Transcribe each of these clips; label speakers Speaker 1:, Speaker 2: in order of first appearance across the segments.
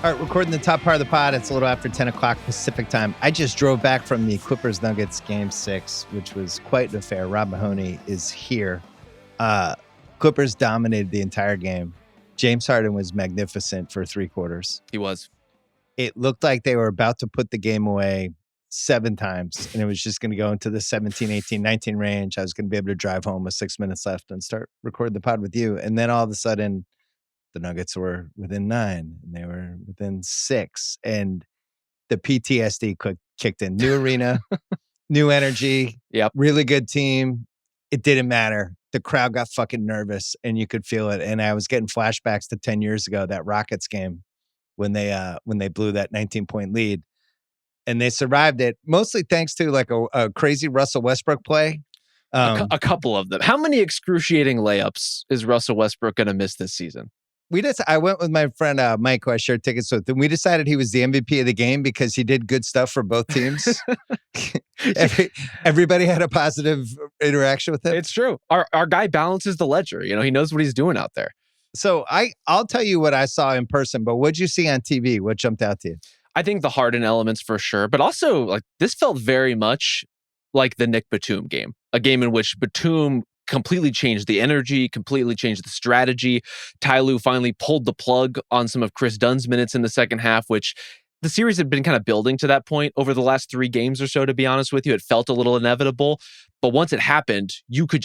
Speaker 1: All right, recording the top part of the pod. It's a little after 10 o'clock Pacific time. I just drove back from the Clippers-Nuggets Game 6, which was quite an affair. Rob Mahoney is here. Clippers dominated the entire game. James Harden was magnificent for three quarters.
Speaker 2: He was.
Speaker 1: It looked like they were about to put the game away 7 times, and it was just going to go into the 17, 18, 19 range. I was going to be able to drive home with 6 minutes left and start recording the pod with you. And then all of a sudden, the Nuggets were within 9, and they were within 6, and the PTSD kicked in. New arena, new energy, really good team. It didn't matter. The crowd got fucking nervous, and you could feel it. And I was getting flashbacks to 10 years ago, that Rockets game when they blew that 19-point lead, and they survived it mostly thanks to like a crazy Russell Westbrook play.
Speaker 2: A couple of them. How many excruciating layups is Russell Westbrook going to miss this season?
Speaker 1: I went with my friend Mike, who I shared tickets with, and we decided he was the MVP of the game because he did good stuff for both teams. Everybody had a positive interaction with him.
Speaker 2: It's true. Our guy balances the ledger. You know, he knows what he's doing out there.
Speaker 1: So I'll tell you what I saw in person, but what'd you see on TV? What jumped out to you?
Speaker 2: I think the Harden elements for sure, but also like this felt very much like the Nick Batum game, a game in which Batum completely changed the energy, completely changed the strategy. Ty Lue finally pulled the plug on some of Chris Dunn's minutes in the second half, which the series had been kind of building to that point over the last 3 games or so, to be honest with you. It felt a little inevitable, but once it happened, you could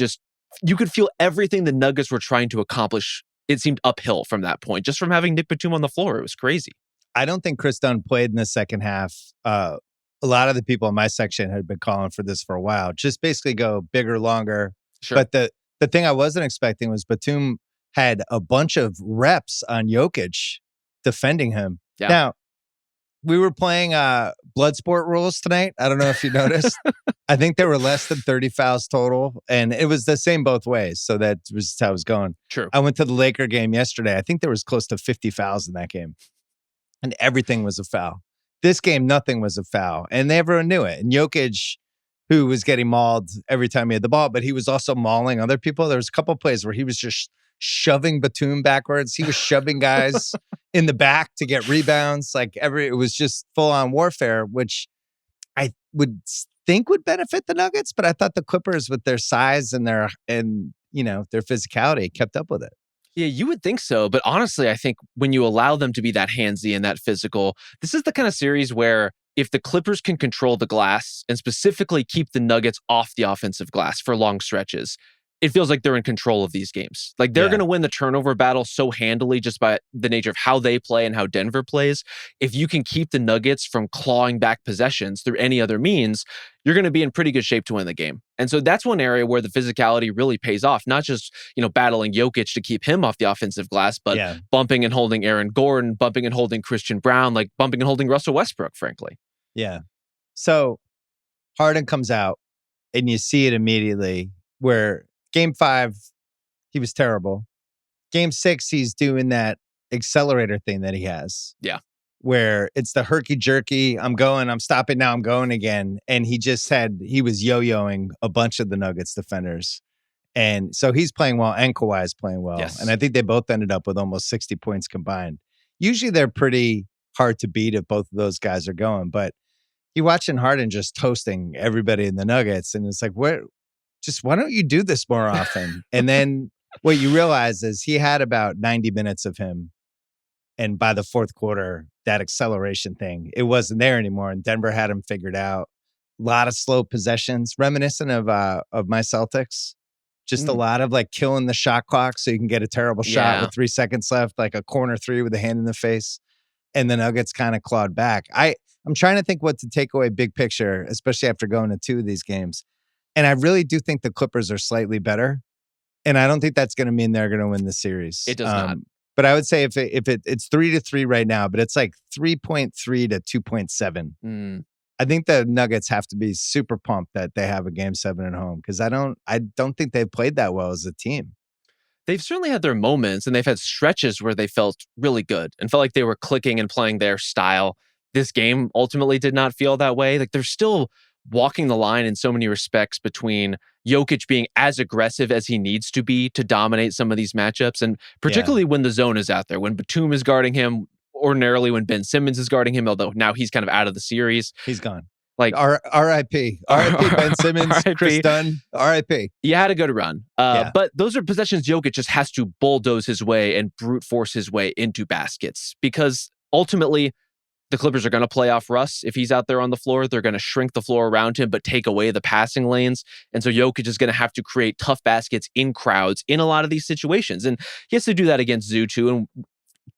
Speaker 2: feel everything the Nuggets were trying to accomplish. It seemed uphill from that point, just from having Nick Batum on the floor. It was crazy.
Speaker 1: I don't think Chris Dunn played in the second half. A lot of the people in my section had been calling for this for a while. Just basically go bigger, longer.
Speaker 2: Sure.
Speaker 1: But the thing I wasn't expecting was Batum had a bunch of reps on Jokic defending him.
Speaker 2: Yeah.
Speaker 1: Now, we were playing blood sport rules tonight. I don't know if you noticed. I think there were less than 30 fouls total, and it was the same both ways. So that was how it was going.
Speaker 2: True.
Speaker 1: I went to the Laker game yesterday. I think there was close to 50 fouls in that game, and everything was a foul. This game, nothing was a foul, and everyone knew it. And Jokic, who was getting mauled every time he had the ball, but he was also mauling other people. There was a couple of plays where he was just shoving Batum backwards. He was shoving guys in the back to get rebounds. It was just full on warfare, which I would think would benefit the Nuggets, but I thought the Clippers, with their size and their physicality, kept up with it.
Speaker 2: Yeah, you would think so. But honestly, I think when you allow them to be that handsy and that physical, this is the kind of series where if the Clippers can control the glass and specifically keep the Nuggets off the offensive glass for long stretches, it feels like they're in control of these games. Like they're going to win the turnover battle so handily just by the nature of how they play and how Denver plays. If you can keep the Nuggets from clawing back possessions through any other means, you're going to be in pretty good shape to win the game. And so that's one area where the physicality really pays off, not just, battling Jokic to keep him off the offensive glass, but bumping and holding Aaron Gordon, bumping and holding Christian Brown, like bumping and holding Russell Westbrook, frankly.
Speaker 1: Yeah. So Harden comes out and you see it immediately where Game 5, he was terrible. Game 6, he's doing that accelerator thing that he has.
Speaker 2: Yeah.
Speaker 1: Where it's the herky-jerky, I'm going, I'm stopping, now I'm going again. And he was yo-yoing a bunch of the Nuggets defenders. And so he's playing well, and Kawhi's playing well.
Speaker 2: Yes.
Speaker 1: And I think they both ended up with almost 60 points combined. Usually they're pretty hard to beat if both of those guys are going. But you're watching Harden just toasting everybody in the Nuggets. And it's like, why don't you do this more often? And then what you realize is he had about 90 minutes of him. And by the fourth quarter, that acceleration thing, it wasn't there anymore. And Denver had him figured out. A lot of slow possessions, reminiscent of my Celtics. Just a lot of like killing the shot clock so you can get a terrible shot with 3 seconds left, like a corner 3 with a hand in the face. And the Nuggets kind of clawed back. I'm trying to think what to take away big picture, especially after going to 2 of these games. And I really do think the Clippers are slightly better. And I don't think that's going to mean they're going to win the series.
Speaker 2: It does not.
Speaker 1: But I would say if it's 3-3 right now, but it's like 3.3 to 2.7. I think the Nuggets have to be super pumped that they have a Game 7 at home, because I don't think they've played that well as a team.
Speaker 2: They've certainly had their moments, and they've had stretches where they felt really good and felt like they were clicking and playing their style. This game ultimately did not feel that way. Like they're still walking the line in so many respects between Jokic being as aggressive as he needs to be to dominate some of these matchups, and particularly when the zone is out there, when Batum is guarding him, ordinarily when Ben Simmons is guarding him, although now he's kind of out of the series.
Speaker 1: He's gone.
Speaker 2: Like
Speaker 1: R.I.P. R.I.P. Ben Simmons,
Speaker 2: R.I.P.
Speaker 1: Chris Dunn, R.I.P.
Speaker 2: You had a good run. But those are possessions Jokic just has to bulldoze his way and brute force his way into baskets, because ultimately the Clippers are going to play off Russ. If he's out there on the floor, they're going to shrink the floor around him, but take away the passing lanes. And so Jokic is going to have to create tough baskets in crowds in a lot of these situations. And he has to do that against Zoo too. And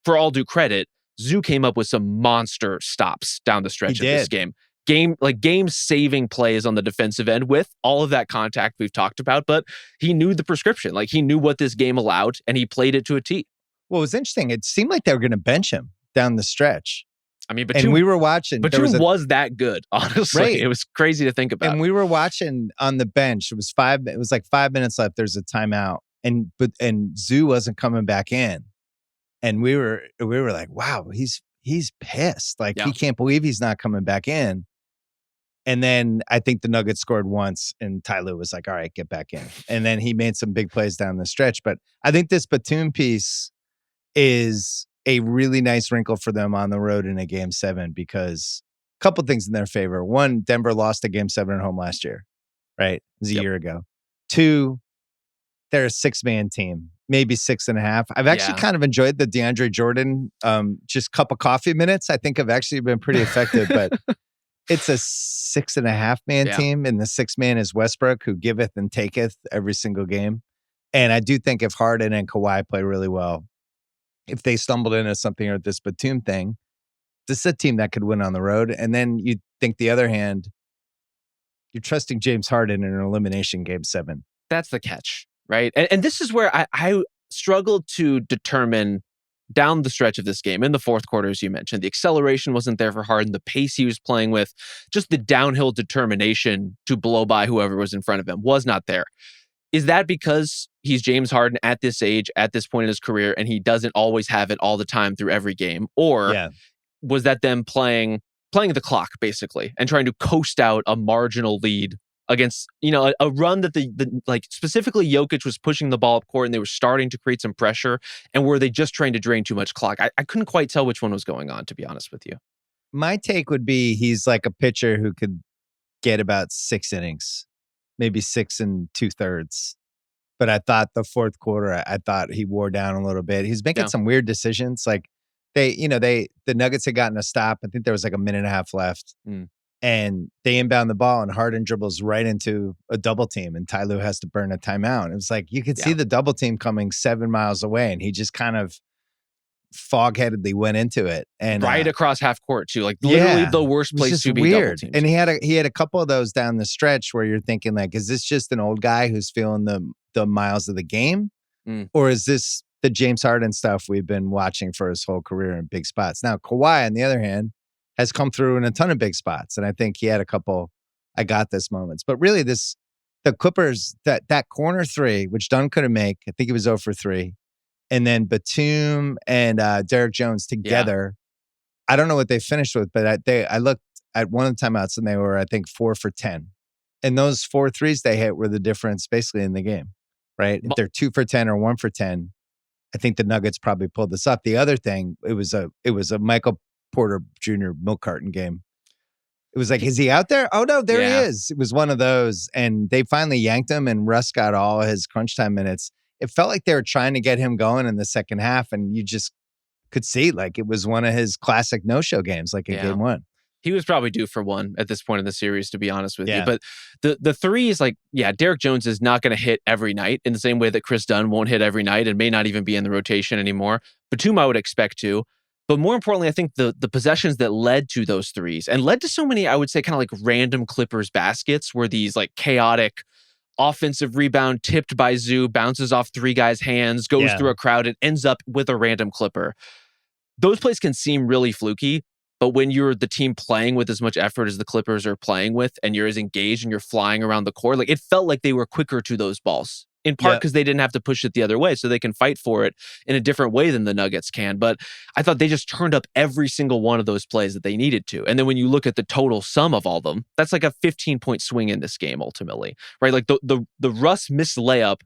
Speaker 2: for all due credit, Zoo came up with some monster stops down the stretch of this game. Game-saving plays on the defensive end with all of that contact we've talked about, but he knew the prescription. Like, he knew what this game allowed, and he played it to a T.
Speaker 1: Well, it was interesting. It seemed like they were going to bench him down the stretch.
Speaker 2: I mean, Batum,
Speaker 1: and we were watching.
Speaker 2: Batum was that good, honestly. Right. It was crazy to think about.
Speaker 1: And we were watching on the bench. It was like 5 minutes left. There's a timeout, and Zoo wasn't coming back in, and we were like, wow, he's pissed. Like, he can't believe he's not coming back in. And then I think the Nuggets scored once, and Ty Lue was like, all right, get back in. And then he made some big plays down the stretch. But I think this Batum piece is a really nice wrinkle for them on the road in a Game 7, because a couple things in their favor. One, Denver lost a Game 7 at home last year, right? It was a year ago. Two, they're a 6-man team, maybe 6.5. I've actually kind of enjoyed the DeAndre Jordan just cup of coffee minutes. I think I've actually been pretty effective, but it's a 6.5-man team, and the 6th man is Westbrook, who giveth and taketh every single game. And I do think if Harden and Kawhi play really well, if they stumbled into something or this Batum thing, this is a team that could win on the road. And then you think the other hand, you're trusting James Harden in an elimination Game 7.
Speaker 2: That's the catch, right? And this is where I struggled to determine down the stretch of this game, in the fourth quarter, as you mentioned, the acceleration wasn't there for Harden, the pace he was playing with, just the downhill determination to blow by whoever was in front of him was not there. Is that because he's James Harden at this age, at this point in his career, and he doesn't always have it all the time through every game? Or was that them playing the clock, basically, and trying to coast out a marginal lead against, a run that like specifically Jokic was pushing the ball up court and they were starting to create some pressure, and were they just trying to drain too much clock? I couldn't quite tell which one was going on, to be honest with you.
Speaker 1: My take would be he's like a pitcher who could get about 6 innings, maybe 6 2/3. But I thought the fourth quarter, I thought he wore down a little bit. He's making some weird decisions. Like the Nuggets had gotten a stop. I think there was like a minute and a half left. And they inbound the ball, and Harden dribbles right into a double team, and Ty Lue has to burn a timeout. It was like you could see the double team coming 7 miles away, and he just kind of fog-headedly went into it, and
Speaker 2: right across half court too, like literally the worst place to be double teamed.
Speaker 1: And he had a couple of those down the stretch where you're thinking, like, is this just an old guy who's feeling the miles of the game, or is this the James Harden stuff we've been watching for his whole career in big spots? Now Kawhi, on the other hand, has come through in a ton of big spots. And I think he had a couple, I got this moments. But really the Clippers, that corner 3, which Dunn couldn't make, I think he was 0 for 3. And then Batum and Derek Jones together, I don't know what they finished with, but I looked at one of the timeouts and they were, I think, 4 for 10. And those 4 threes they hit were the difference basically in the game, right? If they're 2 for 10 or 1 for 10, I think the Nuggets probably pulled this up. The other thing, it was a Michael Porter Jr. milk carton game. It was like, is he out there? Oh no, there he is. It was one of those, and they finally yanked him, and Russ got all his crunch time minutes. It felt like they were trying to get him going in the second half, and you just could see like it was one of his classic no-show games, like in Game 1.
Speaker 2: He was probably due for one at this point in the series, to be honest with you. But the threes, like, Derek Jones is not going to hit every night in the same way that Chris Dunn won't hit every night and may not even be in the rotation anymore. Batum, I would expect to. But more importantly, I think the possessions that led to those threes and led to so many, I would say, kind of like random Clippers baskets were these like chaotic offensive rebound tipped by Zoo, bounces off 3 guys' hands, goes through a crowd, and ends up with a random Clipper. Those plays can seem really fluky, but when you're the team playing with as much effort as the Clippers are playing with, and you're as engaged and you're flying around the court, like it felt like they were quicker to those balls. In part because they didn't have to push it the other way, so they can fight for it in a different way than the Nuggets can. But I thought they just turned up every single one of those plays that they needed to. And then when you look at the total sum of all of them, that's like a 15-point swing in this game ultimately, right? Like the Russ missed layup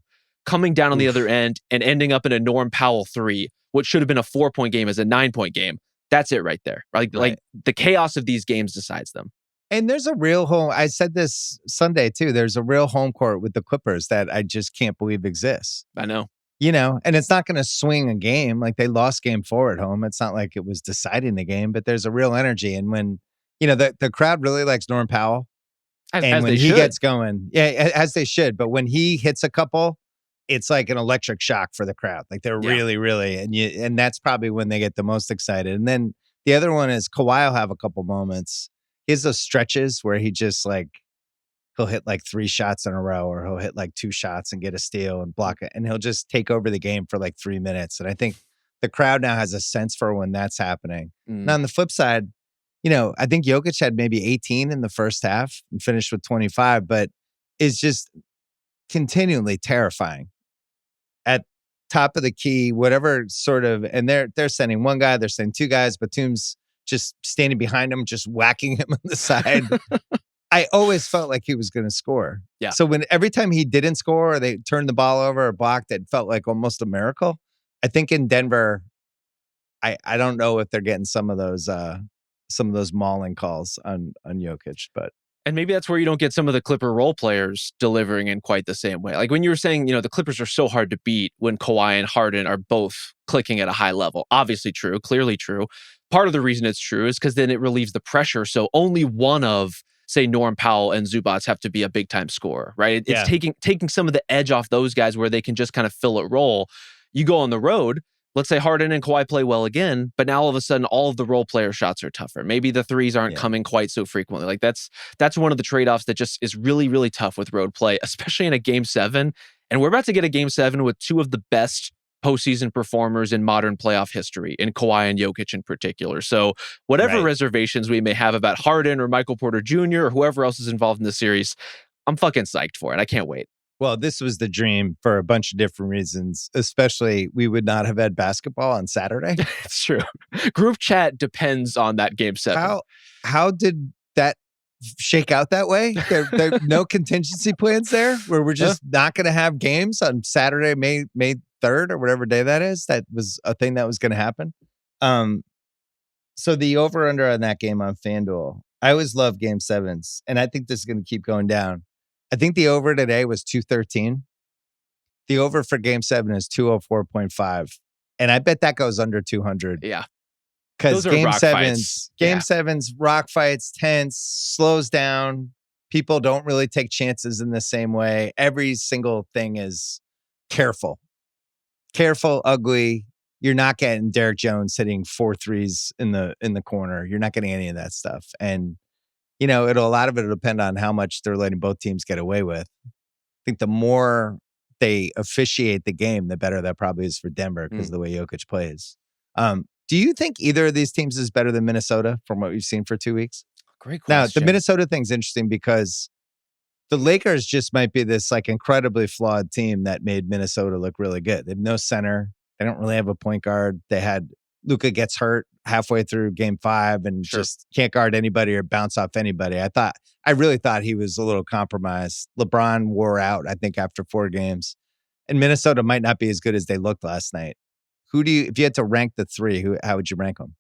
Speaker 2: coming down on the other end and ending up in a Norm Powell 3, what should have been a 4-point game as a 9-point game. That's it right there. Like
Speaker 1: Right.
Speaker 2: the chaos of these games decides them.
Speaker 1: And there's a real home. I said this Sunday too. There's a real home court with the Clippers that I just can't believe exists.
Speaker 2: I know.
Speaker 1: And it's not going to swing a game. Like they lost game 4 at home. It's not like it was deciding the game, but there's a real energy. And when, the crowd really likes Norm Powell. And
Speaker 2: As
Speaker 1: when
Speaker 2: they
Speaker 1: he
Speaker 2: should.
Speaker 1: gets going, as they should. But when he hits a couple, it's like an electric shock for the crowd. Like they're really, really, and that's probably when they get the most excited. And then the other one is Kawhi will have a couple moments. He has those stretches where he just like, he'll hit like 3 shots in a row, or he'll hit like 2 shots and get a steal and block it. And he'll just take over the game for like 3 minutes. And I think the crowd now has a sense for when that's happening. Now, on the flip side, I think Jokic had maybe 18 in the first half and finished with 25, but is just continually terrifying at top of the key, whatever sort of, and they're sending one guy, they're sending 2 guys, Batum's just standing behind him, just whacking him on the side. I always felt like he was going to score.
Speaker 2: Yeah.
Speaker 1: So every time he didn't score or they turned the ball over or blocked, it felt like almost a miracle. I think in Denver, I don't know if they're getting some of those mauling calls on Jokic, but.
Speaker 2: And maybe that's where you don't get some of the Clipper role players delivering in quite the same way. Like when you were saying, the Clippers are so hard to beat when Kawhi and Harden are both clicking at a high level. Obviously true, clearly true. Part of the reason it's true is because then it relieves the pressure. So only one of, say, Norm Powell and Zubats have to be a big time scorer, right? It's taking some of the edge off those guys where they can just kind of fill it role. You go on the road. Let's say Harden and Kawhi play well again, but now all of a sudden, all of the role player shots are tougher. Maybe the threes aren't coming quite so frequently. Like that's one of the trade-offs that just is really, really tough with road play, especially in a Game 7. And we're about to get a Game 7 with 2 of the best postseason performers in modern playoff history, in Kawhi and Jokic in particular. So whatever reservations we may have about Harden or Michael Porter Jr. or whoever else is involved in the series, I'm fucking psyched for it. I can't wait.
Speaker 1: Well, this was the dream for a bunch of different reasons, especially we would not have had basketball on Saturday.
Speaker 2: It's true. Group chat depends on that Game 7.
Speaker 1: How did that shake out that way? There no contingency plans there where we're just not going to have games on Saturday, May 3rd or whatever day that is. That was a thing that was going to happen. So the over-under on that game on FanDuel, I always love Game 7s, and I think this is going to keep going down. I think the over today was 213. The over for Game 7 is 204.5. And I bet that goes under 200.
Speaker 2: Yeah.
Speaker 1: Because Game 7's rock fights, tense, slows down. People don't really take chances in the same way. Every single thing is careful. Careful, ugly. You're not getting Derek Jones hitting 4 threes in the corner. You're not getting any of that stuff. And a lot of it will depend on how much they're letting both teams get away with. I think the more they officiate the game, the better that probably is for Denver because of the way Jokic plays. Do you think either of these teams is better than Minnesota from what we've seen for 2 weeks?
Speaker 2: Great question.
Speaker 1: Now, the Minnesota thing's interesting because the Lakers just might be this like incredibly flawed team that made Minnesota look really good. They have no center. They don't really have a point guard. They had Luka gets hurt halfway through Game 5 and just can't guard anybody or bounce off anybody. I really thought he was a little compromised. LeBron wore out, I think, after 4 games. And Minnesota might not be as good as they looked last night. If you had to rank the 3, how would you rank them?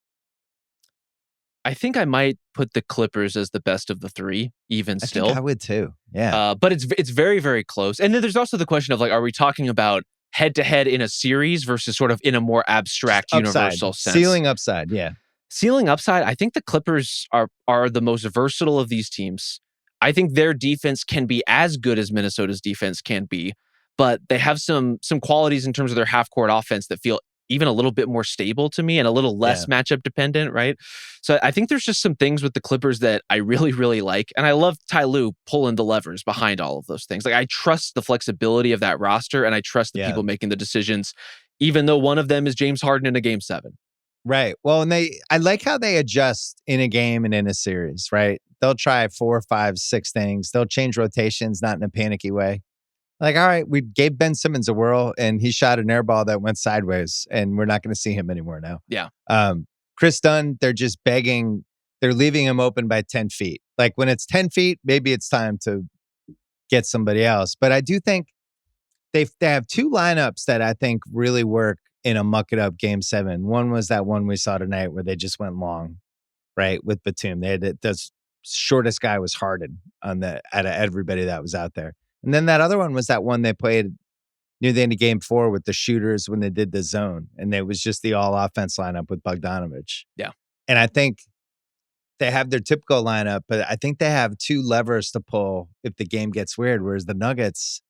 Speaker 2: I think I might put the Clippers as the best of the 3, even still.
Speaker 1: I think I would too. Yeah.
Speaker 2: But it's very, very close. And then there's also the question of like, are we talking about head-to-head in a series versus sort of in a more abstract, universal sense?
Speaker 1: Ceiling upside, yeah.
Speaker 2: Ceiling upside, I think the Clippers are the most versatile of these teams. I think their defense can be as good as Minnesota's defense can be, but they have some qualities in terms of their half-court offense that feel even a little bit more stable to me and a little less matchup dependent, right? So I think there's just some things with the Clippers that I really, really like. And I love Ty Lue pulling the levers behind all of those things. Like I trust the flexibility of that roster and I trust the people making the decisions, even though one of them is James Harden in a Game 7.
Speaker 1: Right. Well, and I like how they adjust in a game and in a series, right? They'll try 4, 5, 6 things. They'll change rotations, not in a panicky way. Like, all right, we gave Ben Simmons a whirl and he shot an air ball that went sideways and we're not going to see him anymore now.
Speaker 2: Yeah.
Speaker 1: Chris Dunn, they're just begging. They're leaving him open by 10 feet. Like when it's 10 feet, maybe it's time to get somebody else. But I do think they have 2 lineups that I think really work in a muck it up game 7. One was that one we saw tonight where they just went long, right, with Batum. They had the shortest guy was Harden out of everybody that was out there. And then that other one was that one they played near the end of game 4 with the shooters when they did the zone. And it was just the all offense lineup with Bogdanovich.
Speaker 2: Yeah.
Speaker 1: And I think they have their typical lineup, but I think they have 2 levers to pull if the game gets weird. Whereas the Nuggets,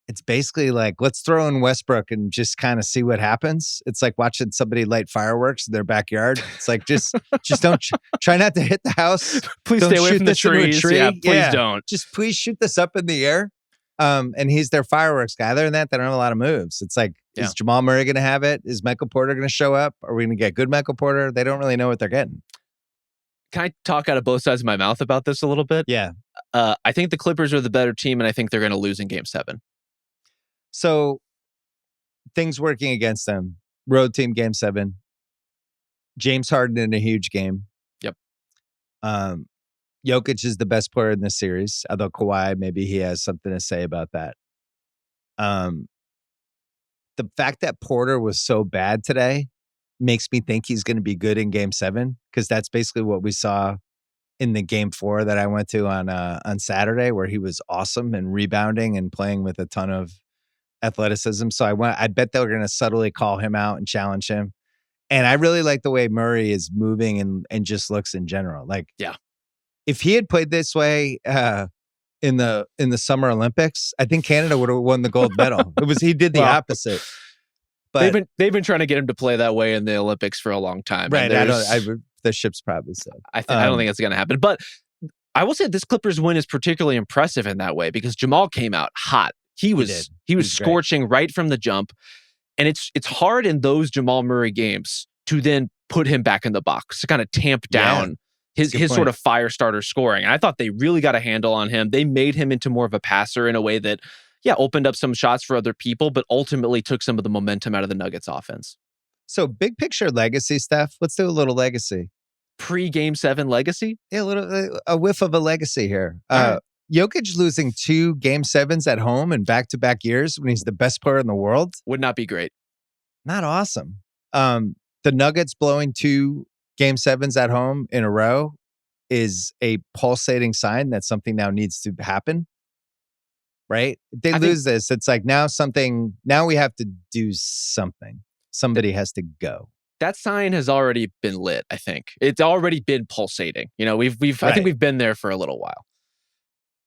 Speaker 1: it's basically like, let's throw in Westbrook and just kind of see what happens. It's like watching somebody light fireworks in their backyard. It's like, just don't try not to hit the house.
Speaker 2: Please
Speaker 1: don't
Speaker 2: stay away from the trees. Yeah, please don't.
Speaker 1: Just please shoot this up in the air. And he's their fireworks guy. Other than that, they don't have a lot of moves. It's like, is Jamal Murray going to have it? Is Michael Porter going to show up? Are we going to get good Michael Porter? They don't really know what they're getting.
Speaker 2: Can I talk out of both sides of my mouth about this a little bit?
Speaker 1: Yeah.
Speaker 2: I think the Clippers are the better team, and I think they're going to lose in game 7.
Speaker 1: So things working against them. Road team game 7. James Harden in a huge game.
Speaker 2: Yep.
Speaker 1: Jokic is the best player in this series, although Kawhi, maybe he has something to say about that. The fact that Porter was so bad today makes me think he's going to be good in game 7, because that's basically what we saw in the game 4 that I went to on Saturday, where he was awesome and rebounding and playing with a ton of athleticism. So I bet they're going to subtly call him out and challenge him. And I really like the way Murray is moving and just looks in general. Like,
Speaker 2: yeah,
Speaker 1: if he had played this way in the Summer Olympics, I think Canada would have won the gold medal. He did the opposite. But
Speaker 2: they've been trying to get him to play that way in the Olympics for a long time.
Speaker 1: Right. The ship's probably said.
Speaker 2: I don't think it's going to happen. But I will say this Clippers win is particularly impressive in that way, because Jamal came out hot. He was scorching right from the jump. And it's hard in those Jamal Murray games to then put him back in the box, to kind of tamp down his sort of fire starter scoring. And I thought they really got a handle on him. They made him into more of a passer in a way that, opened up some shots for other people, but ultimately took some of the momentum out of the Nuggets offense.
Speaker 1: So big picture legacy stuff. Let's do a little legacy.
Speaker 2: Pre-game 7 legacy?
Speaker 1: Yeah, a whiff of a legacy here. Jokic losing 2 game 7s at home in back-to-back years when he's the best player in the world
Speaker 2: would not be great.
Speaker 1: Not awesome. The Nuggets blowing 2 game 7s at home in a row is a pulsating sign that something now needs to happen. Right? If they lose this, it's like now we have to do something. Somebody has to go.
Speaker 2: That sign has already been lit, I think. It's already been pulsating. I think we've been there for a little while.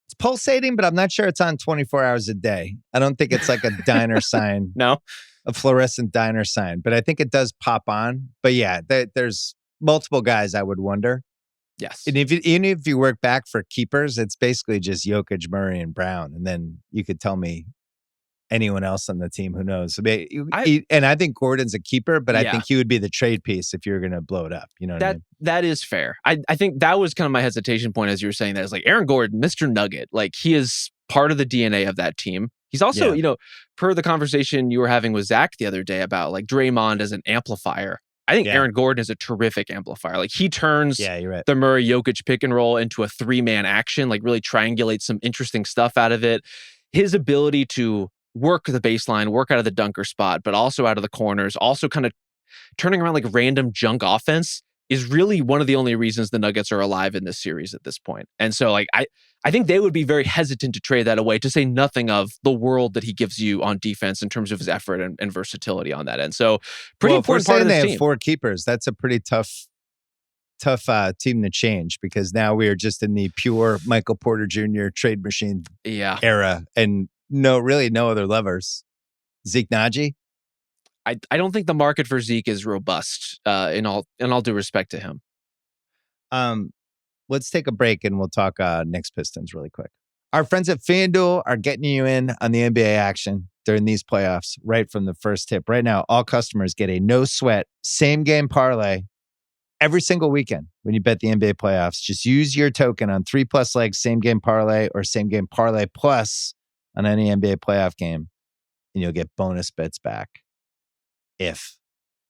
Speaker 1: It's pulsating, but I'm not sure it's on 24 hours a day. I don't think it's like a diner sign.
Speaker 2: No?
Speaker 1: A fluorescent diner sign. But I think it does pop on. But yeah, there's multiple guys I would wonder.
Speaker 2: Yes.
Speaker 1: And even if you work back for keepers, it's basically just Jokic, Murray, and Brown. And then you could tell me anyone else on the team, who knows? And I think Gordon's a keeper, but I think he would be the trade piece if you're going to blow it up. You know what I mean?
Speaker 2: That is fair. I think that was kind of my hesitation point as you were saying that. Is like Aaron Gordon, Mr. Nugget. Like, he is part of the DNA of that team. He's also, per the conversation you were having with Zach the other day about like Draymond as an amplifier. I think Aaron Gordon is a terrific amplifier. Like, he turns the Murray Jokic pick and roll into a 3-man action, like really triangulates some interesting stuff out of it. His ability to work the baseline, work out of the dunker spot, but also out of the corners, also kind of turning around like random junk offense is really one of the only reasons the Nuggets are alive in this series at this point. And so like I think they would be very hesitant to trade that away, to say nothing of the world that he gives you on defense in terms of his effort and versatility on that end. So pretty important part of this team.
Speaker 1: They have 4 keepers. That's a pretty tough team to change, because now we are just in the pure Michael Porter Jr. trade machine era, and no other levers. Zeke Naji?
Speaker 2: I don't think the market for Zeke is robust, in all due respect to him.
Speaker 1: Let's take a break and we'll talk Knicks-Pistons really quick. Our friends at FanDuel are getting you in on the NBA action during these playoffs right from the first tip. Right now, all customers get a no-sweat same-game parlay every single weekend when you bet the NBA playoffs. Just use your token on 3+ legs same-game parlay or same-game parlay plus on any NBA playoff game, and you'll get bonus bets back if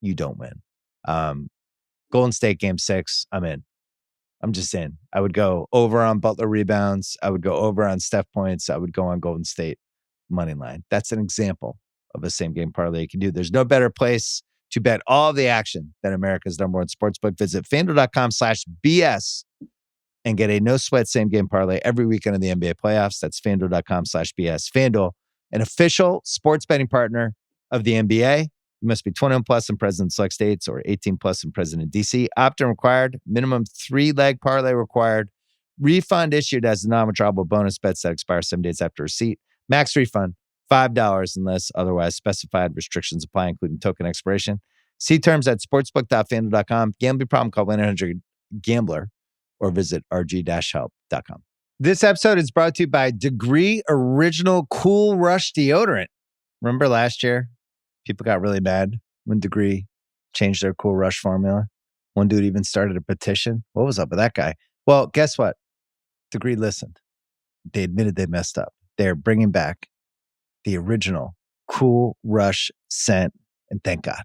Speaker 1: you don't win. Golden State game 6, I'm in. I'm just in. I would go over on Butler rebounds. I would go over on Steph points. I would go on Golden State money line. That's an example of a same-game parlay you can do. There's no better place to bet all the action than America's number one sportsbook. Visit FanDuel.com/BS and get a no-sweat same-game parlay every weekend of the NBA playoffs. That's FanDuel.com/BS. FanDuel, an official sports betting partner of the NBA. You must be 21 plus and present in select states or 18 plus and present in DC. Opt-in required. Minimum 3-leg parlay required. Refund issued as a non-withdrawable bonus bets that expire 7 days after receipt. Max refund, $5 unless otherwise specified. Restrictions apply, including token expiration. See terms at sportsbook.fanduel.com. Gambling problem, call 1-800-GAMBLER or visit rg-help.com. This episode is brought to you by Degree Original Cool Rush Deodorant. Remember last year? People got really mad when Degree changed their Cool Rush formula. One dude even started a petition. What was up with that guy? Well, guess what? Degree listened. They admitted they messed up. They're bringing back the original Cool Rush scent, and thank God.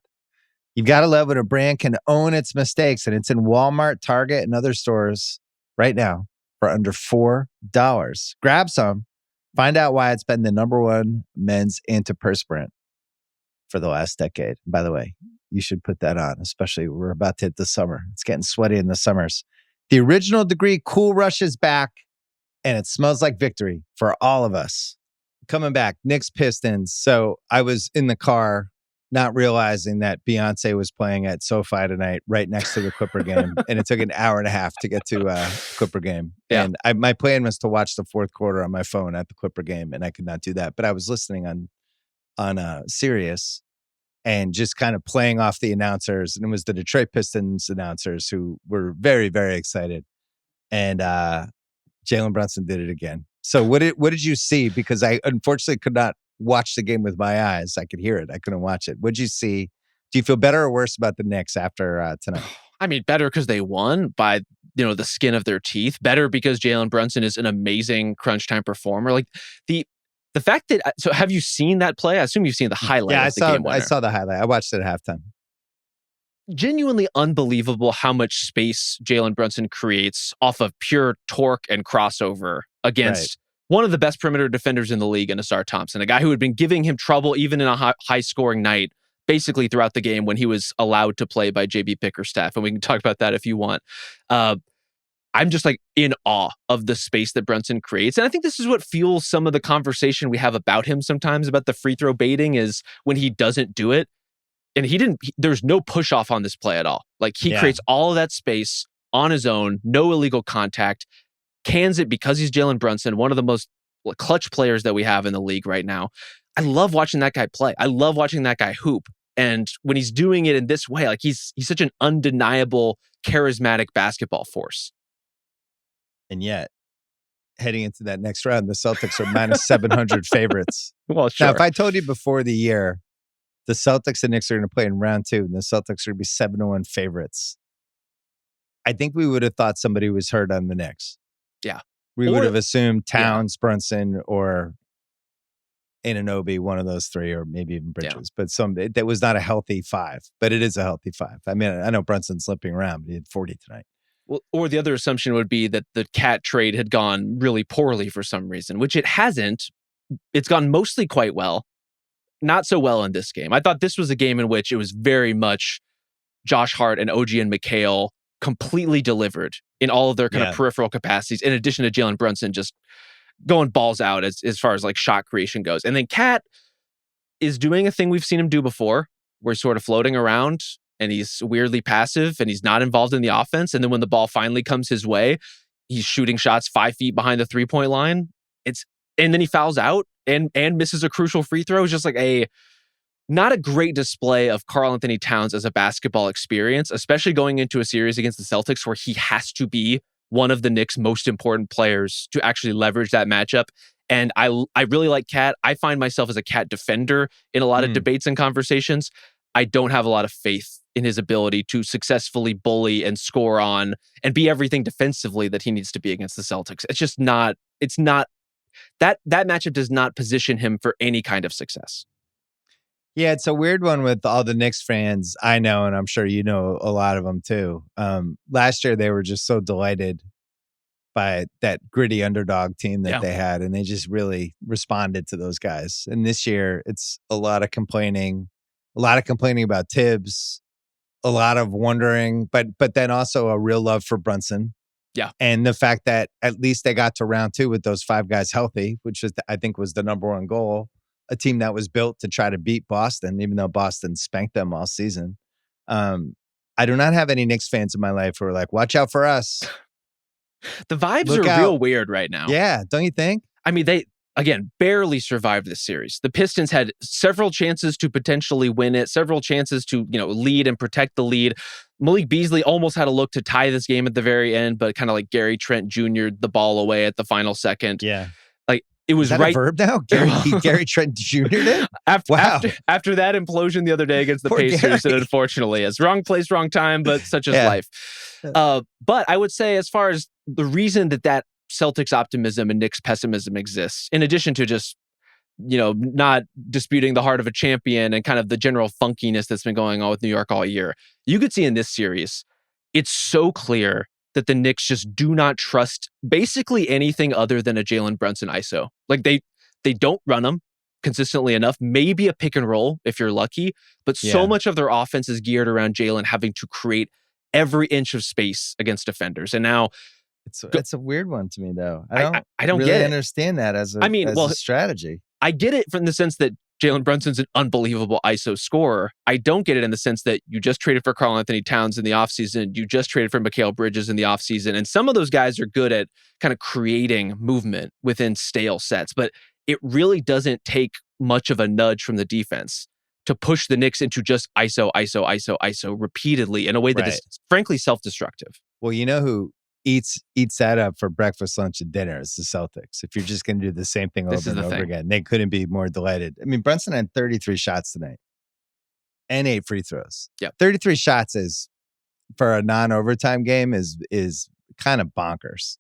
Speaker 1: You've got to love when a brand can own its mistakes, and it's in Walmart, Target, and other stores right now for under $4. Grab some. Find out why it's been the number one men's antiperspirant for the last decade. By the way, you should put that on, especially we're about to hit the summer. It's getting sweaty in the summers. The original Degree Cool Rush is back, and it smells like victory for all of us. Coming back, Knicks-Pistons. So I was in the car not realizing that Beyonce was playing at SoFi tonight right next to the Clipper game, and it took an hour and a half to get to Clipper game. Yeah. And my plan was to watch the fourth quarter on my phone at the Clipper game, and I could not do that. But I was listening on Sirius and just kind of playing off the announcers. And it was the Detroit Pistons announcers who were very, very excited. And Jalen Brunson did it again. So what did you see? Because I unfortunately could not watch the game with my eyes. I could hear it. I couldn't watch it. What did you see? Do you feel better or worse about the Knicks after tonight?
Speaker 2: I mean, better because they won by the skin of their teeth. Better because Jalen Brunson is an amazing crunch time performer. Like the fact that so have you seen that play? I assume you've seen the highlight.
Speaker 1: Yeah,
Speaker 2: of the game winner.
Speaker 1: I saw the highlight. I watched it at halftime.
Speaker 2: Genuinely unbelievable how much space Jalen Brunson creates off of pure torque and crossover against one of the best perimeter defenders in the league in Asar Thompson, a guy who had been giving him trouble even in a high-scoring night, basically throughout the game when he was allowed to play by JB Bickerstaff. And we can talk about that if you want. I'm just like in awe of the space that Brunson creates. And I think this is what fuels some of the conversation we have about him sometimes about the free throw baiting is when he doesn't do it. And there's no push off on this play at all. Like he creates all of that space on his own, no illegal contact, cans it because he's Jalen Brunson, one of the most clutch players that we have in the league right now. I love watching that guy play. I love watching that guy hoop. And when he's doing it in this way, like he's such an undeniable, charismatic basketball force.
Speaker 1: And yet, heading into that next round, the Celtics are minus 700 favorites.
Speaker 2: Well, sure.
Speaker 1: Now, if I told you before the year, the Celtics and Knicks are going to play in round 2, and the Celtics are going to be 7-1 favorites, I think we would have thought somebody was hurt on the Knicks.
Speaker 2: Yeah.
Speaker 1: We would have assumed Towns, Brunson, or Anunoby, one of those three, or maybe even Bridges. But that was not a healthy 5, but it is a healthy 5. I mean, I know Brunson's limping around, but he had 40 tonight.
Speaker 2: Well, or the other assumption would be that the Cat trade had gone really poorly for some reason, which it hasn't. It's gone mostly quite well. Not so well in this game. I thought this was a game in which it was very much Josh Hart and OG and McHale completely delivered in all of their kind of peripheral capacities, in addition to Jalen Brunson just going balls out as far as like shot creation goes. And then Cat is doing a thing we've seen him do before, where he's sort of floating around and he's weirdly passive and he's not involved in the offense. And then when the ball finally comes his way, he's shooting shots 5 feet behind the 3-point line. And then he fouls out and misses a crucial free throw. It's just like not a great display of Karl Anthony Towns as a basketball experience, especially going into a series against the Celtics where he has to be one of the Knicks' most important players to actually leverage that matchup. And I really like Cat. I find myself as a Cat defender in a lot of debates and conversations. I don't have a lot of faith in his ability to successfully bully and score on and be everything defensively that he needs to be against the Celtics. That matchup does not position him for any kind of success.
Speaker 1: Yeah, it's a weird one with all the Knicks fans I know, and I'm sure you know a lot of them too. Last year, they were just so delighted by that gritty underdog team that they had, and they just really responded to those guys. And this year, it's a lot of complaining about Tibbs, a lot of wondering, but then also a real love for Brunson.
Speaker 2: Yeah.
Speaker 1: And the fact that at least they got to round 2 with those 5 guys healthy, which is, I think, was the number one goal. A team that was built to try to beat Boston, even though Boston spanked them all season. I do not have any Knicks fans in my life who are like, watch out for us.
Speaker 2: The vibes are real weird right now.
Speaker 1: Yeah, don't you think?
Speaker 2: I mean, they, again, barely survived this series. The Pistons had several chances to potentially win it, several chances to, lead and protect the lead. Malik Beasley almost had a look to tie this game at the very end, but kind of like Gary Trent Jr. the ball away at the final second.
Speaker 1: Yeah.
Speaker 2: Like, it was
Speaker 1: Is that a verb now? Gary Trent Jr. did?
Speaker 2: After that implosion the other day against the Pacers, it unfortunately is. Wrong place, wrong time, but such is life. But I would say, as far as the reason that Celtics optimism and Knicks pessimism exists, in addition to just, not disputing the heart of a champion and kind of the general funkiness that's been going on with New York all year, you could see in this series, it's so clear that the Knicks just do not trust basically anything other than a Jalen Brunson ISO. Like they don't run them consistently enough, maybe a pick and roll if you're lucky, but so much of their offense is geared around Jalen having to create every inch of space against defenders. And now
Speaker 1: it's a weird one to me, though.
Speaker 2: I don't
Speaker 1: really
Speaker 2: get
Speaker 1: understand that as a strategy.
Speaker 2: I get it from the sense that Jalen Brunson's an unbelievable ISO scorer. I don't get it in the sense that you just traded for Karl-Anthony Towns in the offseason. You just traded for Mikal Bridges in the offseason. And some of those guys are good at kind of creating movement within stale sets. But it really doesn't take much of a nudge from the defense to push the Knicks into just ISO repeatedly in a way that is frankly self-destructive.
Speaker 1: Well, you know who eats that up for breakfast, lunch, and dinner is the Celtics. If you're just going to do the same thing over and over again, they couldn't be more delighted. I mean, Brunson had 33 shots tonight and 8 free throws.
Speaker 2: Yeah,
Speaker 1: 33 shots is, for a non-overtime game, is kind of bonkers.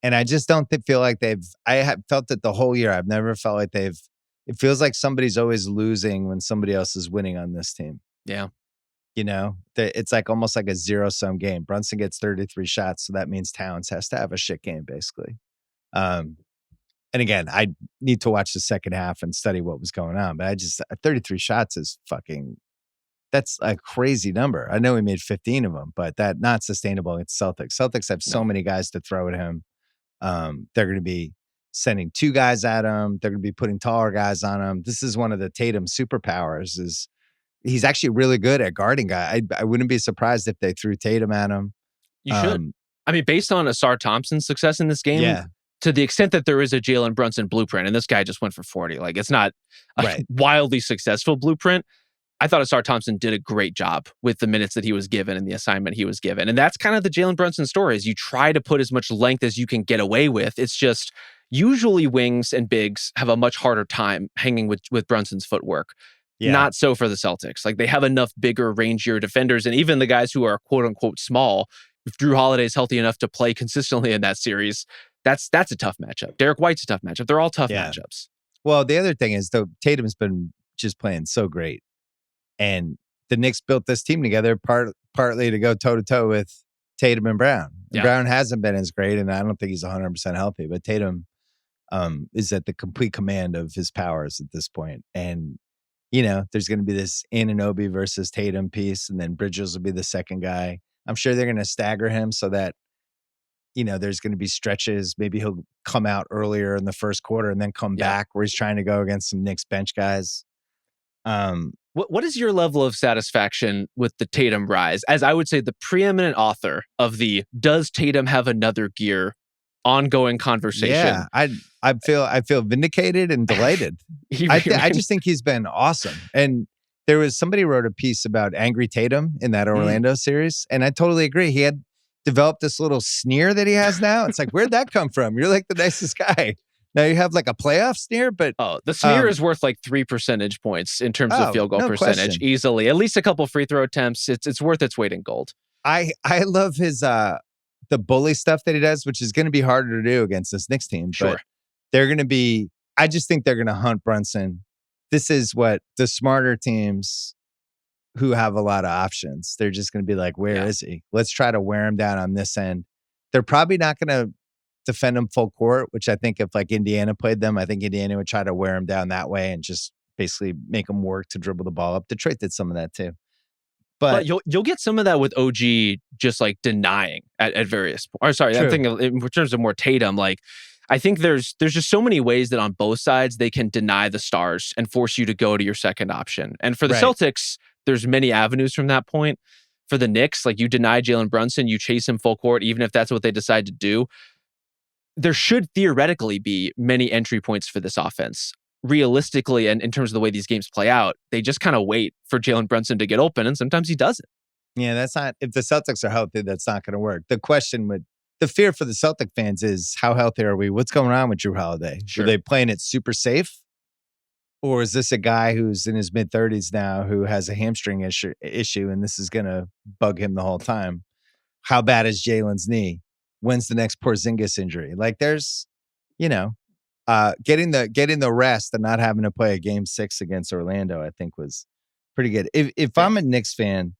Speaker 1: And I just don't feel like I have felt it the whole year. I've never felt like it feels like somebody's always losing when somebody else is winning on this team.
Speaker 2: Yeah.
Speaker 1: It's like almost like a zero-sum game. Brunson gets 33 shots, so that means Towns has to have a shit game, basically. And again, I need to watch the second half and study what was going on. But 33 shots is that's a crazy number. I know he made 15 of them, but that's not sustainable against Celtics. Celtics have so many guys to throw at him. They're going to be sending 2 guys at him. They're going to be putting taller guys on him. This is one of the Tatum superpowers is he's actually really good at guarding guys. I wouldn't be surprised if they threw Tatum at him.
Speaker 2: You should. I mean, based on Asar Thompson's success in this game, to the extent that there is a Jalen Brunson blueprint, and this guy just went for 40, like it's not a wildly successful blueprint. I thought Asar Thompson did a great job with the minutes that he was given and the assignment he was given. And that's kind of the Jalen Brunson story, is you try to put as much length as you can get away with. It's just usually wings and bigs have a much harder time hanging with Brunson's footwork. Yeah. Not so for the Celtics. Like they have enough bigger, rangier defenders, and even the guys who are quote unquote small, if Drew Holiday's healthy enough to play consistently in that series, that's a tough matchup. Derek White's a tough matchup. They're all tough matchups.
Speaker 1: Well, the other thing is, though, Tatum's been just playing so great. And the Knicks built this team together partly to go toe-to-toe with Tatum and Brown. And Brown hasn't been as great, and I don't think he's 100% healthy, but Tatum is at the complete command of his powers at this point. And there's going to be this Anunoby versus Tatum piece, and then Bridges will be the second guy. I'm sure they're going to stagger him so that, there's going to be stretches. Maybe he'll come out earlier in the first quarter and then come back where he's trying to go against some Knicks bench guys.
Speaker 2: What is your level of satisfaction with the Tatum rise? As I would say, the preeminent author of the "Does Tatum have another gear?" ongoing conversation.
Speaker 1: Yeah, I feel vindicated and delighted. I just think he's been awesome. And there was somebody wrote a piece about Angry Tatum in that Orlando series, and I totally agree. He had developed this little sneer that he has now. It's like, where'd that come from? You're like the nicest guy. Now you have like a playoff sneer, but
Speaker 2: the sneer is worth like 3 percentage points in terms of field goal percentage, question. Easily. At least a couple free throw attempts. It's worth its weight in gold.
Speaker 1: I love his the bully stuff that he does, which is going to be harder to do against this Knicks team.
Speaker 2: Sure.
Speaker 1: But they're going to be, I just think they're going to hunt Brunson. This is what the smarter teams who have a lot of options, they're just going to be like, where is he? Let's try to wear him down on this end. They're probably not going to defend them full court, which I think if like Indiana played them, I think Indiana would try to wear them down that way and just basically make them work to dribble the ball up. Detroit did some of that too.
Speaker 2: But
Speaker 1: But
Speaker 2: you'll get some of that with OG just like denying at various or sorry, I'm
Speaker 1: true.
Speaker 2: thinking in terms of more Tatum, like I think there's just so many ways that on both sides they can deny the stars and force you to go to your second option. And for the
Speaker 1: Right.
Speaker 2: Celtics, there's many avenues from that point. For the Knicks, like you deny Jalen Brunson, you chase him full court, even if that's what they decide to do. There should theoretically be many entry points for this offense. Realistically, and in terms of the way these games play out, they just kind of wait for Jalen Brunson to get open, and sometimes he doesn't.
Speaker 1: Yeah, that's not, if the Celtics are healthy, that's not going to work. The fear for the Celtic fans is how healthy are we? What's going on with Drew Holiday?
Speaker 2: Sure.
Speaker 1: Are they playing it super safe? Or is this a guy who's in his mid 30s now who has a hamstring issue and this is going to bug him the whole time? How bad is Jalen's knee? When's the next Porzingis injury? Like there's, getting the rest and not having to play a game 6 against Orlando, I think was pretty good. If I'm a Knicks fan,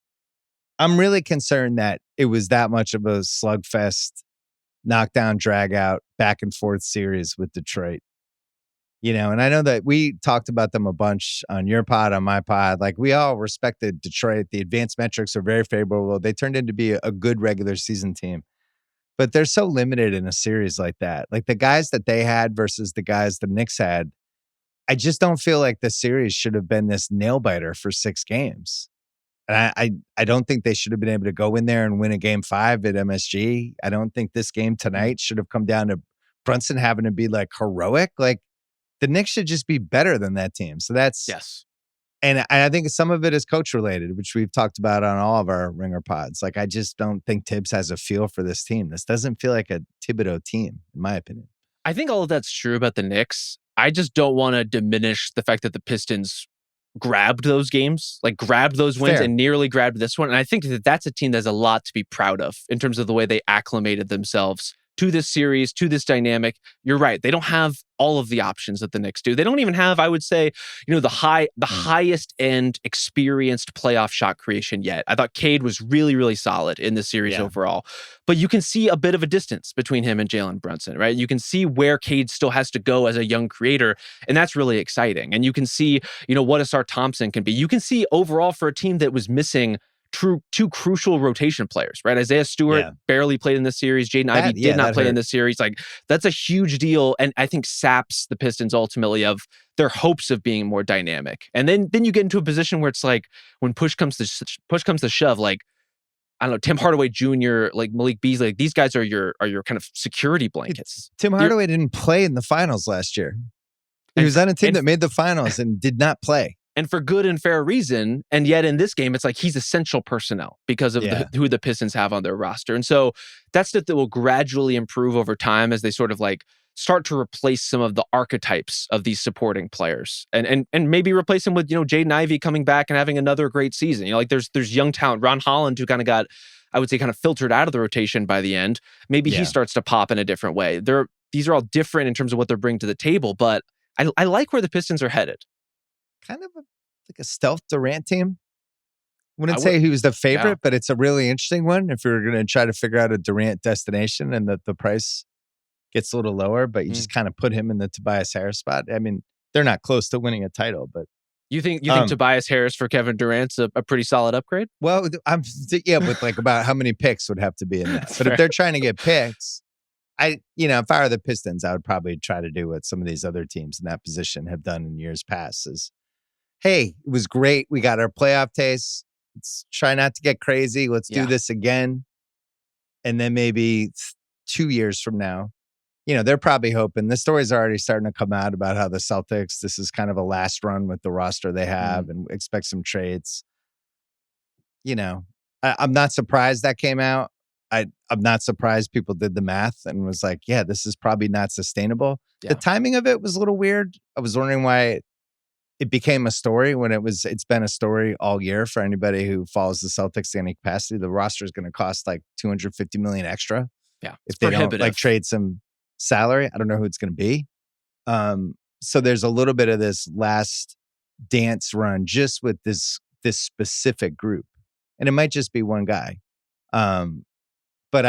Speaker 1: I'm really concerned that it was that much of a slugfest, knockdown, drag out, back and forth series with Detroit. And I know that we talked about them a bunch on your pod, on my pod. Like we all respected Detroit. The advanced metrics are very favorable. They turned into be a good regular season team. But they're so limited in a series like that. Like the guys that they had versus the guys the Knicks had, I just don't feel like the series should have been this nail biter for 6 games. And I don't think they should have been able to go in there and win a game 5 at MSG. I don't think this game tonight should have come down to Brunson having to be like heroic. Like the Knicks should just be better than that team. So that's
Speaker 2: yes.
Speaker 1: And I think some of it is coach related, which we've talked about on all of our Ringer pods. Like I just don't think Tibbs has a feel for this team. This doesn't feel like a Thibodeau team, in my opinion.
Speaker 2: I think all of that's true about the Knicks. I just don't want to diminish the fact that the Pistons grabbed those games, like grabbed those wins and nearly grabbed this one. And I think that that's a team that has a lot to be proud of in terms of the way they acclimated themselves to this series, to this dynamic. You're right. They don't have all of the options that the Knicks do. They don't even have, I would say, the highest end experienced playoff shot creation yet. I thought Cade was really, really solid in the series overall. But you can see a bit of a distance between him and Jalen Brunson, right? You can see where Cade still has to go as a young creator, and that's really exciting. And you can see, what Asar Thompson can be. You can see overall for a team that was missing two crucial rotation players, right? Isaiah Stewart barely played in this series. Jaden Ivey did not play in this series. Like that's a huge deal, and I think saps the Pistons ultimately of their hopes of being more dynamic. And then you get into a position where it's like when push comes to shove, like I don't know, Tim Hardaway Jr., like Malik Beasley, like these guys are your kind of security blankets.
Speaker 1: Tim Hardaway didn't play in the finals last year. He was on a team that made the finals and did not play.
Speaker 2: And for good and fair reason. And yet in this game, it's like he's essential personnel because of who the Pistons have on their roster. And so that's stuff that will gradually improve over time as they sort of like start to replace some of the archetypes of these supporting players and maybe replace them with, Jaden Ivey coming back and having another great season. Like there's young talent. Ron Holland, who kind of got, I would say, kind of filtered out of the rotation by the end. Maybe he starts to pop in a different way. These are all different in terms of what they're bringing to the table, but I like where the Pistons are headed.
Speaker 1: Kind of like a stealth Durant team. Wouldn't say he was the favorite, but it's a really interesting one if you're going to try to figure out a Durant destination and that the price gets a little lower, but you just kind of put him in the Tobias Harris spot. I mean, they're not close to winning a title, but
Speaker 2: you think Tobias Harris for Kevin Durant's a pretty solid upgrade?
Speaker 1: Well, with like about how many picks would have to be in that. But if they're trying to get picks, if I were the Pistons, I would probably try to do what some of these other teams in that position have done in years past is, hey, it was great. We got our playoff taste. Let's try not to get crazy. Let's do this again. And then maybe 2 years from now, they're probably hoping. The stories are already starting to come out about how the Celtics, this is kind of a last run with the roster they have and expect some trades. I'm not surprised that came out. I'm not surprised people did the math and was like, yeah, this is probably not sustainable. Yeah. The timing of it was a little weird. I was wondering why it became a story when it's been a story all year for anybody who follows the Celtics to any capacity. The roster is going to cost like $250 million extra.
Speaker 2: Yeah.
Speaker 1: If they don't like trade some salary. I don't know who it's going to be. So there's a little bit of this last dance run just with this specific group. And it might just be one guy. But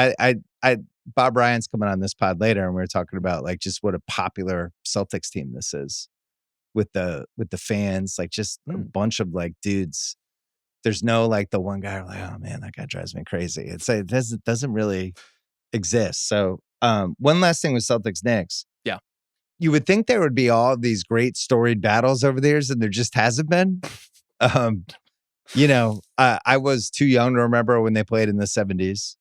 Speaker 1: Bob Ryan's coming on this pod later, and we were talking about like just what a popular Celtics team this is with the fans, like just a bunch of like dudes. There's no like the one guy like, oh man, that guy drives me crazy. It's like it doesn't really exist. So one last thing with Celtics Knicks.
Speaker 2: Yeah.
Speaker 1: You would think there would be all of these great storied battles over the years, and there just hasn't been. I was too young to remember when they played in the 70s.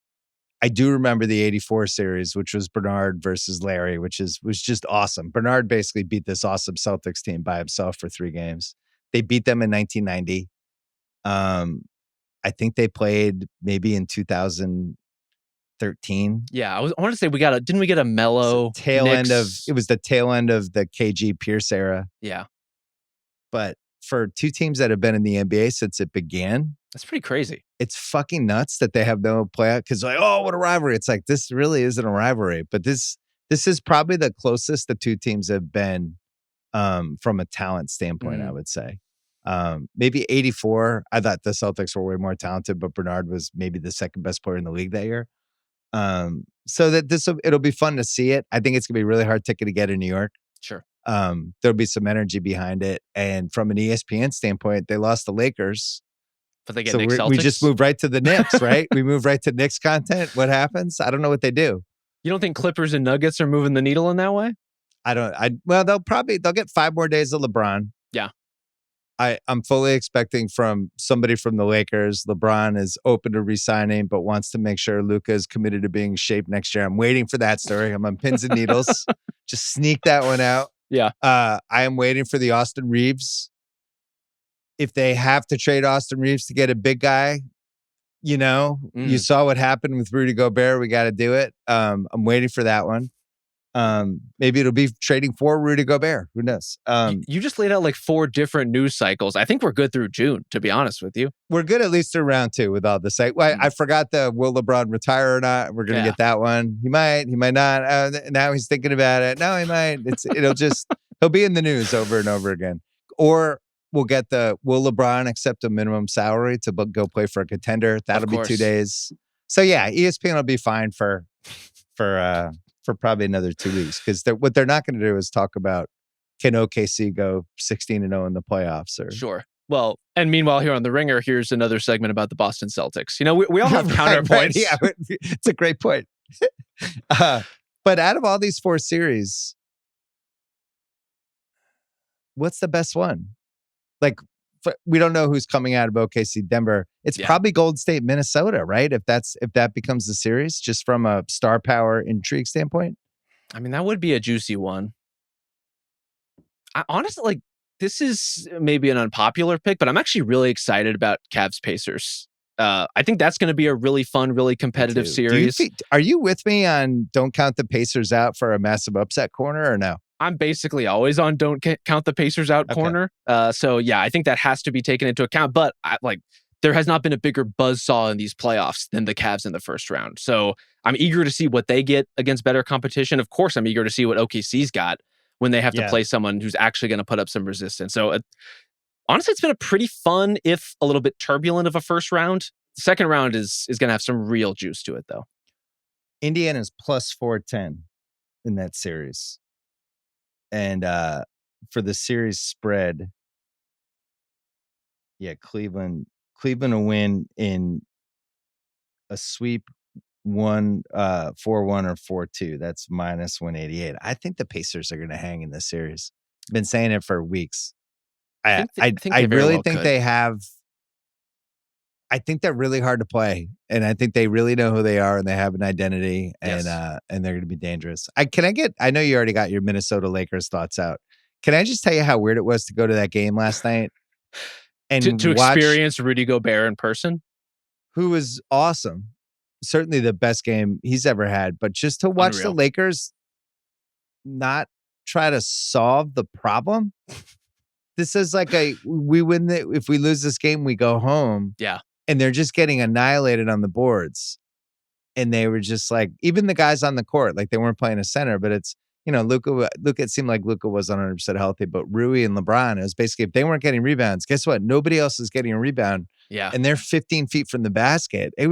Speaker 1: I do remember the 84 series, which was Bernard versus Larry, which was just awesome. Bernard basically beat this awesome Celtics team by himself for 3 games. They beat them in 1990. I think they played maybe in 2013.
Speaker 2: Yeah, I want to say didn't we get a mellow
Speaker 1: it was the tail end of the KG Pierce era.
Speaker 2: Yeah.
Speaker 1: But for 2 teams that have been in the NBA since it began,
Speaker 2: that's pretty crazy.
Speaker 1: It's fucking nuts that they have no playoff because like, oh, what a rivalry. It's like, this really isn't a rivalry, but this is probably the closest the 2 teams have been from a talent standpoint, I would say. Maybe 84. I thought the Celtics were way more talented, but Bernard was maybe the second best player in the league that year. So that it'll be fun to see it. I think it's gonna be a really hard ticket to get in New York.
Speaker 2: Sure.
Speaker 1: There'll be some energy behind it. And from an ESPN standpoint, they lost the Lakers.
Speaker 2: But they get Knicks Celtics?
Speaker 1: We just moved right to the Knicks, right? We moved right to Knicks content. What happens? I don't know what they do.
Speaker 2: You don't think Clippers and Nuggets are moving the needle in that way?
Speaker 1: Well, they'll get 5 more days of LeBron.
Speaker 2: Yeah.
Speaker 1: I'm fully expecting from somebody from the Lakers. LeBron is open to re-signing, but wants to make sure Luka is committed to being in shape next year. I'm waiting for that story. I'm on pins and needles. Just sneak that one out.
Speaker 2: Yeah.
Speaker 1: I am waiting for the Austin Reeves. If they have to trade Austin Reeves to get a big guy, you saw what happened with Rudy Gobert. We got to do it. I'm waiting for that one. Maybe it'll be trading for Rudy Gobert. Who knows?
Speaker 2: You just laid out like 4 different news cycles. I think we're good through June, to be honest with you.
Speaker 1: We're good at least through round 2 with all this. I forgot the will LeBron retire or not. We're going to get that one. He might not. Now he's thinking about it. No, he might. He'll be in the news over and over again. Or we'll get will LeBron accept a minimum salary to go play for a contender? That'll be 2 days. So yeah, ESPN will be fine for probably another 2 weeks because what they're not going to do is talk about can OKC go 16-0 in the playoffs or
Speaker 2: sure. Well, and meanwhile here on The Ringer, here's another segment about the Boston Celtics. We all have counterpoints.
Speaker 1: Right. Yeah, it's a great point. But out of all these 4 series, what's the best one? Like, we don't know who's coming out of OKC Denver. It's probably Golden State Minnesota, right? If that becomes the series, just from a star power intrigue standpoint.
Speaker 2: I mean, that would be a juicy one. I honestly this is maybe an unpopular pick, but I'm actually really excited about Cavs Pacers. I think that's going to be a really fun, really competitive series.
Speaker 1: Are you with me on don't count the Pacers out for a massive upset corner or no?
Speaker 2: I'm basically always on don't count the Pacers out corner. So yeah, I think that has to be taken into account. But there has not been a bigger buzzsaw in these playoffs than the Cavs in the first round. So I'm eager to see what they get against better competition. Of course, I'm eager to see what OKC's got when they have to play someone who's actually going to put up some resistance. So honestly, it's been a pretty fun, if a little bit turbulent of a first round. The second round is going to have some real juice to it, though.
Speaker 1: Indiana's plus 410 in that series. And for the series spread, Cleveland will win in a sweep 4-1 or 4-2. That's minus 188. I think the Pacers are going to hang in this series. I've been saying it for weeks. I really think they have. I think they're really hard to play, and I think they really know who they are, and they have an identity, and they're going to be dangerous. I know you already got your Minnesota Lakers thoughts out. Can I just tell you how weird it was to go to that game last night and
Speaker 2: to experience Rudy Gobert in person?
Speaker 1: Who was awesome. Certainly the best game he's ever had, but just to watch the Lakers not try to solve the problem. This is like we win if we lose this game, we go home. Yeah. And they're just getting annihilated on the boards. And they were just like, even the guys on the court, like they weren't playing a center, but it's, Luka, it seemed like Luka was 100% healthy, but Rui and LeBron, it was basically, if they weren't getting rebounds, guess what? Nobody else is getting a rebound. Yeah. And they're 15 feet from the basket. It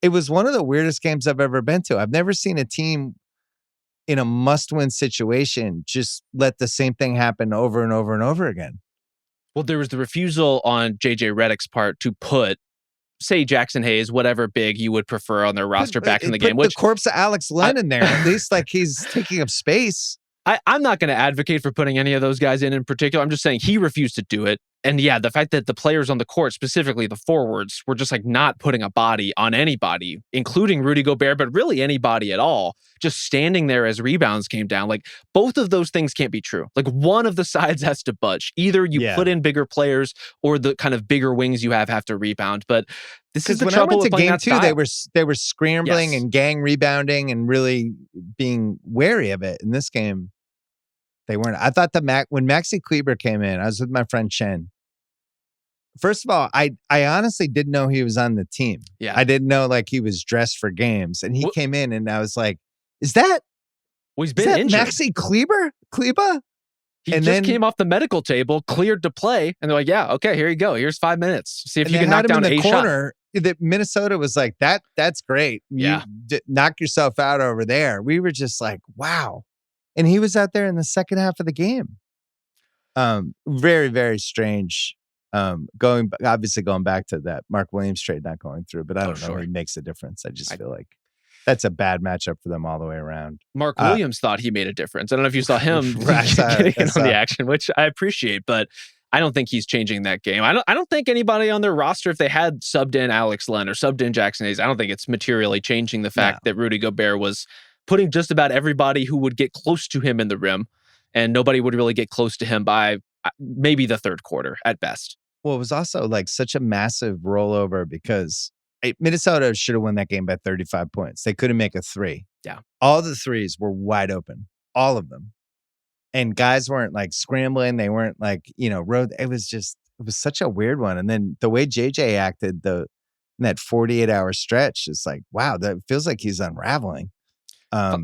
Speaker 1: It was one of the weirdest games I've ever been to. I've never seen a team in a must-win situation just let the same thing happen over and over and over again.
Speaker 2: Well, there was the refusal on JJ Redick's part to put, say, Jackson Hayes, whatever big you would prefer on their roster back in the game.
Speaker 1: Put the corpse of Alex Len in there. At least like he's taking up space.
Speaker 2: I'm not going to advocate for putting any of those guys in particular. I'm just saying he refused to do it. And yeah, the fact that the players on the court, specifically the forwards, were just like not putting a body on anybody, including Rudy Gobert, but really anybody at all, just standing there as rebounds came down. Like both of those things can't be true. Like one of the sides has to budge. Either you put in bigger players or the kind of bigger wings you have to rebound. But this is the trouble with playing that style.
Speaker 1: They were scrambling and gang rebounding and really being wary of it. In this game, they weren't. I thought when Maxi Kleber came in, I was with my friend Chen. First of all, I honestly didn't know he was on the team.
Speaker 2: Yeah.
Speaker 1: I didn't know like he was dressed for games. And he came in and I was like, is that
Speaker 2: he's been injured.
Speaker 1: Maxi Kleber?
Speaker 2: He just came off the medical table, cleared to play, and they're like, yeah, okay, here you go. Here's 5 minutes. See if you can knock down a shot.
Speaker 1: That Minnesota was like, that's great.
Speaker 2: Yeah.
Speaker 1: You knock yourself out over there. We were just like, wow. And he was out there in the second half of the game. Very, very strange. Going back to that Mark Williams trade not going through, but I don't know if it makes a difference. I just feel like that's a bad matchup for them all the way around.
Speaker 2: Mark Williams thought he made a difference. I don't know if you saw him getting in on the action, which I appreciate, but I don't think he's changing that game. I don't think anybody on their roster, if they had subbed in Alex Len or subbed in Jackson Hayes, I don't think it's materially changing the fact that Rudy Gobert was putting just about everybody who would get close to him in the rim, and nobody would really get close to him by maybe the third quarter at best.
Speaker 1: Well, it was also like such a massive rollover because Minnesota should have won that game by 35 points. They couldn't make a three.
Speaker 2: Yeah.
Speaker 1: All the threes were wide open. All of them. And guys weren't like scrambling. They weren't like, it was such a weird one. And then the way JJ acted in that 48-hour stretch is like, wow, that feels like he's unraveling. I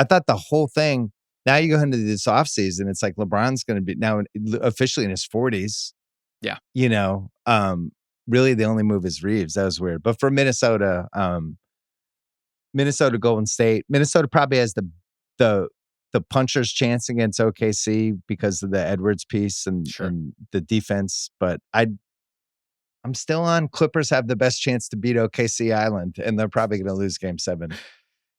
Speaker 1: thought the whole thing, now you go into this offseason, it's like LeBron's going to be now officially in his 40s.
Speaker 2: Yeah.
Speaker 1: Really the only move is Reeves. That was weird. But for Minnesota, Golden State, Minnesota probably has the puncher's chance against OKC because of the Edwards piece and the defense. But I'm still on Clippers have the best chance to beat OKC Island, and they're probably going to lose game 7.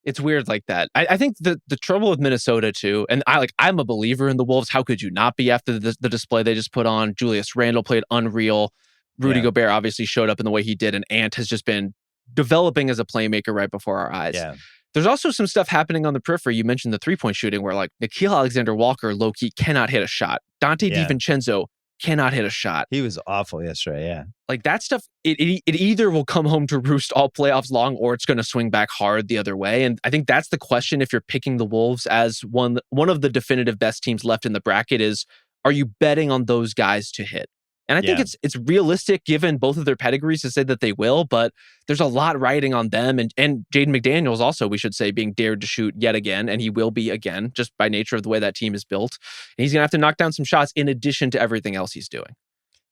Speaker 2: It's weird like that. I think the trouble with Minnesota too, and I'm a believer in the Wolves. How could you not be after the display they just put on? Julius Randle played unreal. Rudy Gobert obviously showed up in the way he did, and Ant has just been developing as a playmaker right before our eyes.
Speaker 1: Yeah.
Speaker 2: There's also some stuff happening on the periphery. You mentioned the 3-point shooting where like Nickeil Alexander-Walker low-key cannot hit a shot. Dante DiVincenzo cannot hit a shot.
Speaker 1: He was awful yesterday, yeah.
Speaker 2: Like that stuff, it either will come home to roost all playoffs long or it's going to swing back hard the other way. And I think that's the question if you're picking the Wolves as one of the definitive best teams left in the bracket is, are you betting on those guys to hit? And I think it's realistic given both of their pedigrees to say that they will, but there's a lot riding on them. And Jaden McDaniels also, we should say, being dared to shoot yet again, and he will be again, just by nature of the way that team is built. And he's going to have to knock down some shots in addition to everything else he's doing.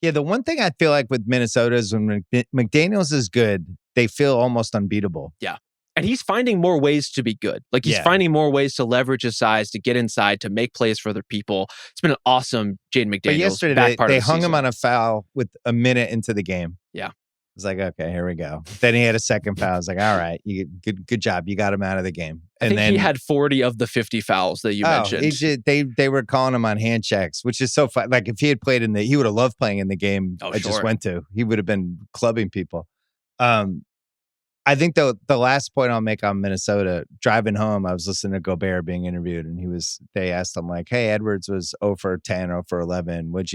Speaker 1: Yeah, the one thing I feel like with Minnesota is when McDaniels is good, they feel almost unbeatable.
Speaker 2: Yeah. And he's finding more ways to be good. Like he's finding more ways to leverage his size, to get inside, to make plays for other people. It's been an awesome Jaden McDaniels.
Speaker 1: But yesterday, they hung him on a foul with a minute into the game.
Speaker 2: Yeah.
Speaker 1: It's like, okay, here we go. Then he had a second foul. I was like, all right, good job. You got him out of the game.
Speaker 2: And then he had 40 of the 50 fouls that you mentioned.
Speaker 1: They were calling him on hand checks, which is so fun. Like if he had played he would have loved playing in the game just went to. He would have been clubbing people. I think the last point I'll make on Minnesota, driving home, I was listening to Gobert being interviewed, and they asked him like, hey, Edwards was 0 for 10, 0 for 11. What'd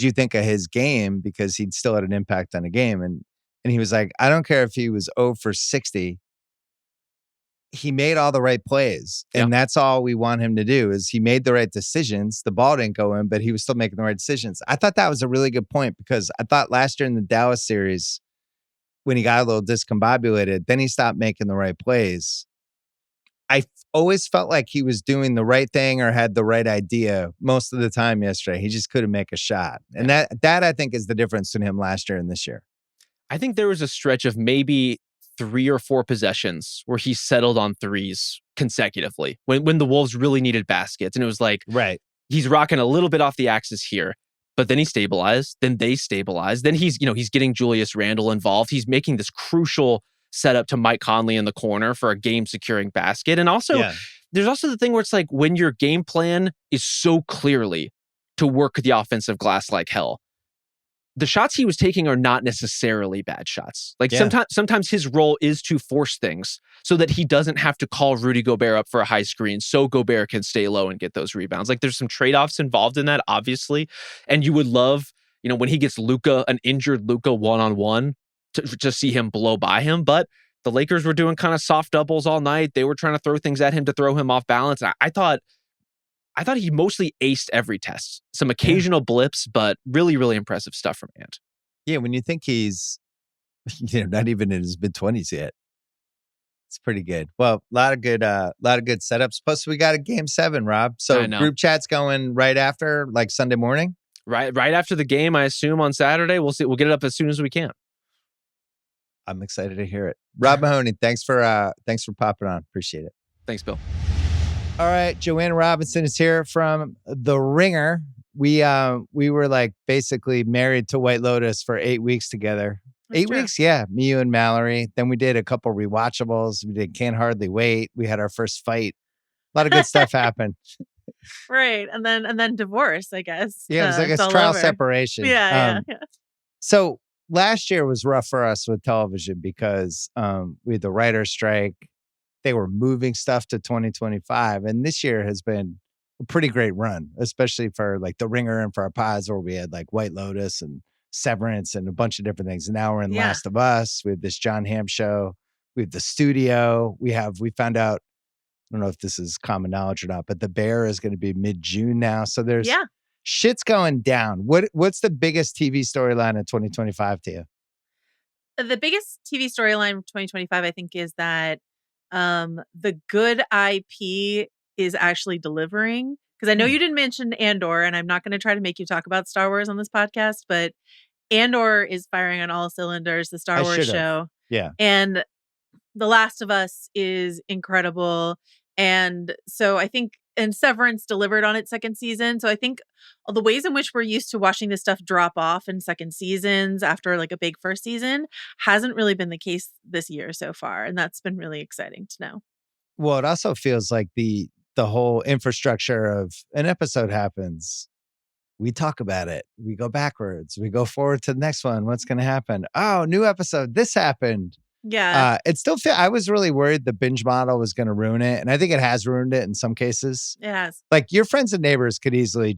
Speaker 1: you think of his game? Because he'd still had an impact on the game. And he was like, I don't care if he was 0 for 60. He made all the right plays. And that's all we want him to do is he made the right decisions. The ball didn't go in, but he was still making the right decisions. I thought that was a really good point because I thought last year in the Dallas series, when he got a little discombobulated, then he stopped making the right plays. I always felt like he was doing the right thing or had the right idea most of the time yesterday. He just couldn't make a shot. And that I think is the difference in him last year and this year.
Speaker 2: I think there was a stretch of maybe 3 or 4 possessions where he settled on threes consecutively when the Wolves really needed baskets. And it was like,
Speaker 1: right.
Speaker 2: He's rocking a little bit off the axis here, but then he stabilized. Then they stabilized. Then he's getting Julius Randle involved. He's making this crucial setup to Mike Conley in the corner for a game securing basket. And also, there's also the thing where it's like when your game plan is so clearly to work the offensive glass like hell, the shots he was taking are not necessarily bad shots. Like sometimes his role is to force things so that he doesn't have to call Rudy Gobert up for a high screen so Gobert can stay low and get those rebounds. Like there's some trade-offs involved in that, obviously. And you would love, when he gets an injured Luka one-on-one to see him blow by him. But the Lakers were doing kind of soft doubles all night. They were trying to throw things at him to throw him off balance. And I thought he mostly aced every test. Some occasional blips, but really, really impressive stuff from Ant.
Speaker 1: Yeah, when you think he's not even in his mid-20s yet, it's pretty good. Well, a lot of good setups. Plus, we got a game 7, Rob. So group chat's going right after, like Sunday morning.
Speaker 2: Right after the game, I assume on Saturday. We'll see. We'll get it up as soon as we can.
Speaker 1: I'm excited to hear it. Rob Mahoney, thanks for popping on. Appreciate it.
Speaker 2: Thanks, Bill.
Speaker 1: All right, Joanna Robinson is here from The Ringer. We were like basically married to White Lotus for 8 weeks together. That's 8 true. Weeks, yeah. Me, you, and Mallory. Then we did a couple rewatchables. We did Can't Hardly Wait. We had our first fight. A lot of good stuff happened.
Speaker 3: Right, and then divorce, I guess.
Speaker 1: Yeah, it was like a trial separation.
Speaker 3: Yeah.
Speaker 1: So last year was rough for us with television because we had the writer's strike. They were moving stuff to 2025. And this year has been a pretty great run, especially for like The Ringer and for our pods where we had like White Lotus and Severance and a bunch of different things. And now we're in Last of Us. We have this John Hamm show. We have The Studio. We found out, I don't know if this is common knowledge or not, but The Bear is going to be mid-June now. So there's shit's going down. What's the biggest TV storyline in 2025 to you?
Speaker 3: The biggest TV storyline for 2025, I think, is that the good IP is actually delivering. Because I know you didn't mention Andor, and I'm not going to try to make you talk about Star Wars on this podcast, but Andor is firing on all cylinders, the Star Wars show.
Speaker 1: Yeah.
Speaker 3: And The Last of Us is incredible. And so I think, and Severance delivered on its second season. So I think all the ways in which we're used to watching this stuff drop off in second seasons after like a big first season hasn't really been the case this year so far. And that's been really exciting to know.
Speaker 1: Well, it also feels like the whole infrastructure of an episode happens. We talk about it. We go backwards. We go forward to the next one. What's going to happen? Oh, new episode. This happened.
Speaker 3: Yeah.
Speaker 1: I was really worried the binge model was going to ruin it. And I think it has ruined it in some cases.
Speaker 3: It has.
Speaker 1: Like your friends and neighbors could easily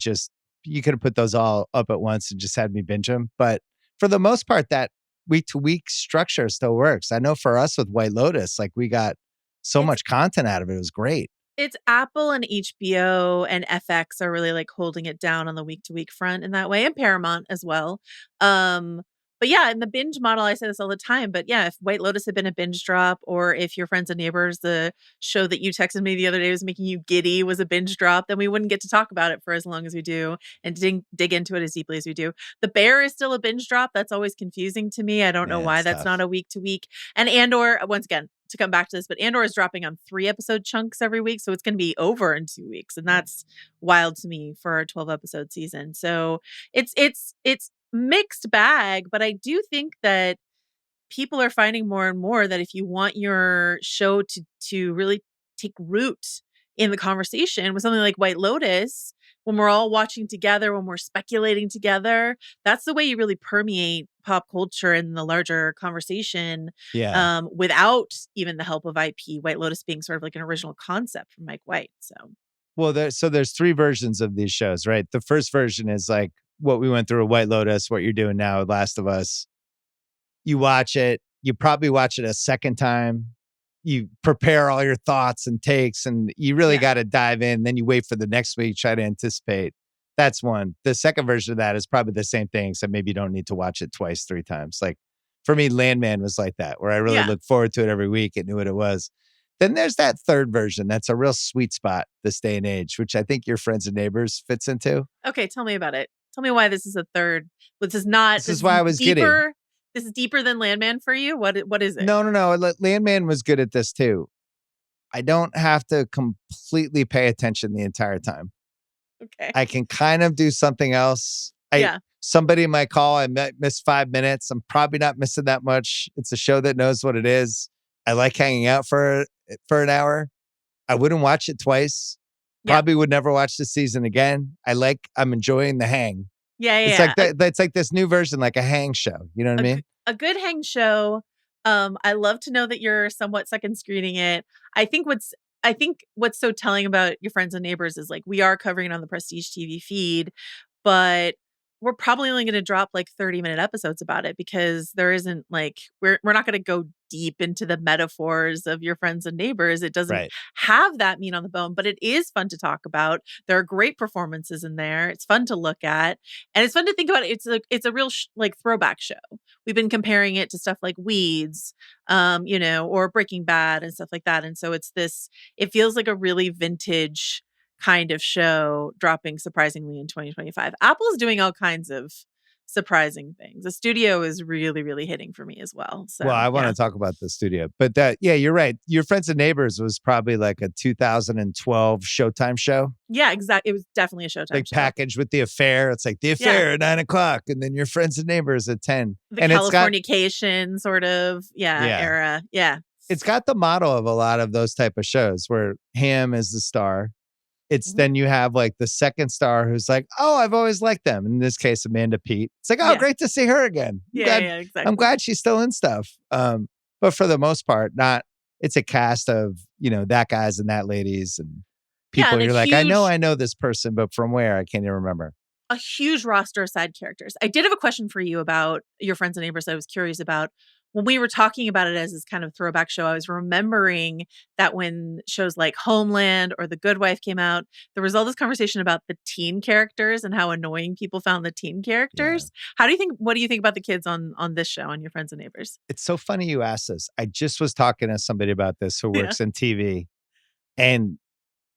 Speaker 1: you could have put those all up at once and just had me binge them. But for the most part, that week to week structure still works. I know for us with White Lotus, like we got so much content out of it. It was great.
Speaker 3: It's Apple and HBO and FX are really like holding it down on the week to week front in that way, and Paramount as well. But yeah, in the binge model, I say this all the time, but yeah, if White Lotus had been a binge drop, or if Your Friends and Neighbors, the show that you texted me the other day was making you giddy, was a binge drop, then we wouldn't get to talk about it for as long as we do and dig into it as deeply as we do. The Bear is still a binge drop. That's always confusing to me. I don't know why that's not a week to week. And Andor, once again, to come back to this, but Andor is dropping on 3 episode chunks every week. So it's going to be over in 2 weeks. And that's wild to me for a 12 episode season. So it's mixed bag, but I do think that people are finding more and more that if you want your show to really take root in the conversation with something like White Lotus, when we're all watching together, when we're speculating together, that's the way you really permeate pop culture and the larger conversation.
Speaker 1: Yeah.
Speaker 3: Without even the help of IP, White Lotus being sort of like an original concept from Mike White. So,
Speaker 1: well, there's 3 versions of these shows, right? The first version is like what we went through with White Lotus, what you're doing now with Last of Us. You watch it, you probably watch it a second time. You prepare all your thoughts and takes, and you really got to dive in. Then you wait for the next week, try to anticipate. That's one. The second version of that is probably the same thing, except maybe you don't need to watch it twice, 3 times. Like for me, Landman was like that, where I really look forward to it every week and knew what it was. Then there's that third version. That's a real sweet spot this day and age, which I think Your Friends and Neighbors fits into.
Speaker 3: Okay, tell me about it. Tell me why this is a third. This is not.
Speaker 1: This is why I was
Speaker 3: deeper.
Speaker 1: giddy.
Speaker 3: This is deeper than Landman for you? What is it?
Speaker 1: No. Landman was good at this too. I don't have to completely pay attention the entire time.
Speaker 3: Okay.
Speaker 1: I can kind of do something else.
Speaker 3: Yeah.
Speaker 1: Somebody might call. I might miss 5 minutes. I'm probably not missing that much. It's a show that knows what it is. I like hanging out for an hour. I wouldn't watch it twice.
Speaker 3: Yeah.
Speaker 1: Probably would never watch the season again. I'm enjoying the hang.
Speaker 3: Yeah.
Speaker 1: It's like that. It's like this new version, like a hang show. You know what I mean?
Speaker 3: A good hang show. I love to know that you're somewhat second screening it. I think what's so telling about Your Friends and Neighbors is like we are covering it on the Prestige TV feed, but we're probably only going to drop like 30-minute episodes about it because there isn't like we're not going to go deep into the metaphors of Your Friends and Neighbors. It doesn't have that meat on the bone, but it is fun to talk about. There are great performances in there. It's fun to look at, and it's fun to think about. It's a real like throwback show. We've been comparing it to stuff like Weeds, or Breaking Bad and stuff like that. And so it feels like a really vintage kind of show dropping surprisingly in 2025. Apple's doing all kinds of surprising things. The studio is really, really hitting for me as well. So,
Speaker 1: well, I want to talk about the studio, but you're right. Your Friends and Neighbors was probably like a 2012 Showtime show.
Speaker 3: Yeah, exactly. It was definitely a Showtime show.
Speaker 1: Packaged with The Affair. It's like The Affair at 9:00, and then Your Friends and Neighbors at 10.
Speaker 3: The Californication sort of era. Yeah,
Speaker 1: it's got the model of a lot of those type of shows where Ham is the star. It's then you have like the second star who's like, oh, I've always liked them. In this case, Amanda Peet. It's like, oh, great to see her again.
Speaker 3: Exactly.
Speaker 1: I'm glad she's still in stuff. But for the most part, it's a cast of, that guys and that ladies and people. You're like, I know this person, but from where? I can't even remember.
Speaker 3: A huge roster of side characters. I did have a question for you about Your Friends and Neighbors. I was curious about when we were talking about it as this kind of throwback show. I was remembering that when shows like Homeland or The Good Wife came out, there was all this conversation about the teen characters and how annoying people found the teen characters. Yeah. What do you think about the kids on this show, on Your Friends and Neighbors?
Speaker 1: It's so funny you asked this. I just was talking to somebody about this who works in TV and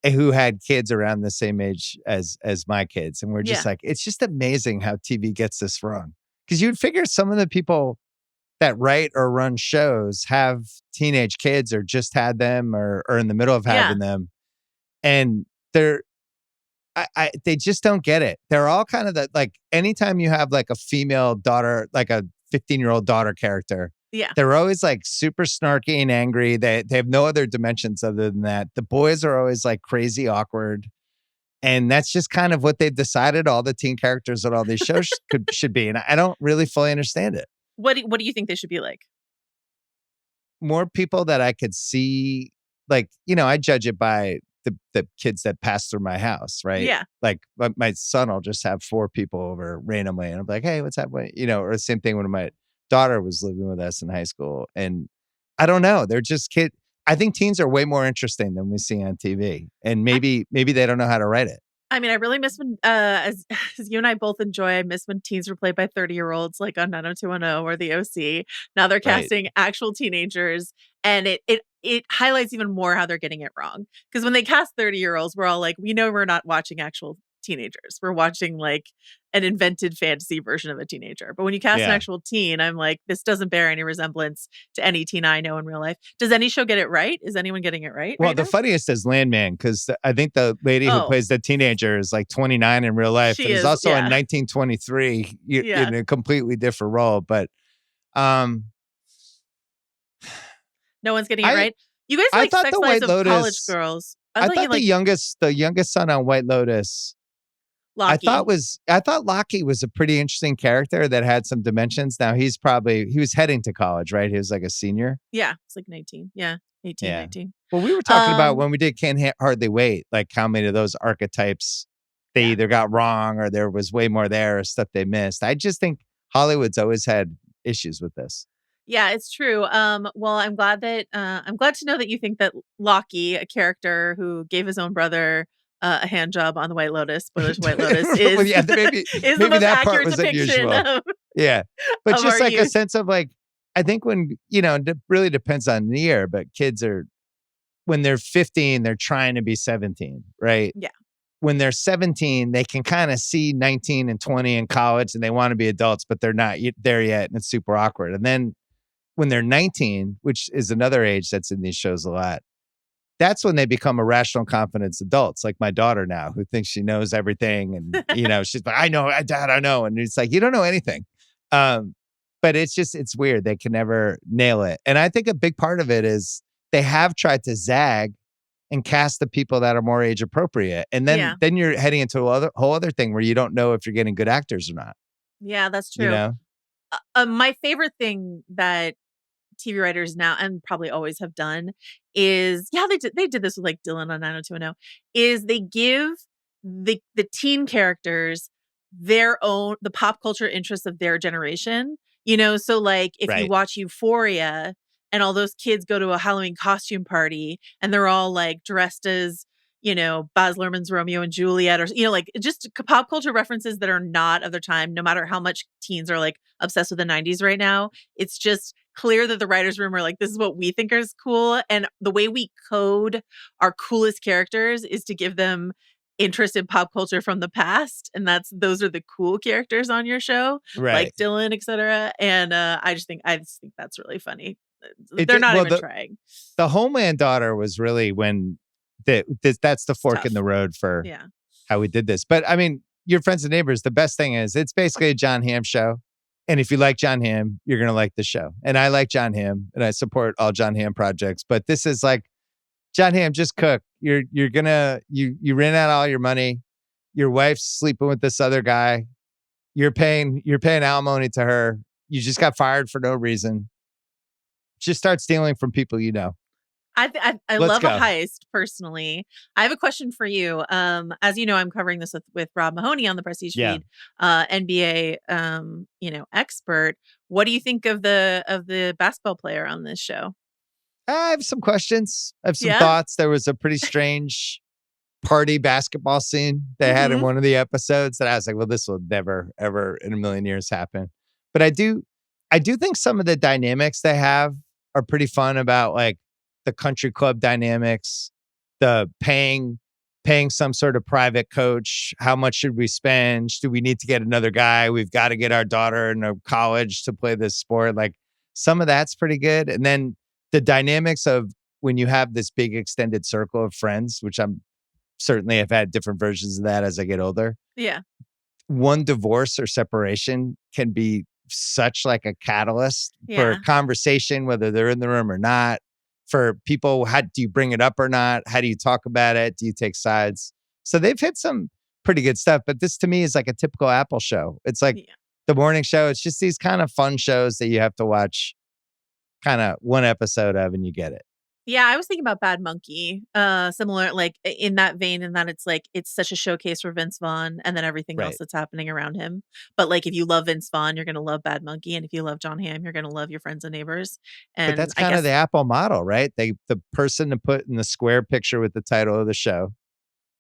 Speaker 1: who had kids around the same age as my kids. And we're just like, it's just amazing how TV gets this wrong. Because you'd figure some of the people that write or run shows have teenage kids or just had them or in the middle of having them. And they just don't get it. They're all kind of like anytime you have like a female daughter, like a 15-year-old daughter character, they're always like super snarky and angry. They have no other dimensions other than that. The boys are always like crazy awkward. And that's just kind of what they've decided all the teen characters on all these shows should be. And I don't really fully understand it.
Speaker 3: What do you think they should be like?
Speaker 1: More people that I could see, like, I judge it by the kids that pass through my house, right?
Speaker 3: Yeah.
Speaker 1: Like my son will just have 4 people over randomly and I'm like, hey, what's happening? Or the same thing when my daughter was living with us in high school. And I don't know. They're just kids. I think teens are way more interesting than we see on TV. And maybe they don't know how to write it.
Speaker 3: I mean, I really miss when, as you and I both enjoy, I miss when teens were played by 30-year-olds like on 90210 or The OC. Now they're casting actual teenagers, and it highlights even more how they're getting it wrong. Because when they cast 30-year-olds, we're all like, we know we're not watching actual teenagers. We're watching like an invented fantasy version of a teenager. But when you cast an actual teen, I'm like, this doesn't bear any resemblance to any teen I know in real life. Does any show get it right? Is anyone getting it right?
Speaker 1: Well, the funniest is Landman, because I think the lady who plays the teenager is like 29 in real life. She is also in 1923 in a completely different role. But
Speaker 3: no one's getting it right. You guys like Sex Lives of College Girls.
Speaker 1: I thought the youngest son on White Lotus,
Speaker 3: Lockie.
Speaker 1: I thought Lockie was a pretty interesting character that had some dimensions. Now he was heading to college, right? He was like a senior.
Speaker 3: Yeah, it's like 19. Yeah, 18, 19.
Speaker 1: Well, we were talking about when we did Can't Hardly Wait, like how many of those archetypes they either got wrong or there was way more there or stuff they missed. I just think Hollywood's always had issues with this.
Speaker 3: Yeah, it's true. Well, I'm glad to know that you think that Lockie, a character who gave his own brother a hand job on the White Lotus, spoilers White Lotus, is,
Speaker 1: well, maybe
Speaker 3: is the most
Speaker 1: that part
Speaker 3: accurate
Speaker 1: was
Speaker 3: depiction
Speaker 1: unusual. But just like a sense of like, I think when, it really depends on the year, but kids when they're 15, they're trying to be 17, right?
Speaker 3: Yeah.
Speaker 1: when they're 17, they can kind of see 19 and 20 in college and they want to be adults, but they're not there yet. And it's super awkward. And then when they're 19, which is another age that's in these shows a lot, that's when they become irrational confidence adults, like my daughter now, who thinks she knows everything. And, she's like, I know, Dad, I know. And it's like, you don't know anything. But it's weird. They can never nail it. And I think a big part of it is they have tried to zag and cast the people that are more age appropriate. And then you're heading into a whole other thing where you don't know if you're getting good actors or not.
Speaker 3: Yeah, that's true. My favorite thing that TV writers now and probably always have done is, they did this with like Dylan on 90210, is they give the teen characters their own, the pop culture interests of their generation. So like if you watch Euphoria and all those kids go to a Halloween costume party and they're all like dressed as, Baz Luhrmann's Romeo and Juliet, or, like just pop culture references that are not of their time, no matter how much teens are like obsessed with the 90s right now. It's just clear that the writer's room are like, this is what we think is cool. And the way we code our coolest characters is to give them interest in pop culture from the past. And those are the cool characters on your show, like Dylan, etc. And I just think that's really funny. They're not even trying.
Speaker 1: The Homeland daughter was really when that's the fork in the road for how we did this. But I mean, your friends and neighbors, the best thing is it's basically a John Hamm show. And if you like John Hamm, you're going to like the show. And I like John Hamm and I support all John Hamm projects. But this is like, John Hamm, just cook. You ran out all your money. Your wife's sleeping with this other guy. You're paying alimony to her. You just got fired for no reason. Just start stealing from people you know.
Speaker 3: I love a heist personally. I have a question for you. As you know, I'm covering this with Rob Mahoney on the Prestige feed, NBA, expert. What do you think of the basketball player on this show?
Speaker 1: I have some questions. I have some thoughts. There was a pretty strange party basketball scene they had in one of the episodes that I was like, well, this will never, ever in a million years happen. But I do think some of the dynamics they have are pretty fun, about like the country club dynamics, the paying some sort of private coach. How much should we spend? Do we need to get another guy? We've got to get our daughter in a college to play this sport. Like some of that's pretty good. And then the dynamics of when you have this big extended circle of friends, which I'm certainly have had different versions of that as I get older.
Speaker 3: Yeah.
Speaker 1: One divorce or separation can be such like a catalyst for a conversation, whether they're in the room or not. For people, how do you bring it up or not? How do you talk about it? Do you take sides? So they've hit some pretty good stuff. But this to me is like a typical Apple show. It's like the morning show. It's just these kind of fun shows that you have to watch kind of one episode of and you get it.
Speaker 3: Yeah, I was thinking about Bad Monkey, similar, like in that vein, in that it's like it's such a showcase for Vince Vaughn and then everything else that's happening around him. But like if you love Vince Vaughn, you're going to love Bad Monkey, and if you love John Hamm, you're going to love Your Friends and Neighbors. And
Speaker 1: but that's kind of the Apple model, right? The person to put in the square picture with the title of the show,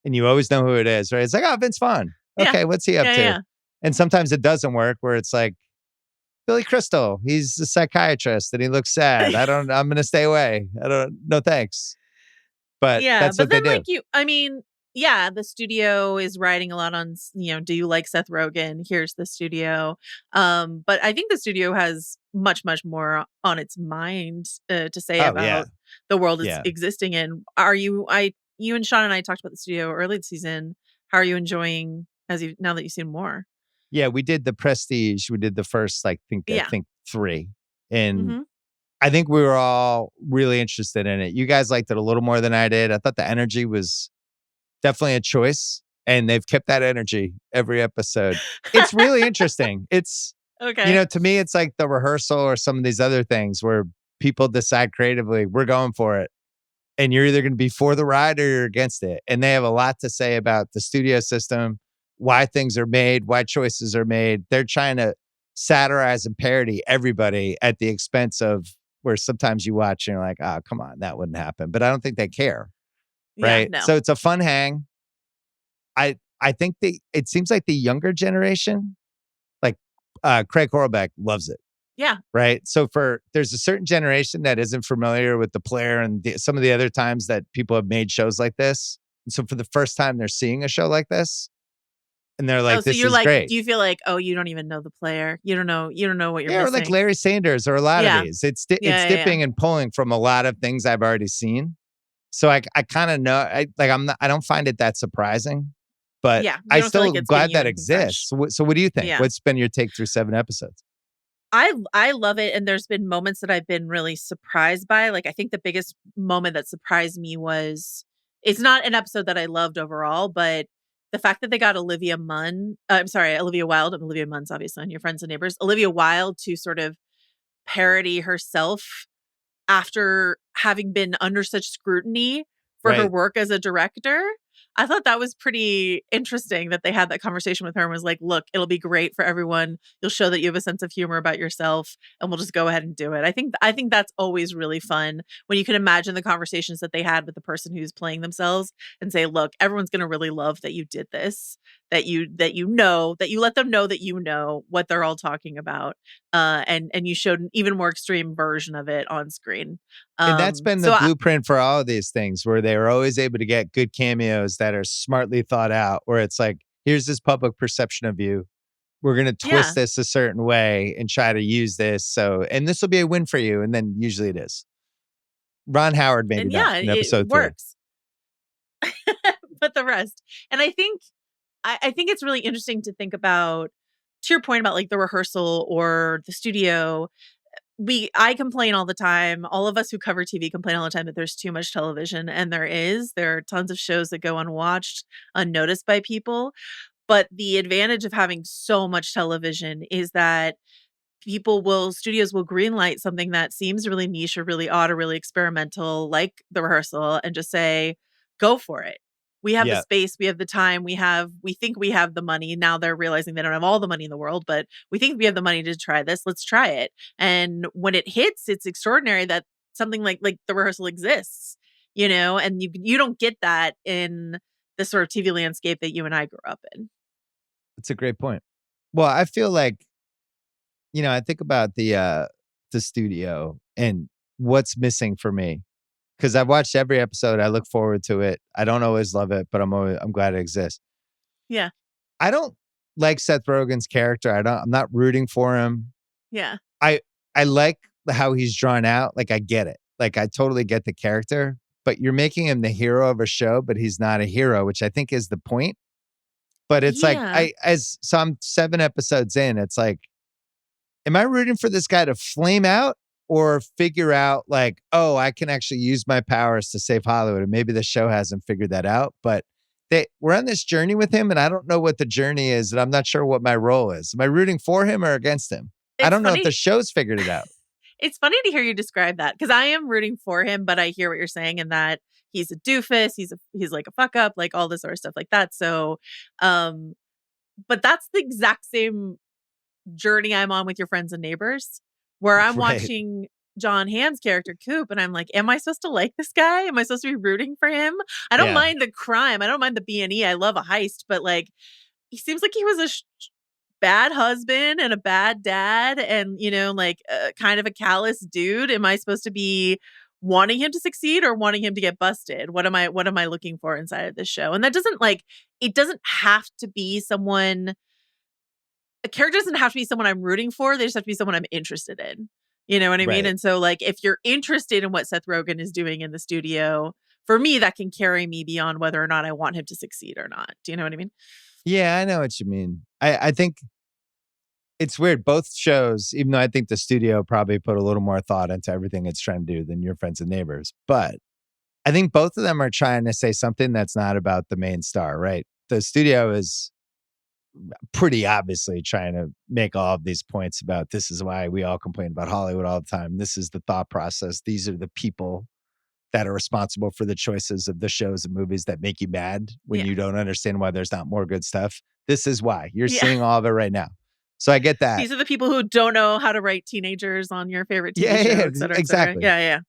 Speaker 1: and you always know who it is, right? It's like, oh, Vince Vaughn. Okay, what's he up to? Yeah. And sometimes it doesn't work, where it's like, Billy Crystal, he's a psychiatrist and he looks sad. I'm going to stay away. No thanks. But that's what they do.
Speaker 3: The studio is riding a lot on, do you like Seth Rogen? Here's the studio. But I think the studio has much, much more on its mind to say about the world it's existing in. You and Sean and I talked about the studio early this season. How are you enjoying now that you've seen more?
Speaker 1: Yeah, we did the Prestige. We did the first, I think 3. And I think we were all really interested in it. You guys liked it a little more than I did. I thought the energy was definitely a choice. And they've kept that energy every episode. It's really interesting. It's, to me, it's like the rehearsal or some of these other things where people decide creatively, we're going for it. And you're either going to be for the ride or you're against it. And they have a lot to say about the studio system, why things are made, why choices are made. They're trying to satirize and parody everybody at the expense of where sometimes you watch and you're like, oh, come on, that wouldn't happen. But I don't think they care. Right.
Speaker 3: Yeah, no.
Speaker 1: So it's a fun hang. I think it seems like the younger generation, like Craig Horlbeck, loves it.
Speaker 3: Yeah.
Speaker 1: Right. So there's a certain generation that isn't familiar with the player and some of the other times that people have made shows like this. And so for the first time, they're seeing a show like this, and they're like,
Speaker 3: so
Speaker 1: "This
Speaker 3: you're
Speaker 1: is
Speaker 3: like,
Speaker 1: great."
Speaker 3: do you feel like, oh, you don't even know the player? You don't know what you're
Speaker 1: Yeah, or like
Speaker 3: missing?
Speaker 1: Larry Sanders, or a lot of
Speaker 3: Yeah.
Speaker 1: these. It's
Speaker 3: Yeah.
Speaker 1: dipping and pulling from a lot of things I've already seen. So I kind of know. I don't find it that surprising, but
Speaker 3: Yeah. You
Speaker 1: I
Speaker 3: don't feel like
Speaker 1: still
Speaker 3: it's giving
Speaker 1: glad
Speaker 3: you
Speaker 1: that
Speaker 3: anything fresh.
Speaker 1: exists. So what do you think?
Speaker 3: Yeah.
Speaker 1: What's been your take through 7 episodes?
Speaker 3: I love it, and there's been moments that I've been really surprised by. Like, I think the biggest moment that surprised me was, it's not an episode that I loved overall, but the fact that they got Olivia Wilde, and Olivia Munn's obviously on Your Friends and Neighbors, Olivia Wilde, to sort of parody herself after having been under such scrutiny for her
Speaker 1: Right.
Speaker 3: work as a director. I thought that was pretty interesting that they had that conversation with her and was like, look, it'll be great for everyone. You'll show that you have a sense of humor about yourself, and we'll just go ahead and do it. I think that's always really fun when you can imagine the conversations that they had with the person who's playing themselves and say, look, everyone's going to really love that you did this, that you let them know that you know what they're all talking about. And you showed an even more extreme version of it on screen.
Speaker 1: And that's been the blueprint for all of these things, where they were always able to get good cameos that are smartly thought out, where it's like, here's this public perception of you. We're going to twist this a certain way and try to use this. So, and this will be a win for you. And then usually it is. Ron Howard made it up in episode 3.
Speaker 3: Works. But the rest. And I think it's really interesting to think about, to your point about like the rehearsal or the studio. I complain all the time. All of us who cover TV complain all the time that there's too much television, and there are tons of shows that go unwatched, unnoticed by people. But the advantage of having so much television is that studios will greenlight something that seems really niche or really odd or really experimental, like the rehearsal, and just say, go for it. We have the space, we have the time, we think we have the money. Now they're realizing they don't have all the money in the world, but we think we have the money to try this. Let's try it. And when it hits, it's extraordinary that something like the rehearsal exists, and you don't get that in the sort of TV landscape that you and I grew up in.
Speaker 1: That's a great point. Well, I feel like, I think about the studio and what's missing for me, because I've watched every episode. I look forward to it. I don't always love it, but I'm glad it exists.
Speaker 3: Yeah.
Speaker 1: I don't like Seth Rogen's character. I'm not rooting for him.
Speaker 3: Yeah.
Speaker 1: I like how he's drawn out. Like, I get it. Like, I totally get the character, but you're making him the hero of a show, but he's not a hero, which I think is the point. But it's like, I'm 7 episodes in. It's like, am I rooting for this guy to flame out or figure out like, oh, I can actually use my powers to save Hollywood? And maybe the show hasn't figured that out, but we're on this journey with him, and I don't know what the journey is, and I'm not sure what my role is. Am I rooting for him or against him? I don't know if the show's figured it out.
Speaker 3: It's funny to hear you describe that, because I am rooting for him, but I hear what you're saying in that he's a doofus, he's like a fuck up, like all this sort of stuff like that. So, but that's the exact same journey I'm on with Your Friends and Neighbors, where I'm watching John Hamm's character Coop, and I'm like, am I supposed to like this guy? Am I supposed to be rooting for him? I don't mind the crime. I don't mind the B&E. I love a heist, but like, he seems like he was a bad husband and a bad dad, and kind of a callous dude. Am I supposed to be wanting him to succeed or wanting him to get busted? What am I looking for inside of this show? And that it doesn't have to be someone. A character doesn't have to be someone I'm rooting for. They just have to be someone I'm interested in. You know what I mean? And so, like, if you're interested in what Seth Rogen is doing in the studio, for me, that can carry me beyond whether or not I want him to succeed or not. Do you know what I mean?
Speaker 1: Yeah, I know what you mean. I think it's weird. Both shows, even though I think the studio probably put a little more thought into everything it's trying to do than Your Friends and Neighbors, but I think both of them are trying to say something that's not about the main star, right? The studio is pretty obviously trying to make all of these points about, this is why we all complain about Hollywood all the time. This is the thought process. These are the people that are responsible for the choices of the shows and movies that make you mad when you don't understand why there's not more good stuff. This is why you're seeing all of it right now. So I get that.
Speaker 3: These are the people who don't know how to write teenagers on your favorite TV show, et cetera,
Speaker 1: exactly.
Speaker 3: Et cetera. Yeah.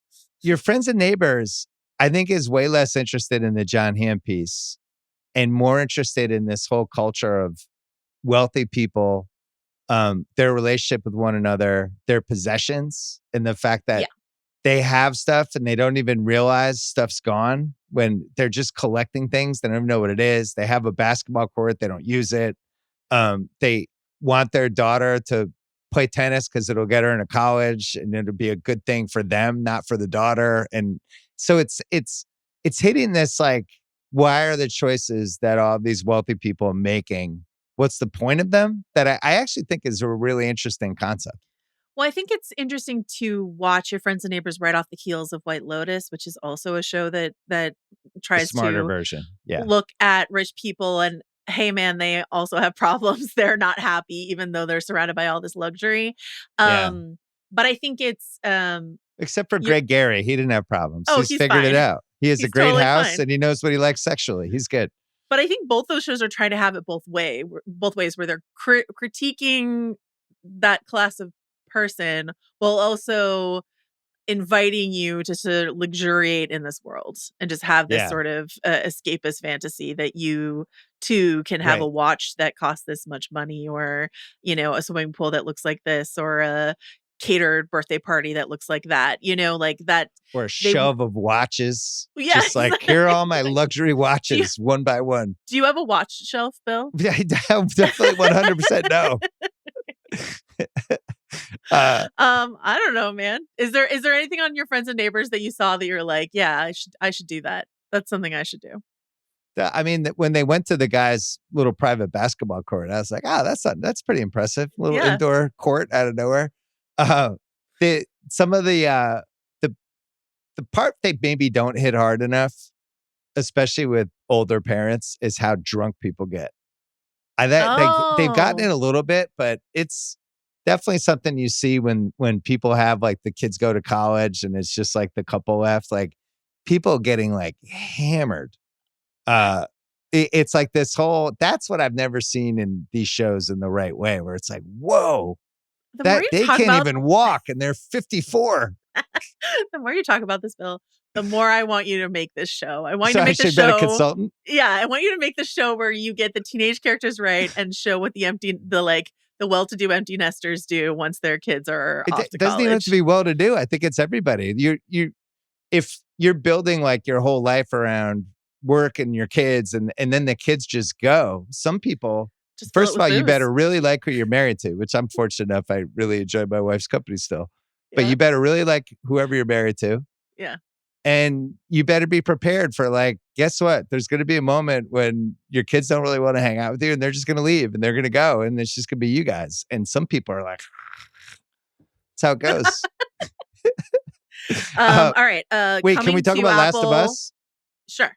Speaker 1: Your Friends and Neighbors, I think, is way less interested in the John Hamm piece and more interested in this whole culture of wealthy people, their relationship with one another, their possessions, and the fact that they have stuff and they don't even realize stuff's gone. when they're just collecting things. They don't even know what it is. They have a basketball court. They don't use it. They want their daughter to play tennis because it'll get her into college and it'll be a good thing for them, not for the daughter. And so it's hitting this like, why are the choices that all these wealthy people are making? What's the point of them? That I actually think is a really interesting concept.
Speaker 3: Well, I think it's interesting to watch Your Friends and Neighbors right off the heels of White Lotus, which is also a show that
Speaker 1: A
Speaker 3: tries
Speaker 1: smarter
Speaker 3: to
Speaker 1: version. Yeah.
Speaker 3: look at rich people and, hey man, they also have problems. They're not happy, even though they're surrounded by all this luxury.
Speaker 1: Yeah.
Speaker 3: But I think it's
Speaker 1: Except for Greg Gary. He didn't have problems.
Speaker 3: Oh,
Speaker 1: He's
Speaker 3: he's
Speaker 1: figured it
Speaker 3: fine.
Speaker 1: out. He has a
Speaker 3: He's
Speaker 1: great
Speaker 3: totally
Speaker 1: house
Speaker 3: fine.
Speaker 1: and he knows what he likes sexually. He's good.
Speaker 3: But I think both those shows are trying to have it both ways, where they're critiquing that class of person while also inviting you to sort of luxuriate in this world and just have this
Speaker 1: Yeah.
Speaker 3: sort of escapist fantasy that you too can have a
Speaker 1: Right.
Speaker 3: watch that costs this much money, or a swimming pool that looks like this, or a catered birthday party that looks like that, like that.
Speaker 1: Or a shelf of watches.
Speaker 3: Yeah,
Speaker 1: Just like, here are all my luxury watches one by one.
Speaker 3: Do you have a watch shelf, Bill?
Speaker 1: Yeah, I definitely 100% no.
Speaker 3: I don't know, man. Is there anything on Your Friends and Neighbors that you saw that you're like, yeah, I should do that. That's something I should do.
Speaker 1: I mean, when they went to the guy's little private basketball court, I was like, that's pretty impressive. Little indoor court out of nowhere. Some of the part they maybe don't hit hard enough, especially with older parents, is how drunk people get. They've gotten it a little bit, but it's definitely something you see when people have like the kids go to college and it's just like the couple left, like people getting like hammered. It's like this whole, that's what I've never seen in these shows in the right way, where it's like, whoa, that they can't even walk and they're 54.
Speaker 3: The more you talk about this, Bill, the more I want you to make this show. I want you
Speaker 1: So
Speaker 3: to
Speaker 1: I
Speaker 3: make the
Speaker 1: should have been a
Speaker 3: show.
Speaker 1: consultant.
Speaker 3: Yeah, I want you to make the show where you get the teenage characters right and show what the well-to-do empty nesters do once their kids are off to college.
Speaker 1: It doesn't even have to be well-to-do. I think it's everybody. If you're building like your whole life around work and your kids, and then the kids just go. Some people,
Speaker 3: Just
Speaker 1: first
Speaker 3: fill
Speaker 1: of
Speaker 3: it with
Speaker 1: all, you
Speaker 3: booze.
Speaker 1: better really like who you're married to, which I'm fortunate enough. I really enjoy my wife's company still. But
Speaker 3: Yeah.
Speaker 1: you better really like whoever you're married to.
Speaker 3: Yeah.
Speaker 1: And you better be prepared for like, guess what? There's going to be a moment when your kids don't really want to hang out with you and they're just going to leave and they're going to go and it's just going to be you guys. And some people are like, that's how it goes.
Speaker 3: All right.
Speaker 1: Wait, can we talk about Last of Us?
Speaker 3: Sure.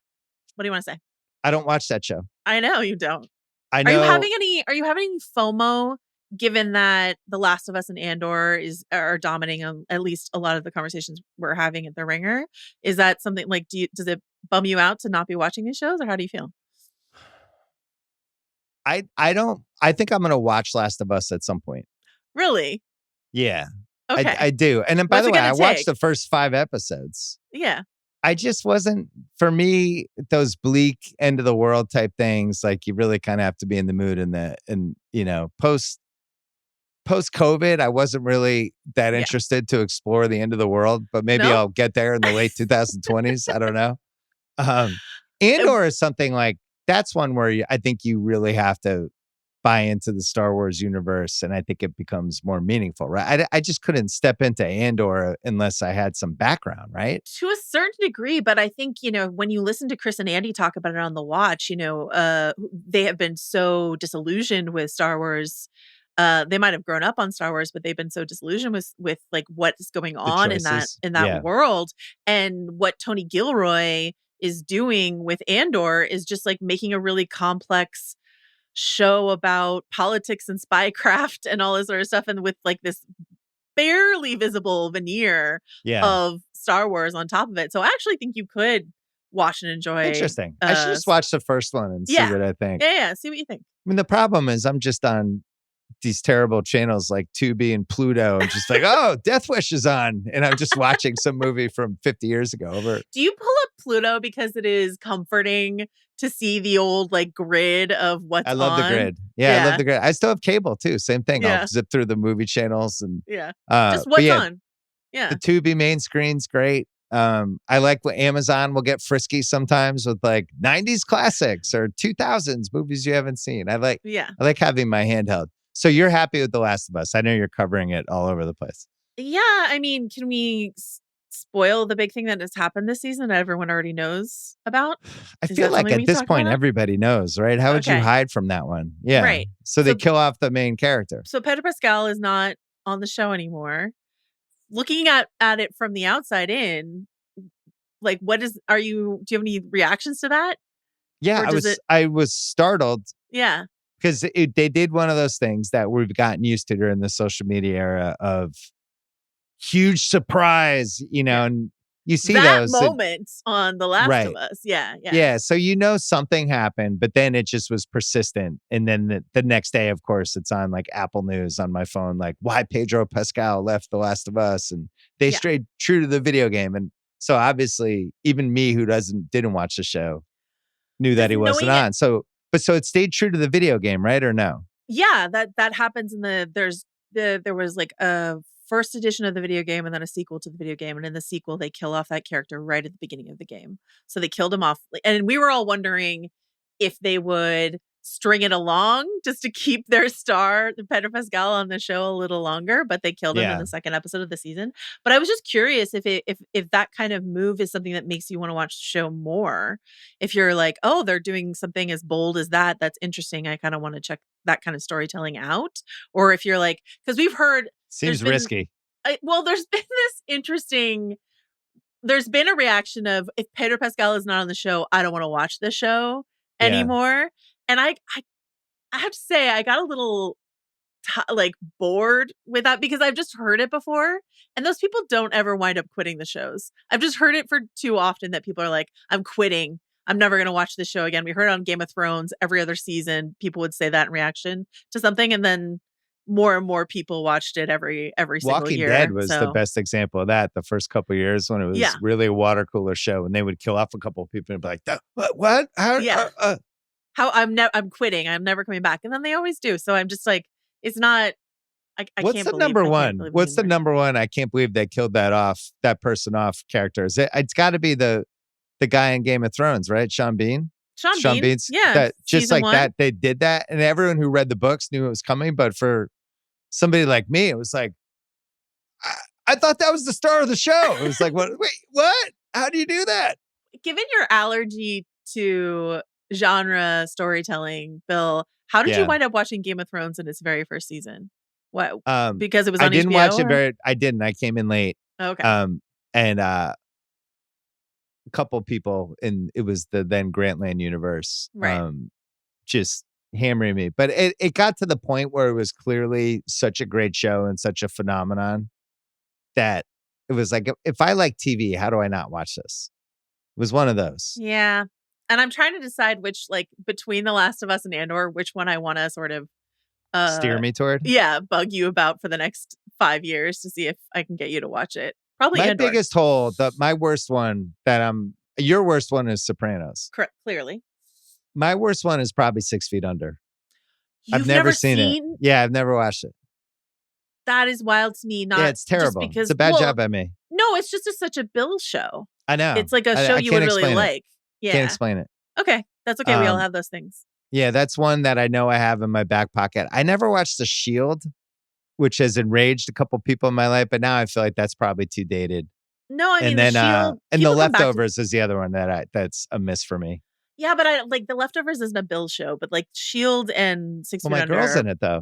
Speaker 3: What do you want to say?
Speaker 1: I don't watch that show.
Speaker 3: I know you don't.
Speaker 1: I know.
Speaker 3: Are you having any FOMO, given that The Last of Us and Andor are dominating at least a lot of the conversations we're having at The Ringer? Is that something like, does it bum you out to not be watching these shows, or how do you feel?
Speaker 1: I don't. I think I'm going to watch Last of Us at some point.
Speaker 3: Really?
Speaker 1: Yeah.
Speaker 3: Okay.
Speaker 1: I do. And then, by
Speaker 3: What's
Speaker 1: the
Speaker 3: it
Speaker 1: way,
Speaker 3: gonna
Speaker 1: I watched
Speaker 3: take?
Speaker 1: the first 5 episodes.
Speaker 3: Yeah.
Speaker 1: I just wasn't, for me, those bleak end of the world type things. Like you really kind of have to be in the mood post COVID, I wasn't really that interested to explore the end of the world, but maybe
Speaker 3: No?
Speaker 1: I'll get there in the late 2020s. I don't know. Andor is something like, that's one where I think you really have to buy into the Star Wars universe. And I think it becomes more meaningful, right? I just couldn't step into Andor unless I had some background, right?
Speaker 3: To a certain degree, but I think, when you listen to Chris and Andy talk about it on The Watch, they have been so disillusioned with Star Wars. They might have grown up on Star Wars, but they've been so disillusioned with like what is going on in that world. And what Tony Gilroy is doing with Andor is just like making a really complex show about politics and spycraft and all this sort of stuff, and with like this barely visible veneer of Star Wars on top of it. So I actually think you could watch and enjoy.
Speaker 1: Interesting. I should just watch the first one and see what I think.
Speaker 3: Yeah, see what you think.
Speaker 1: I mean, the problem is I'm just on these terrible channels like Tubi and Pluto and just like, oh, Death Wish is on. And I'm just watching some movie from 50 years ago.
Speaker 3: Do you pull up Pluto because it is comforting to see the old like grid of what's on?
Speaker 1: I love the grid. Yeah, I love the grid. I still have cable too. Same thing.
Speaker 3: Yeah.
Speaker 1: I'll zip through the movie channels and
Speaker 3: just what's on. Yeah.
Speaker 1: The Tubi main screen's great. I like what Amazon will get frisky sometimes with like 90s classics or 2000s movies you haven't seen. I like having my handheld. So you're happy with The Last of Us. I know you're covering it all over the place.
Speaker 3: Yeah, I mean, can we spoil the big thing that has happened this season that everyone already knows about?
Speaker 1: I feel like at this point, everybody knows, right? How would you hide from that one? Yeah.
Speaker 3: Right.
Speaker 1: So they kill off the main character.
Speaker 3: So Pedro Pascal is not on the show anymore. Looking at it from the outside in, like, do you have any reactions to that?
Speaker 1: Yeah, I was startled.
Speaker 3: Yeah.
Speaker 1: Because they did one of those things that we've gotten used to during the social media era of huge surprise, and you see
Speaker 3: that
Speaker 1: those
Speaker 3: moment on The Last of Us. Yeah.
Speaker 1: Yeah. So something happened, but then it just was persistent. And then the next day, of course, it's on like Apple News on my phone, like why Pedro Pascal left The Last of Us, and they stayed true to the video game. And so obviously, even me who didn't watch the show knew that he wasn't on. So it stayed true to the video game, right? Or no?
Speaker 3: Yeah, that happens there was like a first edition of the video game and then a sequel to the video game. And in the sequel, they kill off that character right at the beginning of the game. So they killed him off. And we were all wondering if they would string it along just to keep their star, Pedro Pascal, on the show a little longer, but they killed him in the second episode of the season. But I was just curious if that kind of move is something that makes you want to watch the show more. If you're like, oh, they're doing something as bold as that's interesting. I kind of want to check that kind of storytelling out. Or if you're like, because we've heard
Speaker 1: seems risky.
Speaker 3: There's been this interesting. There's been a reaction of, if Pedro Pascal is not on the show, I don't want to watch the show anymore. And I have to say, I got a little bored with that because I've just heard it before. And those people don't ever wind up quitting the shows. I've just heard it for too often that people are like, I'm quitting. I'm never going to watch this show again. We heard it on Game of Thrones every other season. People would say that in reaction to something. And then more and more people watched it every single
Speaker 1: Walking
Speaker 3: year.
Speaker 1: Dead was the best example of that the first couple of years when it was really a water cooler show, and they would kill off a couple of people and be like, what? How?
Speaker 3: How I'm quitting. I'm never coming back. And then they always do. So I'm just like, it's not, I
Speaker 1: What's
Speaker 3: can't
Speaker 1: the
Speaker 3: believe,
Speaker 1: number one? What's the number one? I can't believe they killed that person off characters. It's got to be the guy in Game of Thrones, right? Sean Bean.
Speaker 3: Sean Bean. Yeah.
Speaker 1: Just like that, they did that. And everyone who read the books knew it was coming. But for somebody like me, it was like, I thought that was the star of the show. It was like, what? Wait, what? How do you do that?
Speaker 3: Given your allergy to genre storytelling, Bill, how did you wind up watching Game of Thrones in its very first season? What? Because it was on HBO?
Speaker 1: I didn't watch it I didn't. I came in late.
Speaker 3: Okay.
Speaker 1: And a couple people it was the then Grantland universe.
Speaker 3: Right.
Speaker 1: Just hammering me. But it got to the point where it was clearly such a great show and such a phenomenon that it was like, if I like TV, how do I not watch this? It was one of those.
Speaker 3: Yeah. And I'm trying to decide which, between The Last of Us and Andor, which one I want to sort of
Speaker 1: steer me toward.
Speaker 3: Yeah, bug you about for the next 5 years to see if I can get you to watch it. Probably
Speaker 1: my
Speaker 3: Andor.
Speaker 1: Biggest hole. My worst one your worst one is Sopranos.
Speaker 3: Correct. Clearly,
Speaker 1: my worst one is probably 6 Feet Under.
Speaker 3: I've never seen
Speaker 1: it. Yeah, I've never watched it.
Speaker 3: That is wild to me.
Speaker 1: Yeah, it's terrible. It's a bad job by me.
Speaker 3: No, it's just such a Bill show.
Speaker 1: I know.
Speaker 3: It's like a show you would really like. Yeah.
Speaker 1: Can't explain it.
Speaker 3: Okay. That's okay. We all have those things.
Speaker 1: Yeah, that's one that I know I have in my back pocket. I never watched The Shield, which has enraged a couple people in my life, but now I feel like that's probably too dated.
Speaker 3: No, I mean,
Speaker 1: and then
Speaker 3: The Shield,
Speaker 1: and The Leftovers is the other one that's a miss for me.
Speaker 3: Yeah, but I like The Leftovers isn't a Bill show, but like Shield and 6 Feet Under.
Speaker 1: My girl's in it though.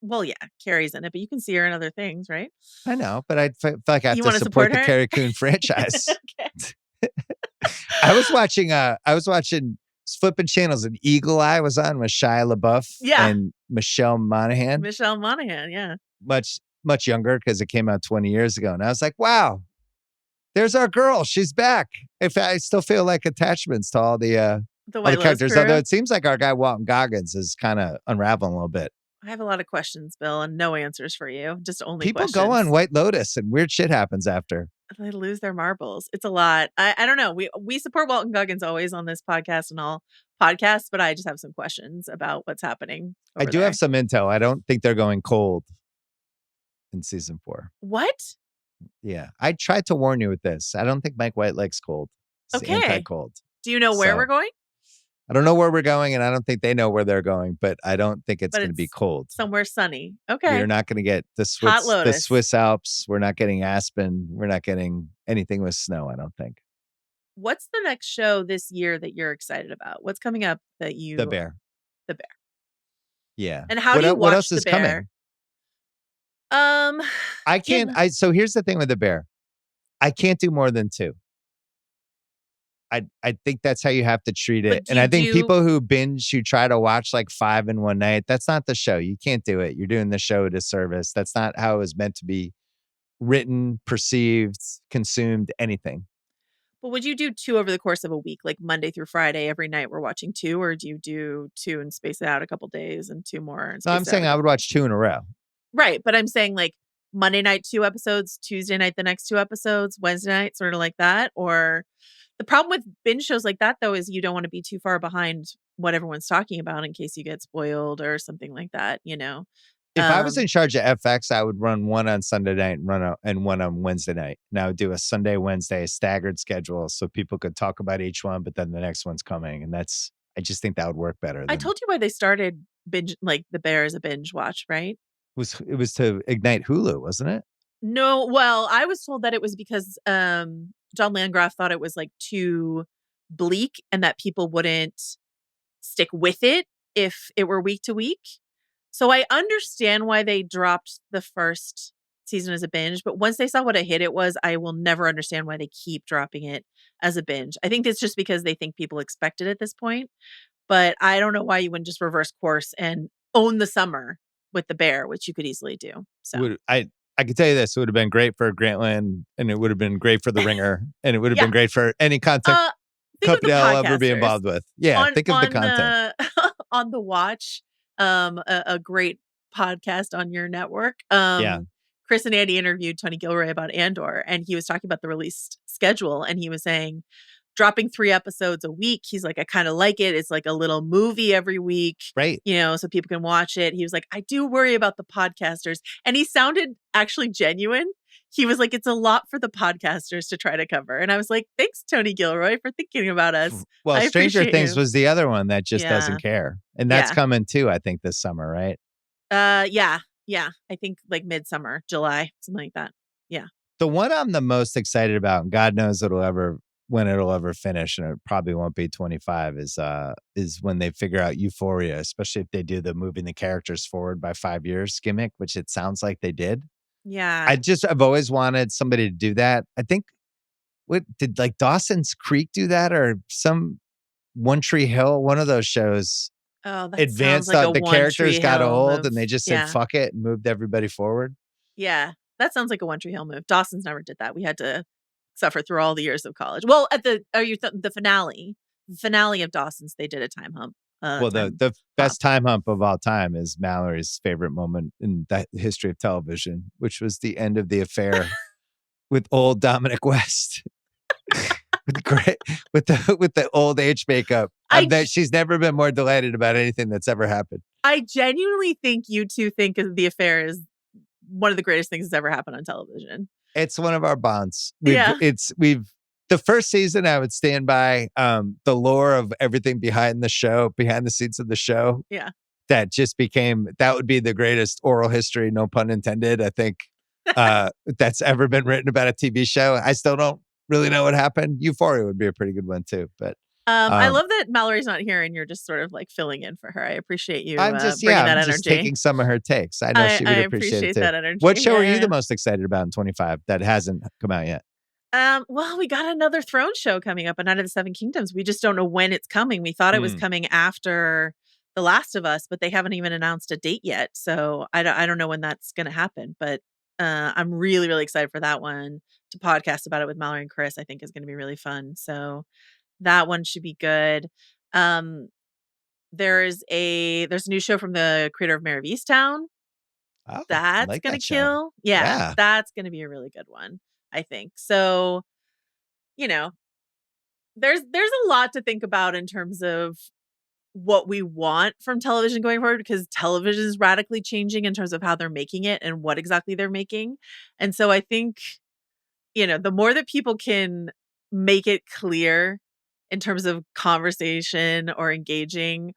Speaker 3: Well, yeah, Carrie's in it, but you can see her in other things, right?
Speaker 1: I know, but I feel like I have to support the Carrie Coon franchise. I was watching flipping channels, and Eagle Eye was on with Shia LaBeouf and Michelle Monaghan.
Speaker 3: Yeah.
Speaker 1: Much younger because it came out 20 years ago. And I was like, wow, there's our girl. She's back. I still feel like attachments to all the characters. Although it seems like our guy Walton Goggins is kind of unraveling a little bit.
Speaker 3: I have a lot of questions, Bill, and no answers for you. Just only
Speaker 1: people
Speaker 3: questions.
Speaker 1: Go on White Lotus and weird shit happens after.
Speaker 3: They lose their marbles. It's a lot. I don't know. We support Walton Goggins always on this podcast and all podcasts, but I just have some questions about what's happening.
Speaker 1: I do have some intel. I don't think they're going cold in season 4.
Speaker 3: What?
Speaker 1: Yeah. I tried to warn you with this. I don't think Mike White likes cold. He's
Speaker 3: Okay.
Speaker 1: anti-cold.
Speaker 3: Do you know where
Speaker 1: So,
Speaker 3: we're going?
Speaker 1: I don't know where we're going, and I don't think they know where they're going, but I don't think it's
Speaker 3: But
Speaker 1: going to be
Speaker 3: it's
Speaker 1: cold.
Speaker 3: somewhere sunny.
Speaker 1: We
Speaker 3: Okay.
Speaker 1: are not going to get the
Speaker 3: Hot Lotus.
Speaker 1: Swiss Alps. We're not getting Aspen. We're not getting anything with snow, I don't think.
Speaker 3: What's the next show this year that you're excited about? What's coming up that you...
Speaker 1: The Bear.
Speaker 3: The Bear.
Speaker 1: Yeah.
Speaker 3: And how do you
Speaker 1: what
Speaker 3: watch
Speaker 1: else
Speaker 3: The
Speaker 1: is
Speaker 3: Bear?
Speaker 1: coming? I can't. So here's the thing with The Bear. I can't do more than 2. I think that's how you have to treat it. And I think people who binge, who try to watch like 5 in one night, that's not the show. You can't do it. You're doing the show a disservice. That's not how it was meant to be written, perceived, consumed, anything.
Speaker 3: But would you do 2 over the course of a week, like Monday through Friday, every night we're watching 2, or do you do 2 and space it out a couple days and 2 more? And
Speaker 1: No, I'm saying I would watch 2 in a row.
Speaker 3: Right. But I'm saying like Monday night, 2 episodes, Tuesday night, the next 2 episodes, Wednesday night, sort of like that. Or the problem with binge shows like that, though, is you don't want to be too far behind what everyone's talking about in case you get spoiled or something like that, you know?
Speaker 1: If I was in charge of FX, I would run one on Sunday night and one on Wednesday night. And I would do a Sunday, Wednesday staggered schedule so people could talk about each one, but then the next one's coming. And I just think that would work better.
Speaker 3: I told you why they started binge, like The Bear as a binge watch, right?
Speaker 1: It was to ignite Hulu, wasn't it?
Speaker 3: No, well, I was told that it was because John Landgraf thought it was like too bleak and that people wouldn't stick with it if it were week to week. So I understand why they dropped the first season as a binge, but once they saw what a hit it was, I will never understand why they keep dropping it as a binge. I think it's just because they think people expect it at this point, but I don't know why you wouldn't just reverse course and own the summer with The Bear, which you could easily do. So
Speaker 1: I could tell you this, it would have been great for Grantland, and it would have been great for The Ringer, and it would have been great for any content company I'll ever be involved with. Yeah, think of the content.
Speaker 3: On The Watch, a great podcast on your network. Chris and Andy interviewed Tony Gilroy about Andor, and he was talking about the release schedule, and he was saying, dropping 3 episodes a week. He's like, I kind of like it. It's like a little movie every week.
Speaker 1: Right.
Speaker 3: You know, so people can watch it. He was like, I do worry about the podcasters. And he sounded actually genuine. He was like, it's a lot for the podcasters to try to cover. And I was like, thanks, Tony Gilroy, for thinking about us.
Speaker 1: Well, Stranger Things was the other one that just
Speaker 3: Yeah.
Speaker 1: doesn't care. And that's coming too, I think, this summer, right?
Speaker 3: Yeah. I think like midsummer, July, something like that. Yeah.
Speaker 1: The one I'm the most excited about, and God knows when it'll ever finish, and it probably won't be 25, is when they figure out Euphoria, especially if they do the moving the characters forward by 5 years gimmick, which it sounds like they did.
Speaker 3: Yeah.
Speaker 1: I've always wanted somebody to do that. I think, what did like Dawson's Creek do that, or some One Tree Hill, one of those shows
Speaker 3: that
Speaker 1: advanced
Speaker 3: sounds like
Speaker 1: out, the
Speaker 3: One
Speaker 1: characters
Speaker 3: Tree
Speaker 1: got
Speaker 3: Hill
Speaker 1: old
Speaker 3: move.
Speaker 1: and they just said fuck it and moved everybody forward.
Speaker 3: Yeah. That sounds like a One Tree Hill move. Dawson's never did that. We had to suffer through all the years of college. Well, at the finale of Dawson's, they did a time hump.
Speaker 1: The best time hump of all time is Mallory's favorite moment in the history of television, which was the end of the affair with old Dominic West. with the old age makeup. She's never been more delighted about anything that's ever happened.
Speaker 3: I genuinely think you two think the affair is one of the greatest things that's ever happened on television.
Speaker 1: It's one of our bonds. The first season, I would stand by the lore of everything behind the scenes of the show.
Speaker 3: Yeah.
Speaker 1: That would be the greatest oral history, no pun intended, I think, that's ever been written about a TV show. I still don't really know what happened. Euphoria would be a pretty good one too. But
Speaker 3: I love that Mallory's not here and you're just sort of like filling in for her. I appreciate you
Speaker 1: I'm
Speaker 3: bringing that energy.
Speaker 1: Just taking some of her takes. I know she would appreciate it too.
Speaker 3: That energy.
Speaker 1: What show are you the most excited about in 25 that hasn't come out yet?
Speaker 3: Well, we got another Throne show coming up, A Night of the Seven Kingdoms. We just don't know when it's coming. We thought it was coming after The Last of Us, but they haven't even announced a date yet. So I don't know when that's going to happen. But I'm really, really excited for that one. To podcast about it with Mallory and Chris, I think is going to be really fun. So that one should be good. There's a new show from the creator of Mayor of Easttown.
Speaker 1: Oh,
Speaker 3: that's
Speaker 1: like
Speaker 3: going
Speaker 1: that
Speaker 3: to kill. Yeah, that's going to be a really good one, I think. So, you know, there's a lot to think about in terms of what we want from television going forward, because television is radically changing in terms of how they're making it and what exactly they're making. And so I think the more that people can make it clear in terms of conversation or engaging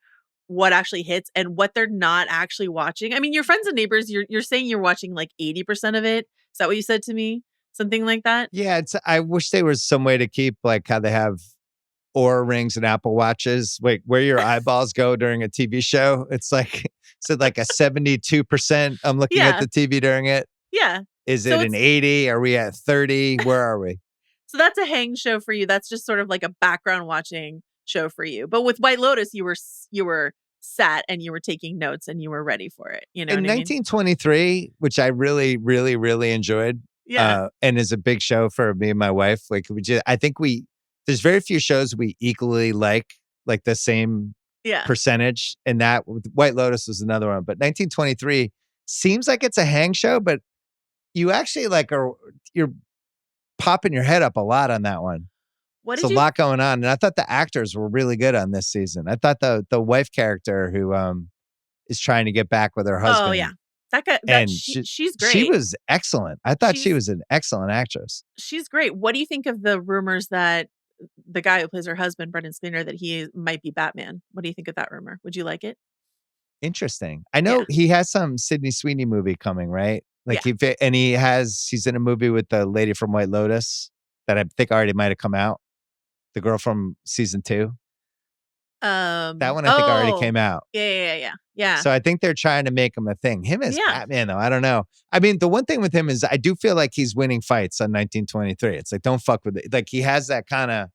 Speaker 3: what actually hits and what they're not actually watching. I mean, your friends and neighbors, you're saying you're watching like 80% of it. Is that what you said to me? Something like that?
Speaker 1: Yeah, I wish there was some way to keep like how they have Oura rings and Apple Watches, like where your eyeballs go during a TV show. It's like, is it like a 72% I'm looking at
Speaker 3: Yeah.
Speaker 1: the TV during it?
Speaker 3: Yeah.
Speaker 1: Is
Speaker 3: So
Speaker 1: it an 80? Are we at 30? Where are we?
Speaker 3: So that's a hang show for you. That's just sort of like a background watching show for you. But with White Lotus, you were sat and you were taking notes and you were ready for it. You know
Speaker 1: In
Speaker 3: what I mean?
Speaker 1: 1923, which I really, really, really enjoyed,
Speaker 3: Yeah.
Speaker 1: and is a big show for me and my wife. Like there's very few shows we equally like the same
Speaker 3: Yeah.
Speaker 1: percentage, and that White Lotus was another one. But 1923 seems like it's a hang show, but you actually you're popping your head up a lot on that one.
Speaker 3: What
Speaker 1: There's
Speaker 3: did
Speaker 1: a
Speaker 3: you
Speaker 1: lot going on, and I thought the actors were really good on this season. I thought the wife character who is trying to get back with her husband.
Speaker 3: Oh yeah. That guy
Speaker 1: And
Speaker 3: she's great.
Speaker 1: She was excellent. I thought she
Speaker 3: She's-
Speaker 1: was an excellent actress.
Speaker 3: She's great. What do you think of the rumors that the guy who plays her husband, Brendan Skinner, that he might be Batman? What do you think of that rumor? Would you like it?
Speaker 1: Interesting. I know he has some Sydney Sweeney movie coming, right? Like he's in a movie with the lady from White Lotus that I think already might have come out. The girl from season 2. That one I think already came out.
Speaker 3: Yeah.
Speaker 1: So I think they're trying to make him a thing. Him as Batman, though, I don't know. I mean, the one thing with him is I do feel like he's winning fights on 1923. It's like, don't fuck with it. Like he has that kind of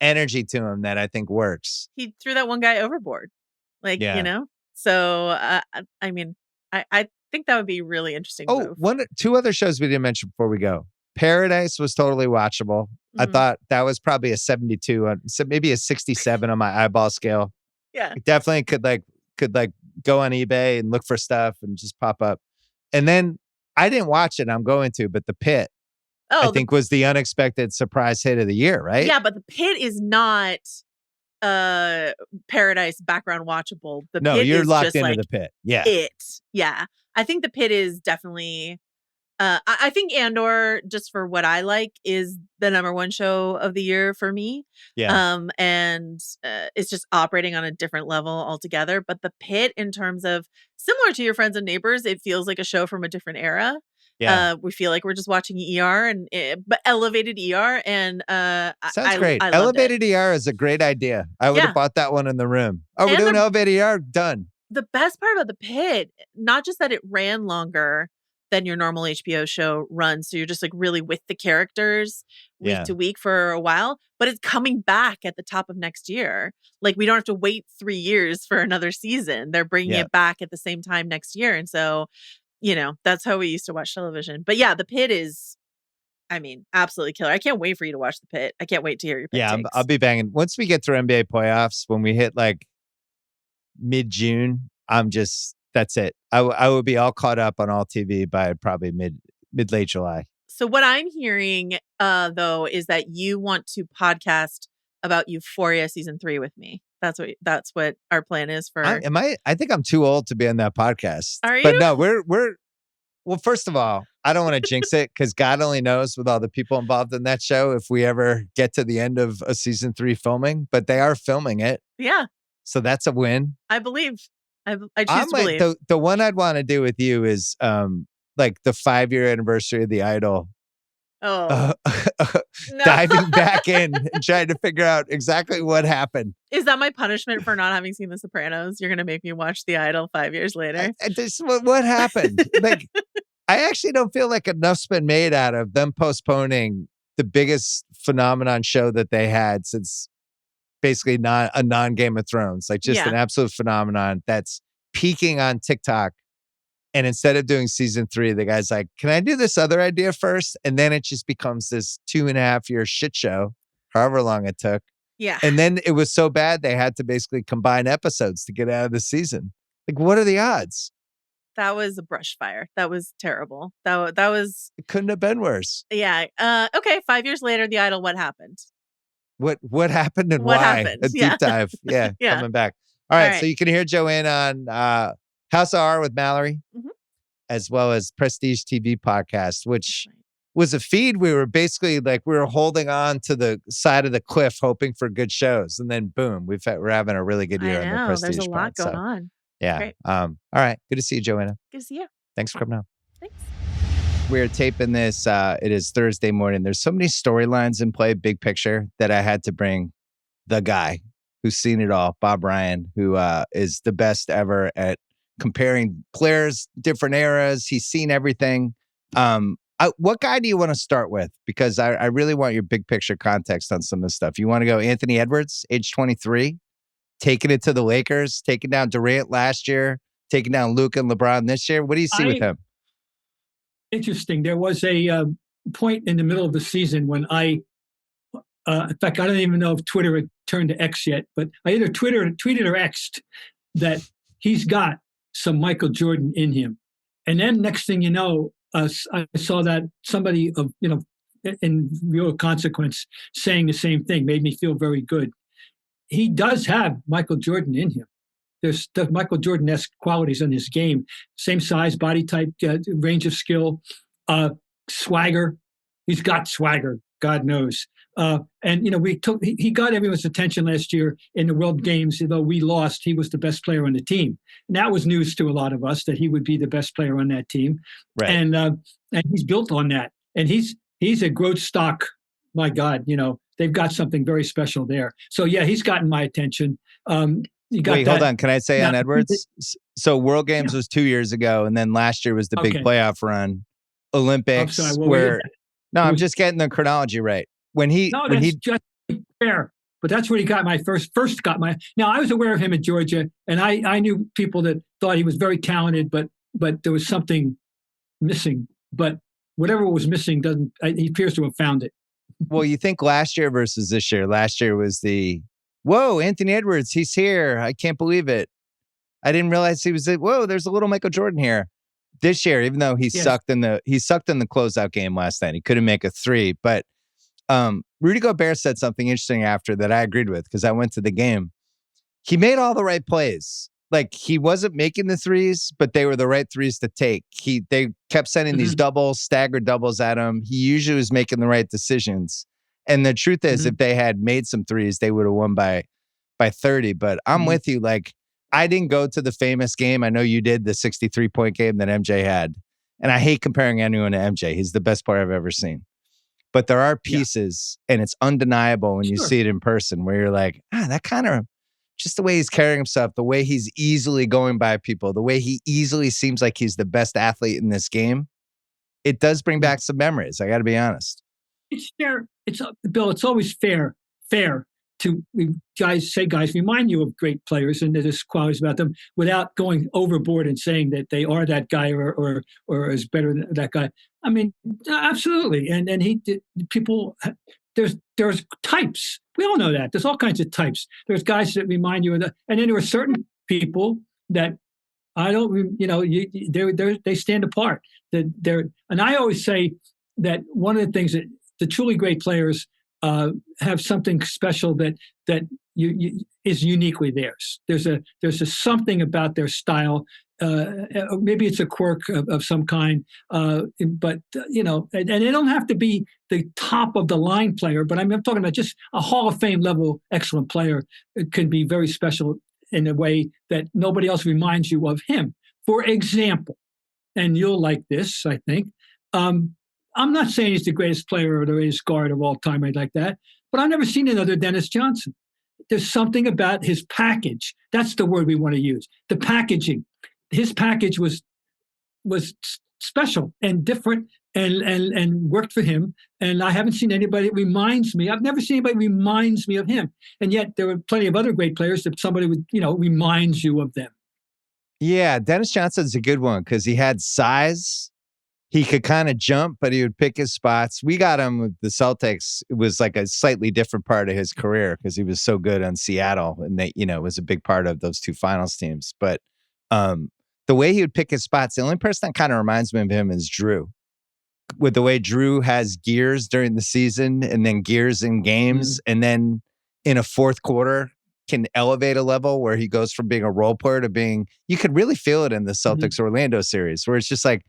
Speaker 1: energy to him that I think works.
Speaker 3: He threw that one guy overboard. So, I mean, I think that would be really interesting.
Speaker 1: Two other shows we didn't mention before we go. Paradise was totally watchable. I thought that was probably a 72, so maybe a 67 on my eyeball scale.
Speaker 3: Yeah.
Speaker 1: I definitely could go on eBay and look for stuff and just pop up. And then I didn't watch it. I'm going to, but The Pit, I think was the unexpected surprise hit of the year, right?
Speaker 3: Yeah, but The Pit is not Paradise background watchable.
Speaker 1: You're locked into The Pit. Yeah.
Speaker 3: Yeah. I think The Pit is definitely I think Andor, just for what I like, is the #1 show of the year for me.
Speaker 1: Yeah.
Speaker 3: And it's just operating on a different level altogether. But The Pit, in terms of similar to Your Friends and Neighbors, it feels like a show from a different era.
Speaker 1: Yeah.
Speaker 3: We feel like we're just watching ER but elevated ER. And
Speaker 1: sounds great. Elevated ER is a great idea. I would have bought that one in the room. Oh, we're doing elevated ER? Done.
Speaker 3: The best part about The Pit, not just that it ran longer than your normal HBO show runs, so you're just like really with the characters week to week for a while, but it's coming back at the top of next year. Like we don't have to wait 3 years for another season. They're bringing it back at the same time next year. And so, that's how we used to watch television. But yeah, The Pit is, I mean, absolutely killer. I can't wait for you to watch The Pit. I can't wait to hear your Pit takes.
Speaker 1: I'll be banging. Once we get through NBA playoffs, when we hit like mid-June, that's it. I would be all caught up on all TV by probably mid-late July.
Speaker 3: So what I'm hearing, though, is that you want to podcast about Euphoria season 3 with me. That's what our plan is for.
Speaker 1: I think I'm too old to be on that podcast.
Speaker 3: Are you?
Speaker 1: But no, well, first of all, I don't want to jinx it because God only knows with all the people involved in that show if we ever get to the end of a season 3 filming. But they are filming it.
Speaker 3: Yeah.
Speaker 1: So that's a win.
Speaker 3: I believe. I choose to believe.
Speaker 1: The one I'd want to do with you is like the 5-year anniversary of The Idol.
Speaker 3: No.
Speaker 1: Diving back in and trying to figure out exactly what happened.
Speaker 3: Is that my punishment for not having seen The Sopranos? You're going to make me watch The Idol 5 years later?
Speaker 1: What happened? Like, I actually don't feel like enough's been made out of them postponing the biggest phenomenon show that they had since basically not a non-Game of Thrones, like just an absolute phenomenon that's peaking on TikTok. And instead of doing season 3, the guy's like, can I do this other idea first? And then it just becomes this 2.5-year shit show, however long it took.
Speaker 3: Yeah.
Speaker 1: And then it was so bad, they had to basically combine episodes to get out of the season. Like, what are the odds?
Speaker 3: That was a brush fire. That was terrible. That was...
Speaker 1: It couldn't have been worse.
Speaker 3: Yeah. Okay. 5 years later, The Idol, what happened?
Speaker 1: What happened and
Speaker 3: what
Speaker 1: why?
Speaker 3: Happened?
Speaker 1: A deep dive. Yeah, coming back. All right. So you can hear Joanna on House of R with Mallory, as well as Prestige TV podcast, which was a feed. We were basically like, we were holding on to the side of the cliff, hoping for good shows. And then boom, we're having a really good year
Speaker 3: I
Speaker 1: on the
Speaker 3: know.
Speaker 1: Prestige
Speaker 3: There's a lot
Speaker 1: pod.
Speaker 3: going on.
Speaker 1: Yeah.
Speaker 3: Great.
Speaker 1: All right. Good to see you, Joanna.
Speaker 3: Good to see you.
Speaker 1: Thanks for coming on.
Speaker 3: Thanks.
Speaker 1: We're taping this. It is Thursday morning. There's so many storylines in play, big picture, that I had to bring the guy who's seen it all, Bob Ryan, who is the best ever at comparing players, different eras. He's seen everything. What guy do you want to start with? Because I really want your big picture context on some of this stuff. You want to go Anthony Edwards, age 23, taking it to the Lakers, taking down Durant last year, taking down Luka and LeBron this year. What do you see with him?
Speaker 4: Interesting. There was a point in the middle of the season when in fact, I don't even know if Twitter had turned to X yet, but I either tweeted or X'd that he's got some Michael Jordan in him. And then next thing you know, I saw that somebody in real consequence saying the same thing made me feel very good. He does have Michael Jordan in him. There's the Michael Jordan-esque qualities in his game. Same size, body type, range of skill, swagger. He's got swagger, God knows. And he got everyone's attention last year in the World Games. Though we lost, he was the best player on the team. And that was news to a lot of us that he would be the best player on that team. Right. And he's built on that. And he's a growth stock. My God, they've got something very special there. So yeah, he's gotten my attention.
Speaker 1: Wait, hold on. Can I say on Edwards? So World Games was 2 years ago, and then last year was the big playoff run. Olympics, I'm just getting the chronology right. That's just fair. But that's where he got my first got my. Now I was aware of him at Georgia, and I knew people that thought he was very talented, but there was something missing. But whatever was missing he appears to have found it. Well, you think last year versus this year? Last year was whoa, Anthony Edwards, he's here. I can't believe it. I didn't realize he was whoa, there's a little Michael Jordan here. This year, even though he sucked in the closeout game last night. He couldn't make a three. But Rudy Gobert said something interesting after that I agreed with because I went to the game. He made all the right plays. Like he wasn't making the threes, but they were the right threes to take. They kept sending these doubles, staggered doubles at him. He usually was making the right decisions. And the truth is, if they had made some threes, they would have won by 30. But I'm with you. Like, I didn't go to the famous game. I know you did, the 63-point game that MJ had. And I hate comparing anyone to MJ. He's the best player I've ever seen. But there are pieces, and it's undeniable when you see it in person, where you're like, that kind of, just the way he's carrying himself, the way he's easily going by people, the way he easily seems like he's the best athlete in this game. It does bring back some memories. I got to be honest.
Speaker 4: It's fair. Bill, it's always fair to guys remind you of great players and there's qualities about them without going overboard and saying that they are that guy or is better than that guy. I mean, absolutely. And people, there's types. We all know that. There's all kinds of types. There's guys that remind you of that. And then there are certain people that I don't, they stand apart. And I always say that one of the things that the truly great players have something special that is uniquely theirs. There's a something about their style. Maybe it's a quirk of some kind, but and they don't have to be the top of the line player. But I'm talking about just a Hall of Fame level excellent player. It can be very special in a way that nobody else reminds you of him. For example, and you'll like this, I think. I'm not saying he's the greatest player or the greatest guard of all time, like that, but I've never seen another Dennis Johnson. There's something about his package. That's the word we want to use. The packaging. His package was special and different and worked for him. And I haven't seen anybody that reminds me. I've never seen anybody that reminds me of him. And yet there were plenty of other great players that somebody would, reminds you of them.
Speaker 1: Yeah, Dennis Johnson's a good one because he had size. He could kind of jump, but he would pick his spots. We got him with the Celtics. It was like a slightly different part of his career because he was so good on Seattle, and they, was a big part of those two finals teams. But the way he would pick his spots, the only person that kind of reminds me of him is Drew. With the way Drew has gears during the season and then gears in games, and then in a fourth quarter can elevate a level where he goes from being a role player to being, you could really feel it in the Celtics Orlando series where it's just like,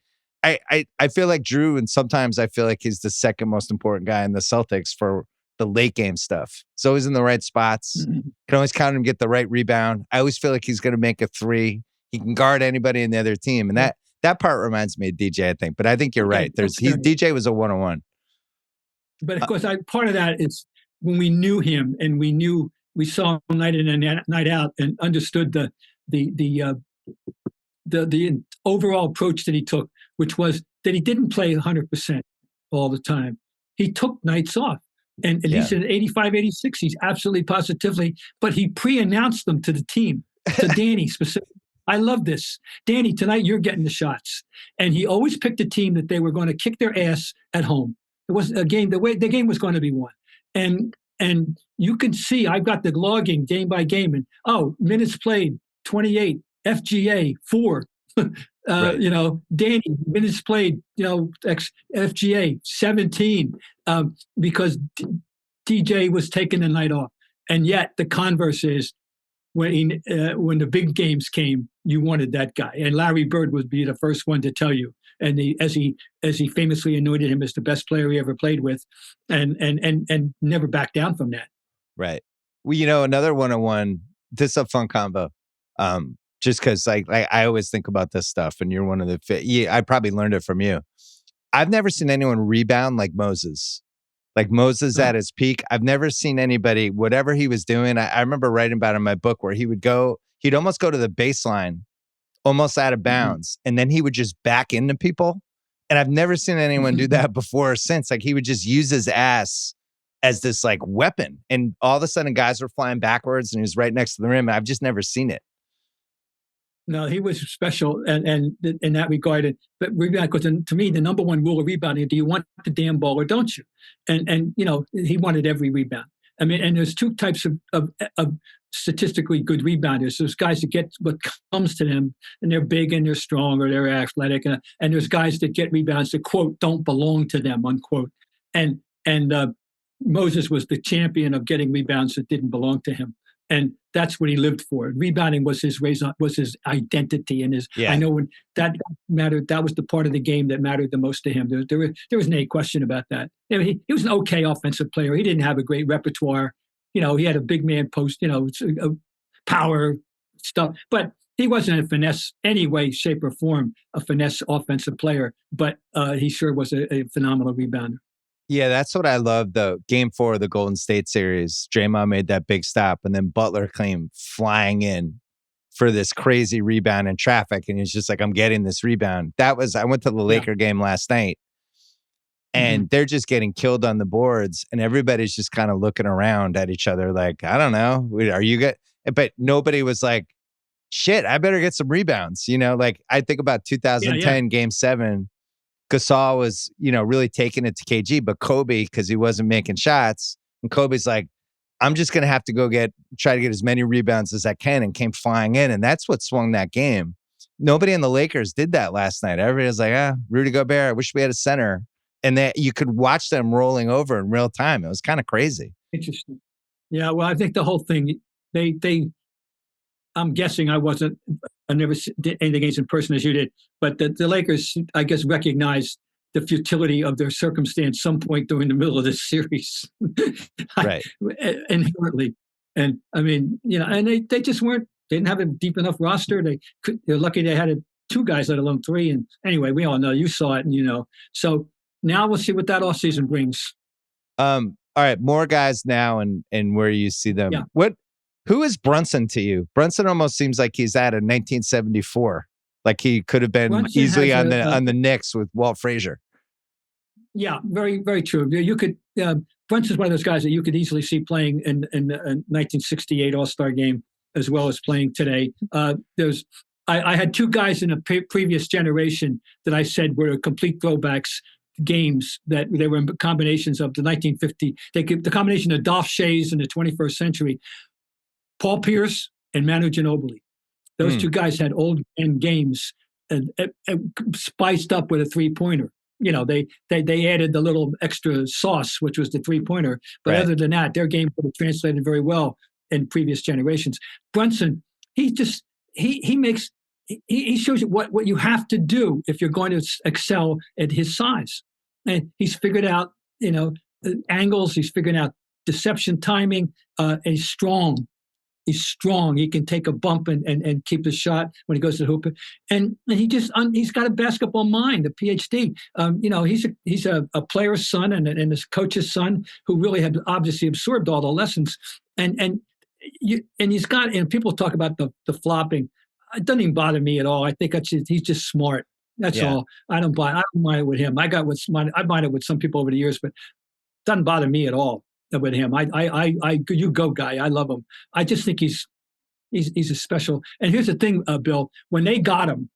Speaker 1: I feel like Drew, and sometimes I feel like he's the second most important guy in the Celtics for the late game stuff. He's always in the right spots.
Speaker 4: Mhm.
Speaker 1: Can always count him, get the right rebound. I always feel like he's going to make a three. He can guard anybody in the other team, and that part reminds me of DJ, I think. But I think you're right. DJ was a 101.
Speaker 4: But of course, part of that is when we knew him and we saw him night in and night out and understood the overall approach that he took, which was that he didn't play 100% all the time. He took nights off. And at least in 85, 86, he's absolutely positively, but he pre-announced them to the team, to Danny specifically. I love this. Danny, tonight you're getting the shots. And he always picked a team that they were going to kick their ass at home. It was a game, the game was going to be won. And you can see, I've got the logging game by game, and minutes played, 28, FGA, 4. Right. Danny, minutes played, FGA, 17, because DJ was taking the night off. And yet the converse is when the big games came, you wanted that guy. And Larry Bird would be the first one to tell you. And as he famously anointed him as the best player he ever played with, and never backed down from that.
Speaker 1: Right. Well, another 101, this is a fun combo. Just because like I always think about this stuff, and you're one of the I probably learned it from you. I've never seen anyone rebound like Moses. Like Moses at his peak. I've never seen anybody, whatever he was doing. I remember writing about it in my book where he'd almost go to the baseline, almost out of bounds, and then he would just back into people. And I've never seen anyone do that before or since. Like he would just use his ass as this like weapon. And all of a sudden guys were flying backwards and he was right next to the rim. And I've just never seen it.
Speaker 4: No, he was special and in that regard. But rebound, because to me, the number one rule of rebounding: do you want the damn ball or don't you? And he wanted every rebound. I mean, and there's two types of statistically good rebounders. There's guys that get what comes to them, and they're big and they're strong or they're athletic, and there's guys that get rebounds that, quote, don't belong to them, unquote. And Moses was the champion of getting rebounds that didn't belong to him. And that's what he lived for. Rebounding was his raison, was his identity, and his. Yeah. I know when that mattered. That was the part of the game that mattered the most to him. There was no question about that. I mean, he was an okay offensive player. He didn't have a great repertoire. He had a big man post. Power stuff, but he wasn't a finesse any way, shape, or form. A finesse offensive player, but he sure was a phenomenal rebounder.
Speaker 1: Yeah, that's what I love. The game 4 of the Golden State series, Draymond made that big stop, and then Butler came flying in for this crazy rebound in traffic, and he's just like, I'm getting this rebound. I went to the Laker game last night, and they're just getting killed on the boards, and everybody's just kind of looking around at each other like, I don't know, are you good? But nobody was like, shit, I better get some rebounds. Like I think about 2010 Game 7, Gasol was, really taking it to KG, but Kobe, because he wasn't making shots, and Kobe's like, I'm just going to have to try to get as many rebounds as I can, and came flying in. And that's what swung that game. Nobody in the Lakers did that last night. Everybody was like, Rudy Gobert, I wish we had a center. And that you could watch them rolling over in real time. It was kind of crazy.
Speaker 4: Interesting. Yeah, well, I think the whole thing, I'm guessing I never did anything against in person as you did, but the Lakers, I guess, recognized the futility of their circumstance some point during the middle of this series.
Speaker 1: Right.
Speaker 4: Inherently. And I mean, and they just they didn't have a deep enough roster. They're lucky they had 2 guys, let alone 3. And anyway, we all know, you saw it, and So now we'll see what that offseason brings.
Speaker 1: All right, more guys now and where you see them. Yeah. Who is Brunson to you? Brunson almost seems like he's out of 1974. Like he could have been Brunson easily on the Knicks with Walt Frazier.
Speaker 4: Yeah, very, very true. You could Brunson's one of those guys that you could easily see playing in the 1968 All-Star game as well as playing today. I had 2 guys in a previous generation that I said were complete throwbacks games, that they were combinations of the 1950. The combination of Dolph Schayes in the 21st century. Paul Pierce and Manu Ginobili. Those 2 guys had old end games and spiced up with a 3-pointer. They added the little extra sauce, which was the 3-pointer. But other than that, their game would have translated very well in previous generations. Brunson, he makes he shows you what you have to do if you're going to excel at his size. And he's figured out, angles. He's figuring out deception, timing. And he's strong. He's strong. He can take a bump and keep his shot when he goes to the hoop. And he's got a basketball mind, a PhD. He's a player's son and his coach's son who really have obviously absorbed all the lessons. And he's got, and people talk about the flopping. It doesn't even bother me at all. I think he's just smart. That's all. I don't mind it with him. I mind it with some people over the years, but it doesn't bother me at all with him. You go guy. I love him. I just think he's a special. And here's the thing, Bill, when they got him,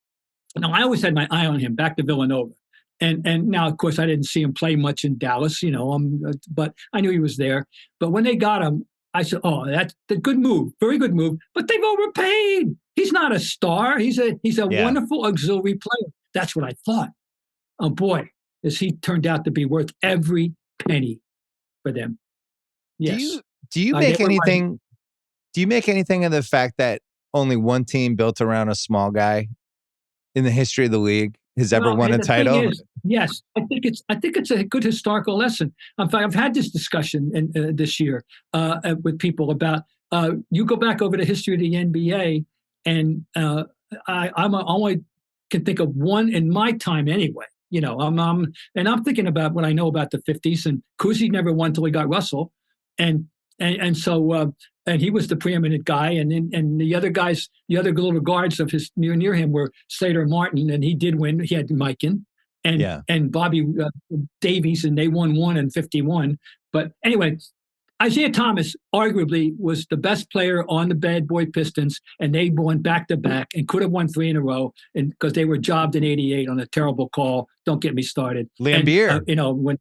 Speaker 4: now I always had my eye on him back to Villanova. And now, of course, I didn't see him play much in Dallas, but I knew he was there. But when they got him, I said, oh, that's a good move, very good move. But they've overpaid. He's not a star. He's a wonderful auxiliary player. That's what I thought. Oh boy, has he turned out to be worth every penny for them. Yes.
Speaker 1: Do you make anything? Do you make anything of the fact that only one team built around a small guy in the history of the league has ever won a title?
Speaker 4: Yes, I think it's a good historical lesson. In fact, I've had this discussion this year with people about you go back over the history of the NBA, and I only can think of one in my time anyway. I'm thinking about what I know about the 50s, and Cousy never won until he got Russell, and so he was the preeminent guy, and the other guys, the other little guards of his near him were Slater and Martin, and he did win. He had Mikan and Bobby Davies, and they won one in 51. But anyway, Isaiah Thomas arguably was the best player on the bad boy Pistons, and they won back-to-back and could have won 3 in a row, and because they were jobbed in '88 on a terrible call. Don't get me started.
Speaker 1: Lambier.
Speaker 4: And, when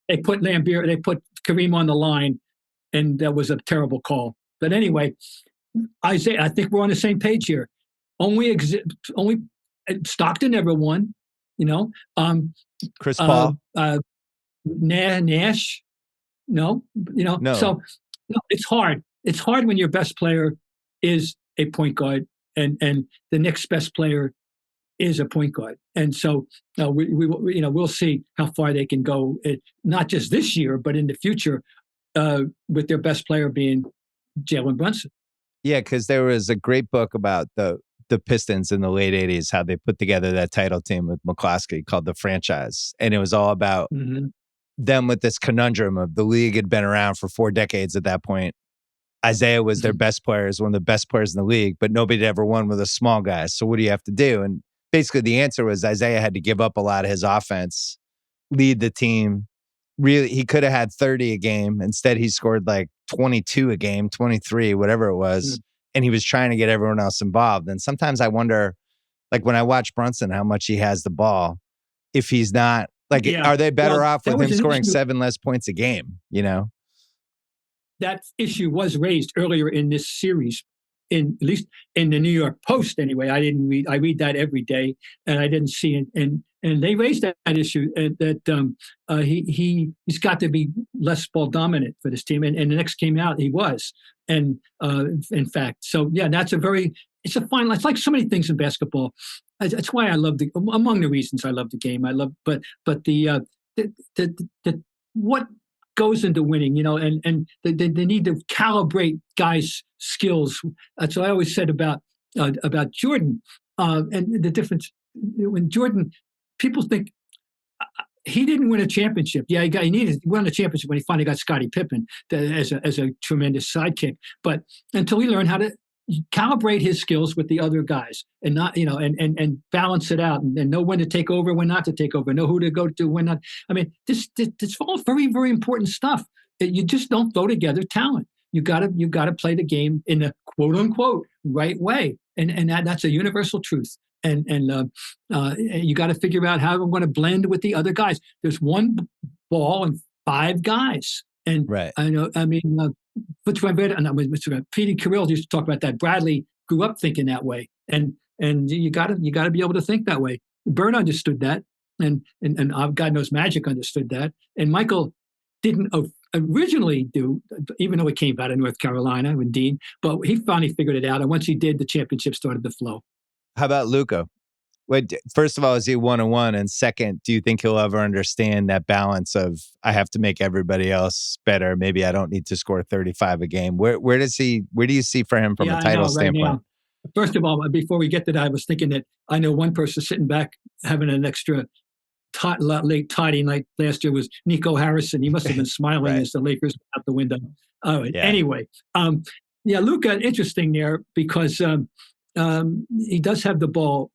Speaker 4: they put Lambier, they put Kareem on the line, and that was a terrible call. But anyway, Isaiah, I think we're on the same page here. Only Stockton never won,
Speaker 1: Chris Paul.
Speaker 4: Nash. No. So it's hard. It's hard when your best player is a point guard and the next best player is a point guard. And so we'll see how far they can go, not just this year, but in the future, with their best player being Jalen Brunson.
Speaker 1: Yeah, because there was a great book about the Pistons in the late 80s, how they put together that title team with McCloskey called The Franchise. And it was all about them with this conundrum of the league had been around for 4 decades at that point. Isaiah was their best player, one of the best players in the league, but nobody had ever won with a small guy. So what do you have to do? And basically the answer was Isaiah had to give up a lot of his offense, lead the team. Really, he could have had 30 a game. Instead, he scored like 22 a game, 23, whatever it was. And he was trying to get everyone else involved. And sometimes I wonder, like when I watch Brunson, how much he has the ball, if he's not, are they better off with him scoring 7 less points a game,
Speaker 4: That issue was raised earlier in this series, at least in the New York Post anyway. I read that every day, and I didn't see it. And they raised that issue that he's got to be less ball dominant for this team. And the next came out, he was. And in fact, so yeah, it's a fine line. It's like so many things in basketball. That's why I love among the reasons I love the game. But the what goes into winning, and they need to calibrate guys' skills. That's what I always said about Jordan, and the difference when Jordan. People think he didn't win a championship. Yeah, he won a championship when he finally got Scottie Pippen as a tremendous sidekick. But until he learned how to calibrate his skills with the other guys and not, and balance it out and know when to take over, when not to take over, know who to go to, when not. I mean, this all very, very important stuff. You just don't throw together talent. You gotta play the game in the quote unquote right way, and that's a universal truth. And you got to figure out how I'm going to blend with the other guys. There's one ball and 5 guys, and
Speaker 1: right.
Speaker 4: I know. I mean, Petey Carrill used to talk about that. Bradley grew up thinking that way, and you got to be able to think that way. Byrne understood that, and God knows Magic understood that, and Michael didn't originally do, even though he came out of North Carolina with Dean, but he finally figured it out, and once he did, the championship started to flow.
Speaker 1: How about Luka? First of all, is he 1-1? And second, do you think he'll ever understand that balance of I have to make everybody else better? Maybe I don't need to score 35 a game. Where do you see for him from a title standpoint?
Speaker 4: Now. First of all, before we get to that, I was thinking that I know one person sitting back having an extra late toddy night last year was Nico Harrison. He must have been smiling
Speaker 1: Right.
Speaker 4: as the Lakers went out the window.
Speaker 1: Yeah.
Speaker 4: Anyway, Luka, interesting there because he does have the ball,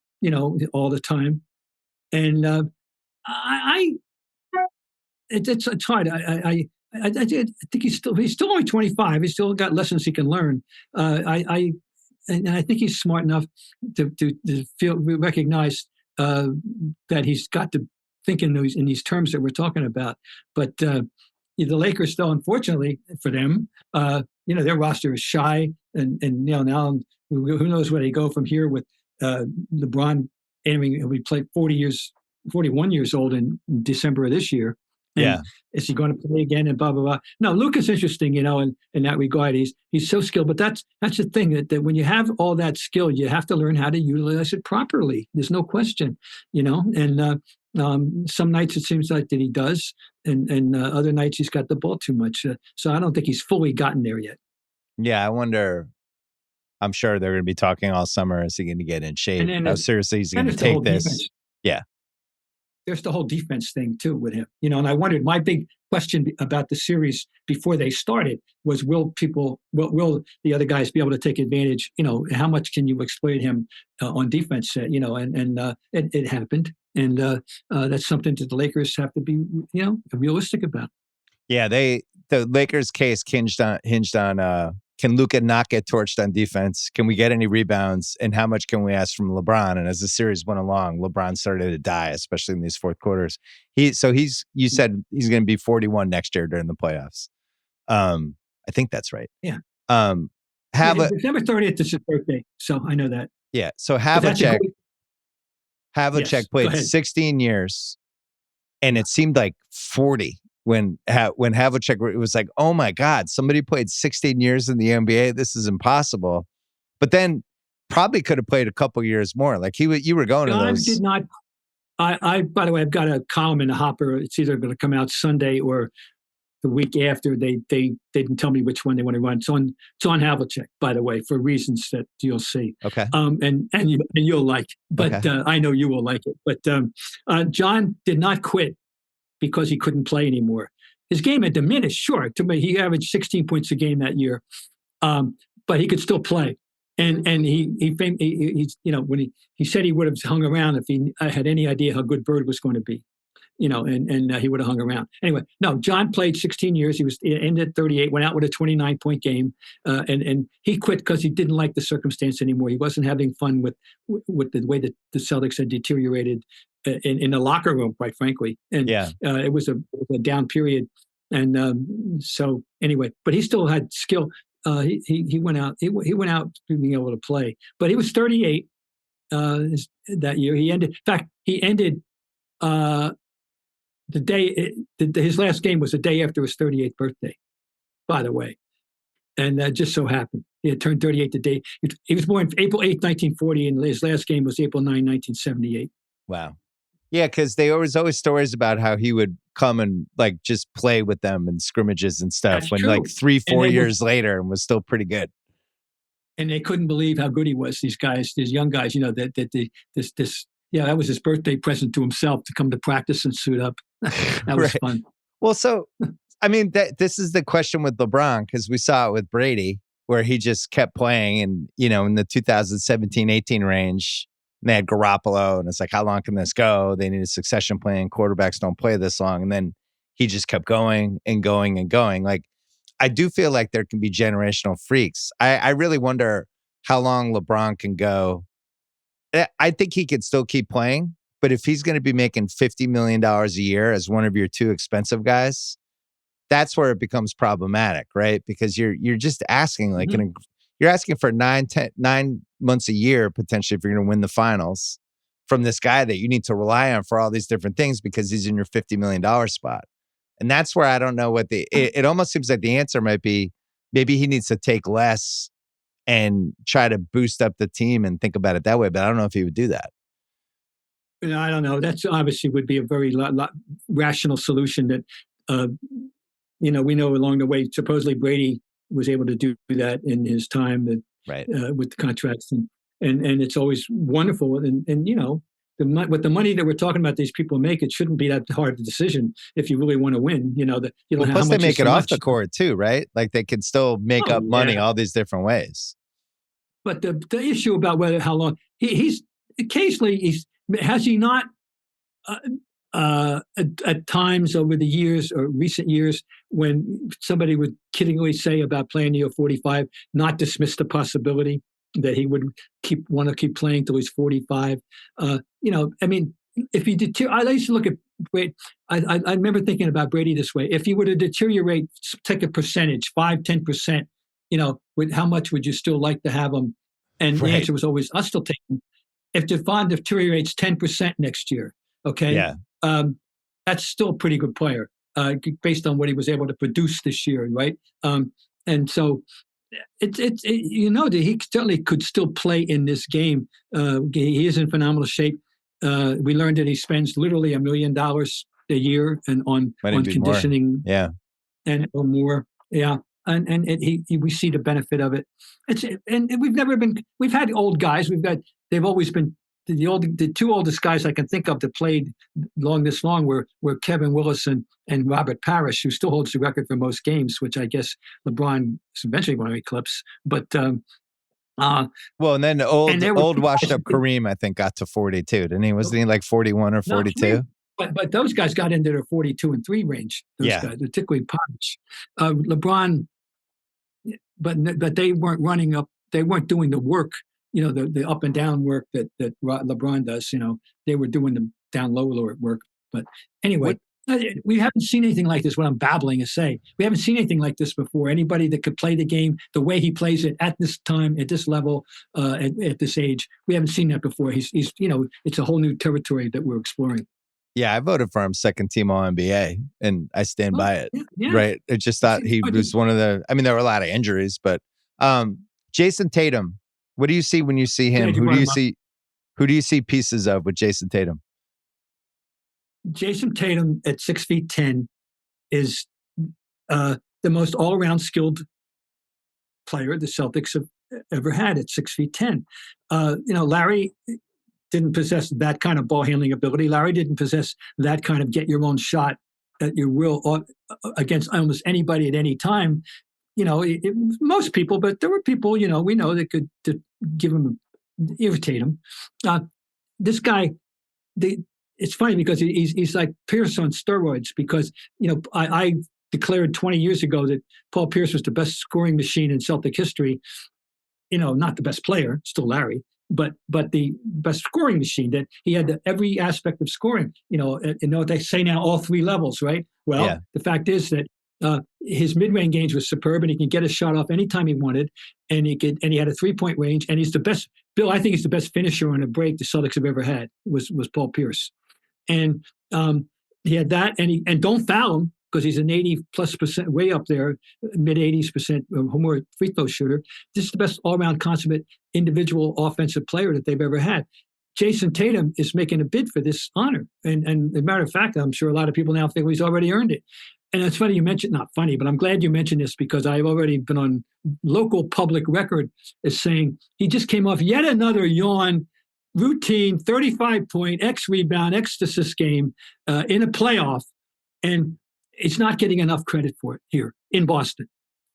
Speaker 4: all the time, and it's hard. I think he's still only 25. He's still got lessons he can learn. I think he's smart enough to recognize that he's got to think in these terms that we're talking about. But the Lakers, though, unfortunately for them, their roster is shy, and now who knows where they go from here with LeBron entering. We played 41 years old in December of this year. And is he going to play again and blah, blah, blah. No, Luka's interesting, in that regard. He's so skilled. But that's the thing, that when you have all that skill, you have to learn how to utilize it properly. There's no question, and some nights it seems like that he does, and other nights he's got the ball too much. So I don't think he's fully gotten there yet.
Speaker 1: Yeah, I wonder. I'm sure they're going to be talking all summer. Is he going to get in shape? How seriously is he going to take this?
Speaker 4: Defense.
Speaker 1: Yeah.
Speaker 4: There's the whole defense thing too with him, and I wondered, my big question about the series before they started was, will the other guys be able to take advantage? How much can you exploit him on defense? It happened, and that's something that the Lakers have to be, realistic about.
Speaker 1: Yeah, the Lakers' case hinged on can Luka not get torched on defense? Can we get any rebounds? And how much can we ask from LeBron? And as the series went along, LeBron started to die, especially in these fourth quarters. You said he's going to be 41 next year during the playoffs. I think that's right.
Speaker 4: Yeah.
Speaker 1: December
Speaker 4: 30th is his birthday, so I know that.
Speaker 1: Yeah. So Havlicek played 16 years, and it seemed like 40. When Havlicek, it was like, oh my God, somebody played 16 years in the NBA. This is impossible. But then probably could have played a couple years more. Like you were going to those.
Speaker 4: Did not. By the way, I've got a column in the hopper. It's either going to come out Sunday or the week after. They didn't tell me which one they want to run. It's on Havlicek, by the way, for reasons that you'll see.
Speaker 1: Okay.
Speaker 4: And you'll like, but okay. I know you will like it. But John did not quit because he couldn't play anymore. His game had diminished, sure. To me, he averaged 16 points a game that year, but he could still play. And he when he said he would have hung around if he had any idea how good Bird was going to be, and he would have hung around. Anyway, no, John played 16 years. He ended at 38, went out with a 29-point game, and he quit because he didn't like the circumstance anymore. He wasn't having fun with the way that the Celtics had deteriorated in the locker room, quite frankly. And it was a down period. And so anyway, but he still had skill. He went out. He went out being able to play, but he was 38 that year. He ended the day. His last game was the day after his 38th birthday, by the way, and that just so happened he had turned 38 the day he was born April 8th, 1940, and his last game was April 9, 1978.
Speaker 1: Wow. Yeah, because they always stories about how he would come and like just play with them in scrimmages and stuff.
Speaker 4: That's
Speaker 1: when
Speaker 4: true.
Speaker 1: Like 3-4 years later, and was still pretty good.
Speaker 4: And they couldn't believe how good he was. These guys, these young guys, that was his birthday present to himself to come to practice and suit up. That was fun.
Speaker 1: Well, so I mean, this is the question with LeBron, because we saw it with Brady, where he just kept playing, and in the 2017-18 range. They had Garoppolo, and it's like, how long can this go? They need a succession plan. Quarterbacks don't play this long. And then he just kept going and going and going. Like, I do feel like there can be generational freaks. I really wonder how long LeBron can go. I think he could still keep playing, but if he's going to be making $50 million a year as one of your two expensive guys, that's where it becomes problematic, right? Because you're just asking, like, you're asking for 9 months a year, potentially, if you're going to win the finals, from this guy that you need to rely on for all these different things because he's in your $50 million spot. And that's where I don't know what it almost seems like the answer might be, maybe he needs to take less and try to boost up the team and think about it that way. But I don't know if he would do that.
Speaker 4: I don't know. That's obviously would be a very rational solution that, we know along the way, supposedly Brady was able to do that in his time that,
Speaker 1: Right.
Speaker 4: With the contracts. And it's always wonderful. And with the money that we're talking about these people make, it shouldn't be that hard a decision if you really want to win.
Speaker 1: Plus they make it off the court too, right? Like they can still make up money all these different ways.
Speaker 4: But the issue about how long he's occasionally has he not at times over the years or recent years when somebody would kiddingly say about playing to 45, not dismiss the possibility that he would want to keep playing till he's 45. If he did, I used to look at Brady. I remember thinking about Brady this way: if he were to deteriorate, take a percentage, 5-10%, with how much would you still like to have him? And the answer was always, I'll still take him. If Devon deteriorates 10% next year, okay, that's still a pretty good player based on what he was able to produce this year, right? And so that he certainly could still play in this game. He is in phenomenal shape. We learned that he spends literally $1 million a year on conditioning, and or more, And we see the benefit of it. We've had old guys. They've always been the two oldest guys I can think of that played this long were Kevin Willis and Robert Parrish, who still holds the record for most games, which I guess LeBron is eventually going to eclipse. But and
Speaker 1: then old washed up Kareem, I think, got to 42, didn't he? Wasn't he like 41 or 42?
Speaker 4: But those guys got into their 42 and 3 range. Those guys, particularly Parrish, LeBron. But they weren't running up. They weren't doing the work. The up and down work that LeBron does. They were doing the down low work. But anyway, we haven't seen anything like this. What I'm babbling is say we haven't seen anything like this before. Anybody that could play the game the way he plays it at this time, at this level, at this age, we haven't seen that before. He's it's a whole new territory that we're exploring.
Speaker 1: Yeah, I voted for him second team All NBA, and I stand by it. Yeah. Right? I just thought he was one of the. I mean, there were a lot of injuries, but Jason Tatum. What do you see when you see him? Who do you see pieces of with Jason Tatum?
Speaker 4: Jason Tatum at 6'10" is the most all-around skilled player the Celtics have ever had at 6'10". Larry didn't possess that kind of ball handling ability. Larry didn't possess that kind of get your own shot at your will against almost anybody at any time. Most people, but there were people, we know that could irritate him. This guy, it's funny because he's like Pierce on steroids because, I declared 20 years ago that Paul Pierce was the best scoring machine in Celtic history. Not the best player, still Larry, but the best scoring machine, that he had every aspect of scoring. What they say now, all 3 levels, right? Well, The fact is that his mid-range game was superb, and he can get a shot off anytime he wanted, and he had a 3-point range, and he's the best. Bill, I think he's the best finisher on a break the Celtics have ever had. Was Paul Pierce, and he had that, and don't foul him because he's an 80+%, way up there, mid-80s% more free throw shooter. This is the best all-around consummate individual offensive player that they've ever had. Jason Tatum is making a bid for this honor, and as a matter of fact, I'm sure a lot of people now think he's already earned it. And it's funny you mentioned, not funny, but I'm glad you mentioned this because I've already been on local public record as saying he just came off yet another routine 35-point X-rebound, X-assist game in a playoff. And it's not getting enough credit for it here in Boston.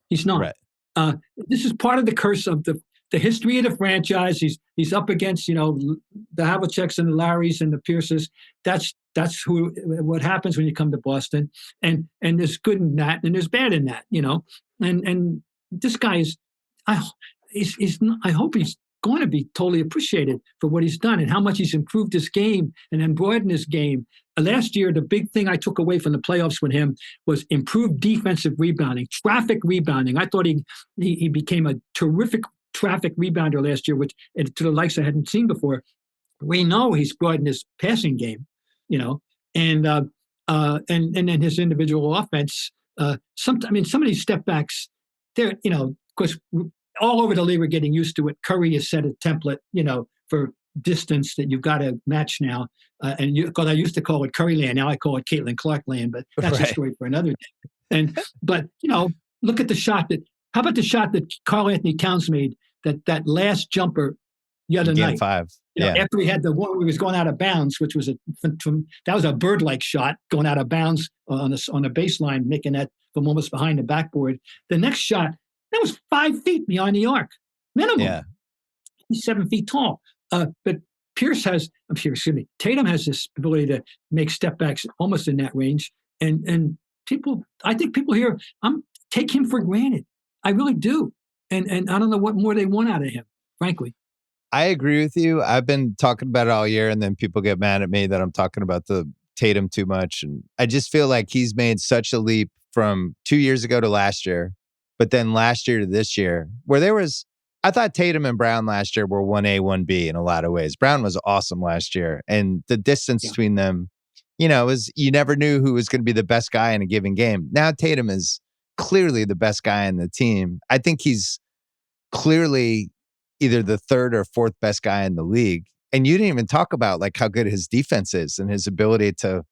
Speaker 4: He's not. Right. This is part of the curse of the history of the franchise. He's up against, the Havliceks and the Larrys and the Pierces. That's what happens when you come to Boston. And there's good in that, and there's bad in that, And this guy is, I hope he's going to be totally appreciated for what he's done and how much he's improved his game and then broadened his game. Last year, the big thing I took away from the playoffs with him was improved defensive rebounding, traffic rebounding. I thought he became a terrific traffic rebounder last year, which to the likes I hadn't seen before. We know he's broadened his passing game, and then his individual offense. Some of these step backs, they're, of course, all over the league are getting used to it. Curry has set a template, for distance that you've got to match now. Because I used to call it Curry land, now I call it Caitlin Clark land, but that's a story for another day. But look at the shot how about the shot that Karl Anthony Towns made, that last jumper the other
Speaker 1: Game
Speaker 4: night?
Speaker 1: 5.
Speaker 4: After he had the one where he was going out of bounds, which was that was a bird-like shot going out of bounds on a baseline, making that from almost behind the backboard. The next shot, that was 5 feet beyond the arc, minimum.
Speaker 1: Yeah.
Speaker 4: He's 7 feet tall. But Tatum has this ability to make step backs almost in that range. And I think people here, take him for granted. I really do. And I don't know what more they want out of him, frankly.
Speaker 1: I agree with you. I've been talking about it all year, and then people get mad at me that I'm talking about the Tatum too much. And I just feel like he's made such a leap from 2 years ago to last year, but then last year to this year, where I thought Tatum and Brown last year were 1A, 1B in a lot of ways. Brown was awesome last year, and the distance between them, was you never knew who was going to be the best guy in a given game. Now Tatum is clearly the best guy in the team. I think he's clearly either the third or fourth best guy in the league. And you didn't even talk about like how good his defense is and his ability to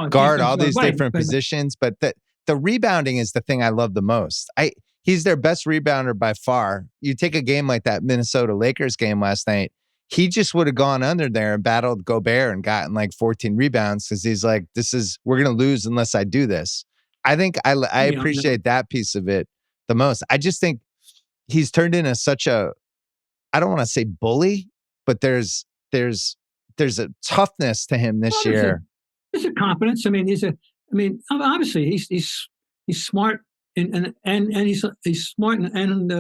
Speaker 1: guard all these different positions. But the rebounding is the thing I love the most. He's their best rebounder by far. You take a game like that Minnesota Lakers game last night, he just would have gone under there and battled Gobert and gotten like 14 rebounds because he's like, we're going to lose unless I do this. I think I appreciate that piece of it the most. I just think he's turned into such I don't want to say bully, but there's a toughness to him this year.
Speaker 4: There's a confidence. Obviously he's smart and he's smart and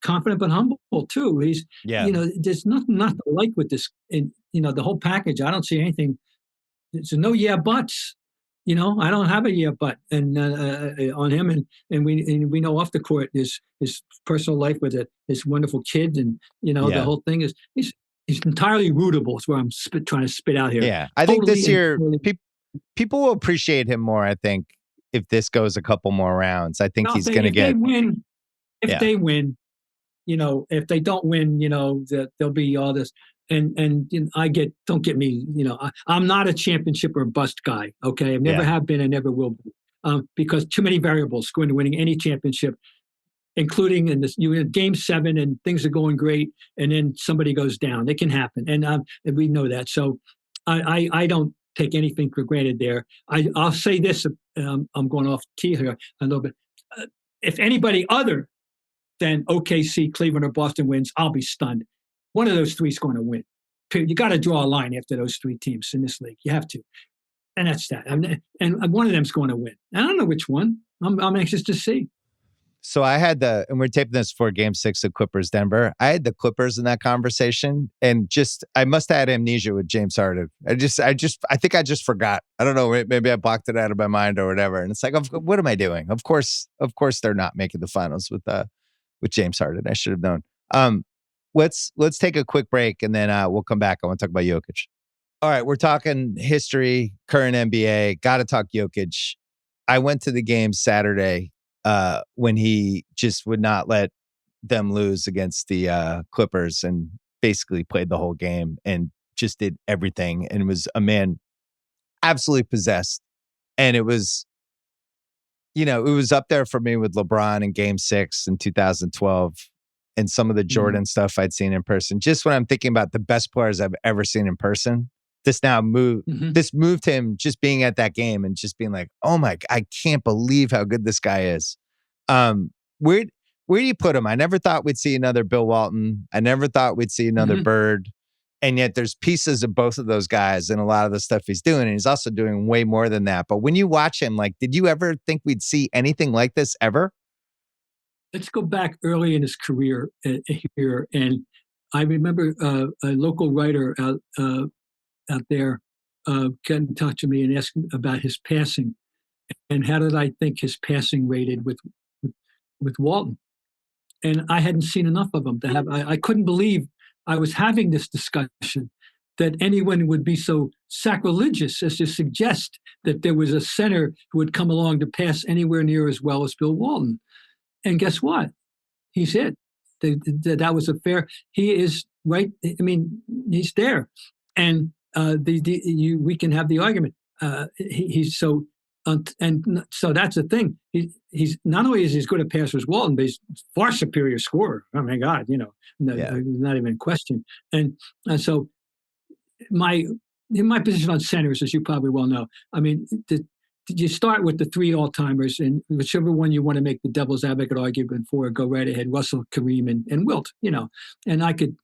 Speaker 4: confident but humble too. There's nothing not to like with this. And the whole package. I don't see anything. There's no buts. I don't have a but and on him, and we know off the court his personal life with his wonderful kid, and the whole thing is he's entirely rootable. Is where I'm trying to spit out here.
Speaker 1: Yeah, I think this year people will appreciate him more. I think if this goes a couple more rounds, I think he's going to get.
Speaker 4: If they win, if they don't win, there'll be all this. And don't get me, I'm not a championship or bust guy. Okay. I never have been and never will be. Because too many variables go into winning any championship, including in this, game 7 and things are going great. And then somebody goes down. It can happen. And we know that. So I don't take anything for granted there. I'll say this, I'm going off key here a little bit. If anybody other than OKC, Cleveland, or Boston wins, I'll be stunned. One of those three is going to win. You got to draw a line after those 3 teams in this league. You have to. And that's that. And one of them's going to win. I don't know which one. I'm anxious to see.
Speaker 1: So I had and we're taping this for game 6 of Clippers Denver. I had the Clippers in that conversation, and I must have had amnesia with James Harden. I think I just forgot. I don't know. Maybe I blocked it out of my mind or whatever. And it's like, what am I doing? Of course they're not making the finals with James Harden. I should have known. Let's take a quick break and then we'll come back. I want to talk about Jokic. All right, we're talking history, current NBA. Got to talk Jokic. I went to the game Saturday when he just would not let them lose against the Clippers and basically played the whole game and just did everything and was a man absolutely possessed. And it was, it was up there for me with LeBron in game 6 in 2012. And some of the Jordan stuff I'd seen in person. Just when I'm thinking about the best players I've ever seen in person, this moved him just being at that game and just being like, oh my, I can't believe how good this guy is. Where do you put him? I never thought we'd see another Bill Walton. I never thought we'd see another Bird. And yet there's pieces of both of those guys in a lot of the stuff he's doing. And he's also doing way more than that. But when you watch him, like, did you ever think we'd see anything like this ever?
Speaker 4: Let's go back early in his career here, and I remember a local writer out there got in touch with me and asked about his passing, and how did I think his passing rated with Walton, and I hadn't seen enough of him to have. I couldn't believe I was having this discussion that anyone would be so sacrilegious as to suggest that there was a center who would come along to pass anywhere near as well as Bill Walton. And guess what? He's it. that was a fair. He is right. I mean, he's there, and we can have the argument. He's so. And so that's the thing. He's not only is he as good a passer as Walton, but he's far superior scorer. Oh my God, not even a question. And so in my position on centers, as you probably well know, I mean, you start with the three all-timers, and whichever one you want to make the devil's advocate argument for, go right ahead. Russell, Kareem, and Wilt. And I could,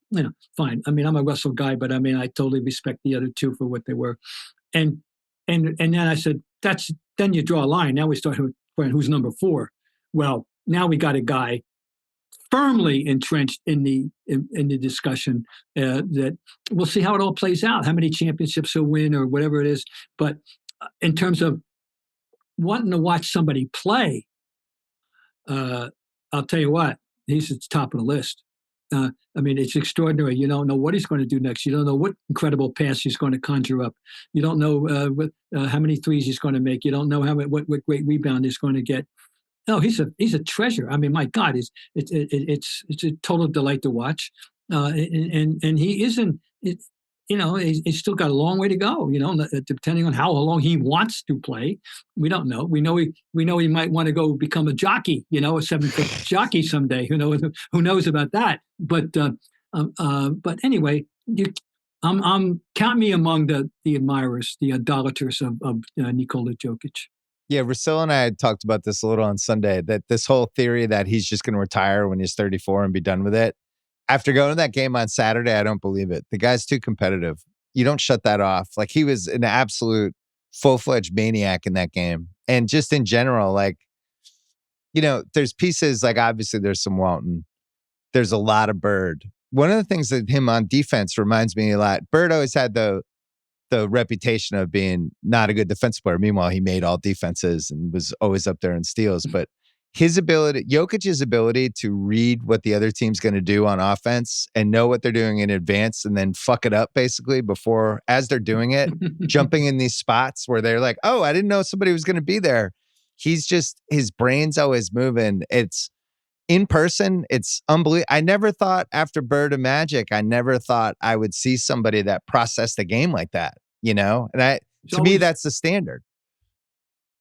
Speaker 4: fine. I mean, I'm a Russell guy, but I mean, I totally respect the other two for what they were. And then I said, then you draw a line. Now we start with who's number 4. Well, now we got a guy firmly entrenched in the discussion that we'll see how it all plays out, how many championships he'll win or whatever it is. But in terms of wanting to watch somebody play, I'll tell you what, he's at the top of the list. I mean, it's extraordinary. You don't know what he's going to do next. You don't know what incredible pass he's going to conjure up. You don't know how many threes he's going to make. You don't know what great rebound he's going to get. No, he's a treasure. I mean, my God, it's a total delight to watch. And he isn't. He's still got a long way to go. Depending on how long he wants to play, we don't know. We know he might want to go become a jockey. A 7-foot jockey someday. Who knows about that? But anyway, count me among the admirers, the idolaters of Nikola Jokic.
Speaker 1: Yeah, Russillo and I had talked about this a little on Sunday, that this whole theory that he's just going to retire when he's 34 and be done with it. After going to that game on Saturday, I don't believe it. The guy's too competitive. You don't shut that off. Like, he was an absolute full-fledged maniac in that game. And just in general, like, there's pieces, like, obviously there's some Walton. There's a lot of Bird. One of the things that him on defense reminds me a lot, Bird always had the reputation of being not a good defensive player. Meanwhile, he made all defenses and was always up there in steals. But Jokic's ability to read what the other team's going to do on offense and know what they're doing in advance and then fuck it up basically as they're doing it, jumping in these spots where they're like, oh, I didn't know somebody was going to be there. His brain's always moving. It's in person. It's unbelievable. I never thought after Bird and Magic, I never thought I would see somebody that processed a game like that, and to me, that's the standard.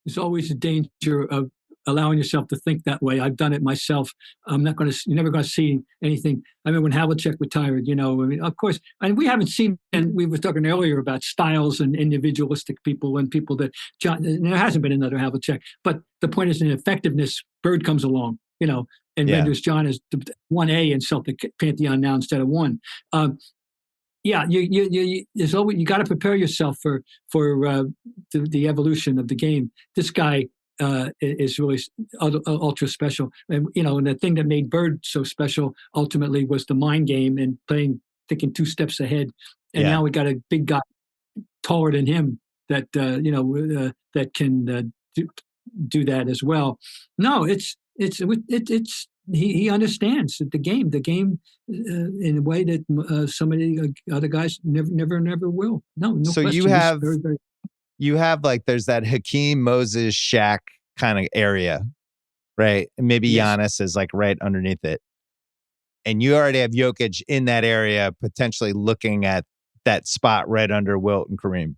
Speaker 4: There's always a danger of allowing yourself to think that way. I've done it myself. You're never going to see anything. I mean, when Havlicek retired, of course, and we haven't seen, and we were talking earlier about styles and individualistic people and people that, there hasn't been another Havlicek, but the point is in effectiveness, Bird comes along, and renders John as 1A in Celtic Pantheon now instead of 1. There's always, you got to prepare yourself for the evolution of the game. This guy is really ultra special, and and the thing that made Bird so special ultimately was the mind game and thinking 2 steps ahead. And now we got a big guy taller than him that that can do that as well. No, he understands the game in a way that some of the other guys never will. No
Speaker 1: so
Speaker 4: question.
Speaker 1: You have like, there's that Hakeem, Moses, Shaq kind of area, right? And maybe Giannis is like right underneath it. And you already have Jokic in that area, potentially looking at that spot right under Wilt and Kareem.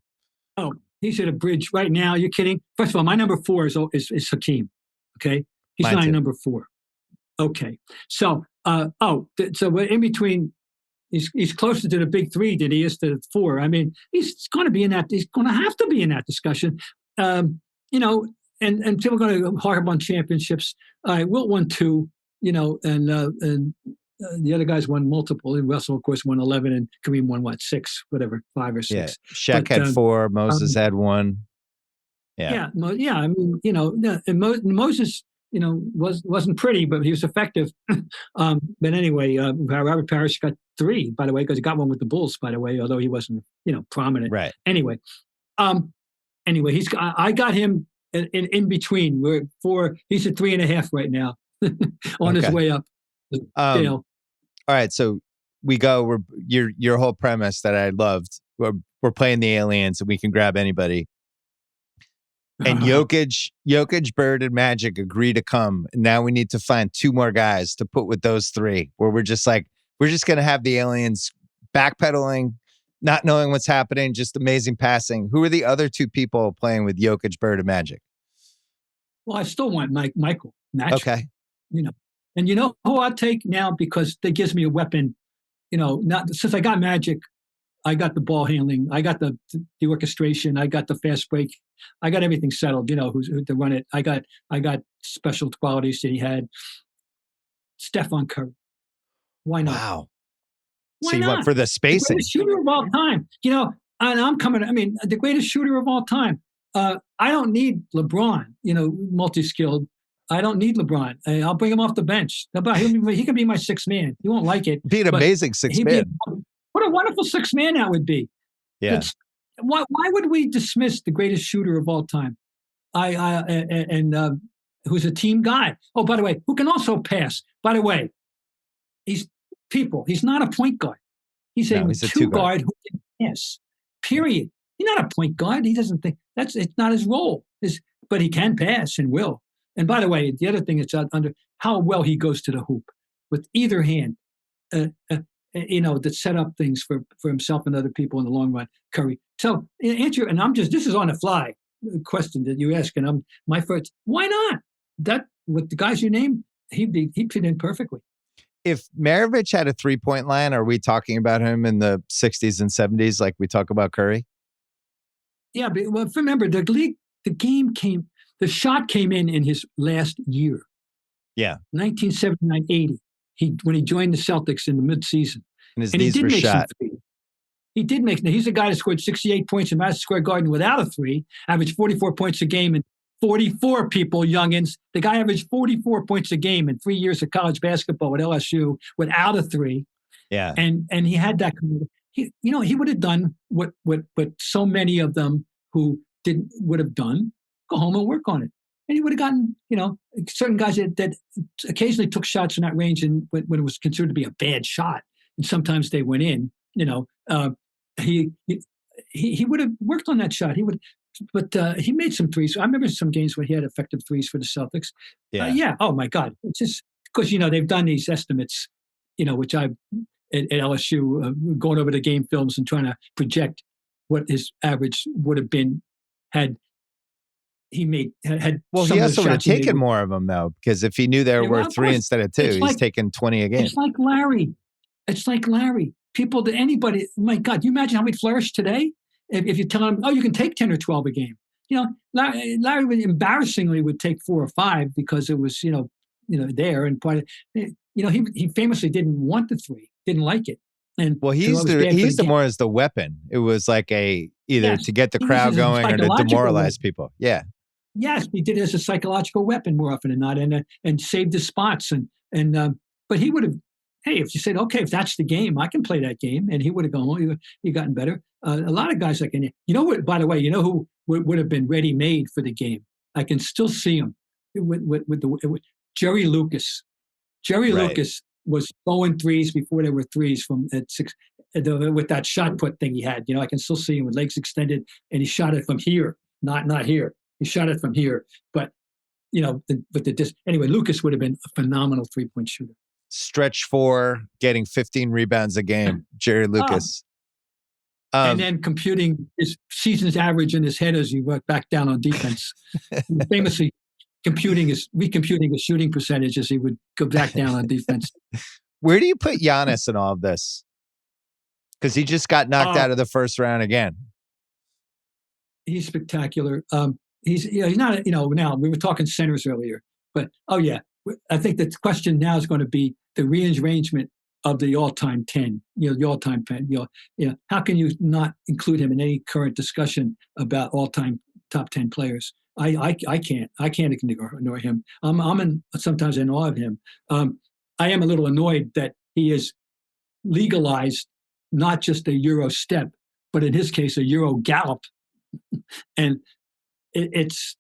Speaker 4: Oh, he's at a bridge right now. You're kidding? First of all, my number 4 is Hakeem. Okay, he's
Speaker 1: Mine
Speaker 4: not
Speaker 1: too.
Speaker 4: number 4. Okay, so so in between. He's closer to the big 3 than he is to the 4. I mean, he's going to be in that. He's going to have to be in that discussion. And people are going to harp on championships. Wilt won 2. And the other guys won multiple. And Russell, of course, won 11, and Kareem won 6, whatever, 5 or 6.
Speaker 1: Yeah, Shaq had 4. Moses had 1. Yeah.
Speaker 4: I mean, and Moses. Wasn't pretty, but he was effective. But anyway, Robert Parrish got 3, by the way, because he got one with the Bulls, by the way, although he wasn't, prominent.
Speaker 1: Right.
Speaker 4: Anyway, I got him in between. He's at 3.5 right now, on his way up the scale.
Speaker 1: All right, so your whole premise that I loved. We're playing the aliens, and we can grab anybody. And Jokic, Bird, and Magic agree to come. And now we need to find 2 more guys to put with those 3, where we're just going to have the aliens backpedaling, not knowing what's happening, just amazing passing. Who are the other 2 people playing with Jokic, Bird, and Magic?
Speaker 4: Well, I still want Michael. Naturally,
Speaker 1: okay.
Speaker 4: And you know who I'll take now, because that gives me a weapon. Not since I got Magic, I got the ball handling, I got the orchestration, I got the fast break, I got everything settled. Who to run it. I got special qualities that he had. Stephon Curry. Why not?
Speaker 1: Wow.
Speaker 4: Why
Speaker 1: so you
Speaker 4: not?
Speaker 1: went for the spacing.
Speaker 4: The greatest shooter of all time. And I'm coming. I mean, the greatest shooter of all time. I don't need LeBron. Multi-skilled. I don't need LeBron. I'll bring him off the bench. He can be my 6th man. He won't like it.
Speaker 1: Be an amazing 6th man.
Speaker 4: What a wonderful 6th man that would be.
Speaker 1: Yeah.
Speaker 4: Why would we dismiss the greatest shooter of all time? Who's a team guy? Oh, by the way, who can also pass? By the way, he's not a point guard. He's a two guard who can pass. Period. He's not a point guard. He doesn't think it's not his role. But he can pass and will. And by the way, the other thing is under how well he goes to the hoop with either hand, that set up things for himself and other people in the long run. Curry. So answer, and this is on the fly question that you ask, and my first. Why not? That with the guys you named, he'd fit in perfectly.
Speaker 1: If Maravich had a 3-point line, are we talking about him in the 60s and 70s like we talk about Curry?
Speaker 4: Yeah, but remember the shot came in his last year.
Speaker 1: Yeah.
Speaker 4: 1979-80. When he joined the Celtics in the midseason.
Speaker 1: And he did make shot.
Speaker 4: He did make. He's a guy that scored 68 points in Madison Square Garden without a 3, averaged 44 points a game, and 44 people, youngins. The guy averaged 44 points a game in 3 years of college basketball at LSU without a 3.
Speaker 1: Yeah.
Speaker 4: And he had that. He would have done what so many of them who would have done. Go home and work on it. And he would have gotten, certain guys that occasionally took shots in that range, and when it was considered to be a bad shot, and sometimes they went in. He would have worked on that shot. But he made some 3s. I remember some games where he had effective 3s for the Celtics.
Speaker 1: Yeah.
Speaker 4: Oh my God! It's just because they've done these estimates, which I've at LSU going over the game films and trying to project what his average would have been had. He had.
Speaker 1: Well, he also would have taken more of them though, because if he knew there were 3 instead of 2, he's taking 20 a game.
Speaker 4: It's like Larry. People to anybody. My God, you imagine how he'd flourish today if you tell him, "Oh, you can take 10 or 12 a game." Larry would embarrassingly would take 4 or 5 because it was there, and part of he famously didn't want the 3, didn't like it. And
Speaker 1: well, he used the more as the weapon. It was like to get the crowd going or to demoralize people. Yeah.
Speaker 4: Yes, he did it as a psychological weapon more often than not, and saved his spots. But he would have, hey, if you said, okay, if that's the game, I can play that game, and he would have gone, well, you gotten better. A lot of guys what? By the way, who would have been ready made for the game? I can still see him with Jerry Lucas. Jerry Lucas was throwing 3s before there were 3s from at 6 with that shot put thing he had. I can still see him with legs extended, and he shot it from here, not here. He shot it from here, but anyway, Lucas would have been a phenomenal 3-point shooter.
Speaker 1: Stretch 4, getting 15 rebounds a game, Jerry Lucas.
Speaker 4: And then computing his season's average in his head as he worked back down on defense. Famously recomputing his shooting percentage as he would go back down on defense.
Speaker 1: Where do you put Giannis in all of this? Because he just got knocked out of the first round again.
Speaker 4: He's spectacular. He's not, now we were talking centers earlier, but I think the question now is going to be the rearrangement of the all-time 10, the all-time 10, how can you not include him in any current discussion about all-time top 10 players? I can't ignore him. I'm sometimes in awe of him. I am a little annoyed that he is legalized, not just a Euro step, but in his case, a Euro gallop. And it's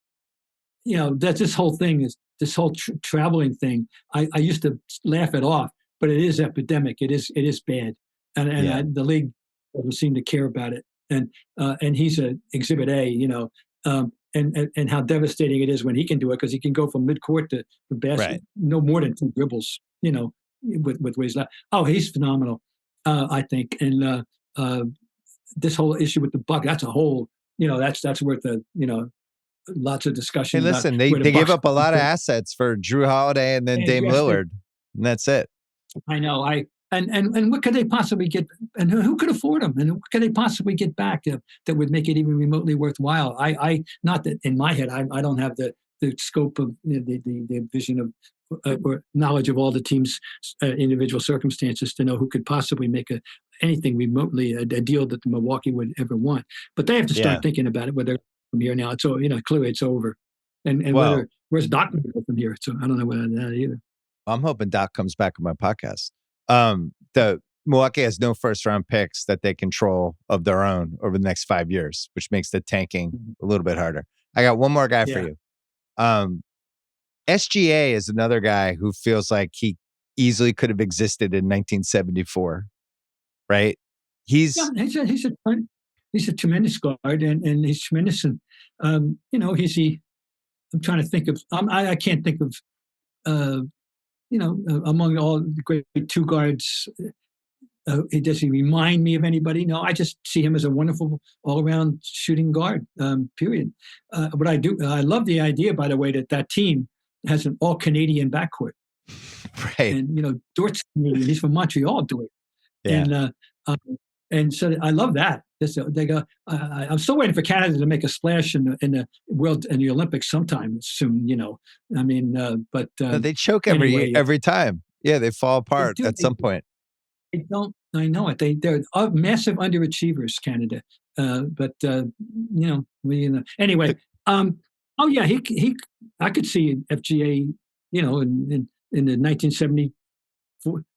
Speaker 4: that this whole thing is this whole traveling thing. I used to laugh it off, but it is epidemic. It is bad, and the league doesn't seem to care about it. And he's a exhibit A. and how devastating it is when he can do it, because he can go from midcourt to the basket,
Speaker 1: Right.
Speaker 4: no more than 2 dribbles, with what he's left. Oh, he's phenomenal, I think. And this whole issue with the Buck, that's a whole, that's worth lots of discussion
Speaker 1: Hey,
Speaker 4: about
Speaker 1: listen, they
Speaker 4: where the
Speaker 1: gave
Speaker 4: Bucks
Speaker 1: up a lot of
Speaker 4: go.
Speaker 1: assets for Drew Holiday and then
Speaker 4: Yeah,
Speaker 1: Dame
Speaker 4: yes,
Speaker 1: Lillard, and that's it.
Speaker 4: I know. And what could they possibly get? And who could afford them? And what could they possibly get back that would make it even remotely worthwhile? I not that in my head, I don't have the scope of the vision of or knowledge of all the teams' individual circumstances to know who could possibly make anything remotely a deal that the Milwaukee would ever want. But they have to start
Speaker 1: Yeah.
Speaker 4: thinking about it. Whether from here now, it's clearly it's over. And
Speaker 1: Well,
Speaker 4: where's Doc going to go from here? So I don't know whether that either.
Speaker 1: I'm hoping Doc comes back on my podcast. The Milwaukee has no first round picks that they control of their own over the next 5 years, which makes the tanking a little bit harder. I got one more guy for you. SGA is another guy who feels like he easily could have existed in 1974, right? He's
Speaker 4: a tremendous guard, and he's tremendous. And I'm trying to think of. I can't think of. Among all the great 2 guards, does he remind me of anybody? No, I just see him as a wonderful all-around shooting guard, period. But I love the idea, by the way, that team has an all-Canadian backcourt.
Speaker 1: right.
Speaker 4: And, Dort's Canadian. He's from Montreal, Dort.
Speaker 1: Yeah.
Speaker 4: And so I love that. I'm still waiting for Canada to make a splash in the world and the Olympics sometime soon. But
Speaker 1: they choke
Speaker 4: anyway,
Speaker 1: every time. Yeah, they fall apart at some point.
Speaker 4: They don't. I know it. They're massive underachievers, Canada. But anyway. Oh yeah, he. I could see FGA. In the 1970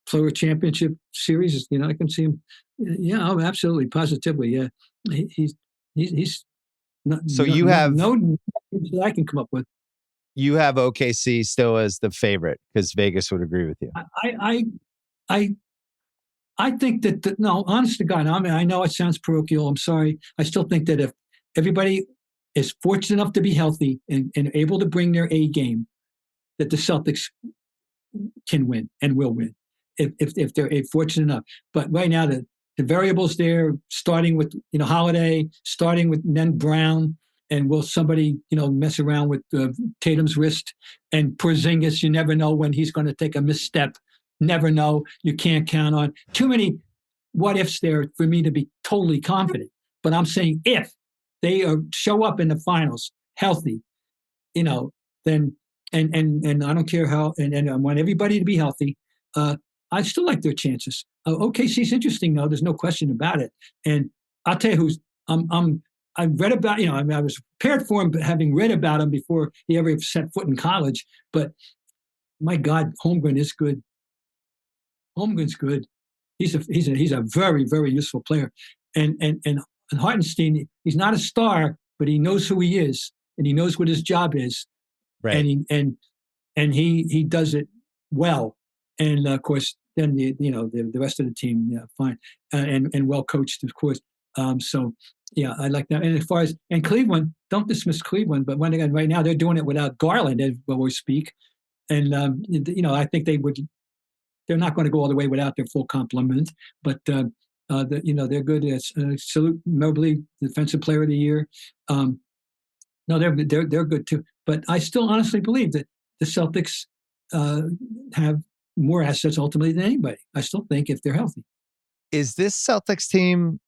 Speaker 4: Florida Championship Series. I can see him. Yeah, absolutely, positively. Yeah, he's not.
Speaker 1: So you have
Speaker 4: no that I can come up with.
Speaker 1: You have OKC still as the favorite because Vegas would agree with you.
Speaker 4: I think that no, honest to God, I know it sounds parochial. I'm sorry. I still think that if everybody is fortunate enough to be healthy and able to bring their A game, that the Celtics can win and will win if they're fortunate enough. But right now, the variables there, starting with Holiday, starting with then Brown, and will somebody mess around with Tatum's wrist and Porzingis? You never know when he's going to take a misstep. Never know. You can't count on too many what ifs there for me to be totally confident. But I'm saying if they show up in the finals healthy, then and I don't care how, and I want everybody to be healthy. I still like their chances. OKC's interesting though. There's no question about it. And I'll tell you who's I read about, I was prepared for him, but having read about him before he ever set foot in college. But my God, Holmgren is good. Holmgren's good. He's a very, very useful player. And Hartenstein, he's not a star, but he knows who he is and he knows what his job is.
Speaker 1: Right.
Speaker 4: And he does it well. And of course, then the rest of the team, yeah, fine, and well coached, of course. So yeah, I like that. And as far as Cleveland, don't dismiss Cleveland, but when again, right now they're doing it without Garland as we speak, and I think they're not going to go all the way without their full complement, but they're good. Salute Mobley, Defensive Player of the Year. No, they're good too. But I still honestly believe that the Celtics have more assets ultimately than anybody. I still think if they're healthy. Is
Speaker 1: this Celtics team,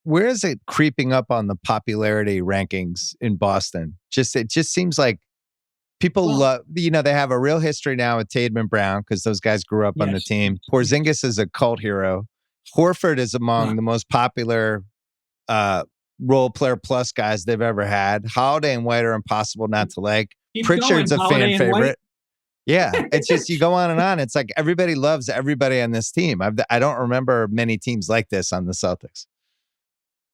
Speaker 1: where is it creeping up on the popularity rankings in Boston? It just seems like people love, they have a real history now with Tatum and Brown because those guys grew up on the team. Porzingis is a cult hero. Horford is among the most popular role player plus guys they've ever had. Holiday and White are impossible not to like. Pritchard's a fan favorite. Yeah, it's just you go on and on. It's like everybody loves everybody on this team. I don't remember many teams like this on the Celtics.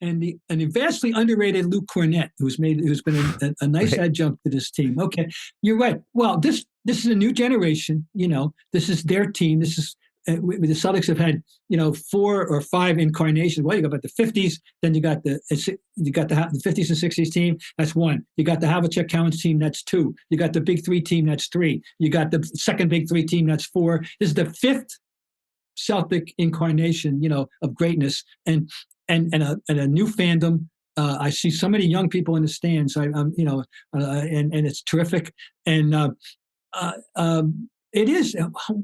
Speaker 4: And the vastly underrated Luke Cornett, who's been a nice adjunct to this team. Okay, you're right. Well, this is a new generation. This is their team. This is the Celtics have had 4 or 5 incarnations. Well, you got the 50s, then you got the 50s and 60s team. That's 1. You got the Havlicek Cowan's team. That's 2. You got the Big 3 team. That's 3. You got the second Big 3 team. That's 4. This is the 5th Celtic incarnation, of greatness and a new fandom. I see so many young people in the stands. And it's terrific. And it is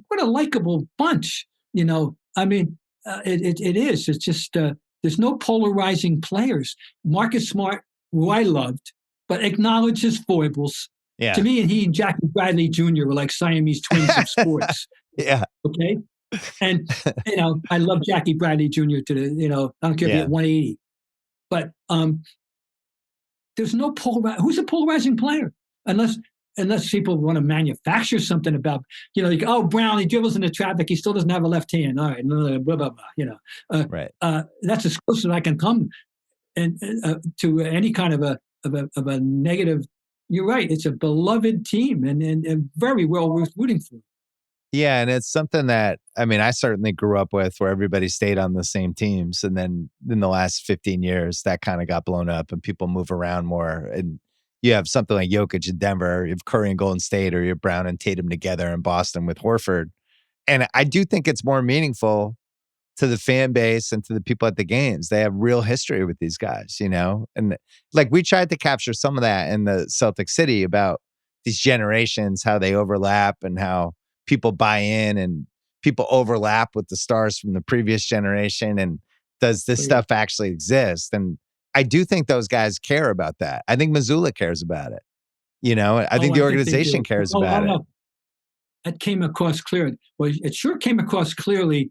Speaker 4: what a likable bunch. I mean, it is. It's just there's no polarizing players. Marcus Smart, who I loved, but acknowledged his foibles.
Speaker 1: Yeah.
Speaker 4: To me, he and Jackie Bradley Jr. were like Siamese twins of sports.
Speaker 1: Yeah.
Speaker 4: Okay. And I love Jackie Bradley Jr. to the I don't care if you're at 180, but there's no who's a polarizing player unless people want to manufacture something about like, oh, Brown, he dribbles in the traffic, he still doesn't have a left hand. All right, blah blah blah.
Speaker 1: Right.
Speaker 4: That's as close as I can come and to any kind of a negative. You're right. It's a beloved team and very well worth rooting for.
Speaker 1: Yeah, and it's something that, I certainly grew up with where everybody stayed on the same teams. And then in the last 15 years, that kind of got blown up and people move around more. And you have something like Jokic in Denver, you have Curry in Golden State, or you have Brown and Tatum together in Boston with Horford. And I do think it's more meaningful to the fan base and to the people at the games. They have real history with these guys, And like we tried to capture some of that in the Celtic City about these generations, how they overlap and how people buy in and people overlap with the stars from the previous generation. And does this stuff actually exist? And I do think those guys care about that. I think Missoula cares about it. I think the organization cares about it.
Speaker 4: That came across clearly. Well, it sure came across clearly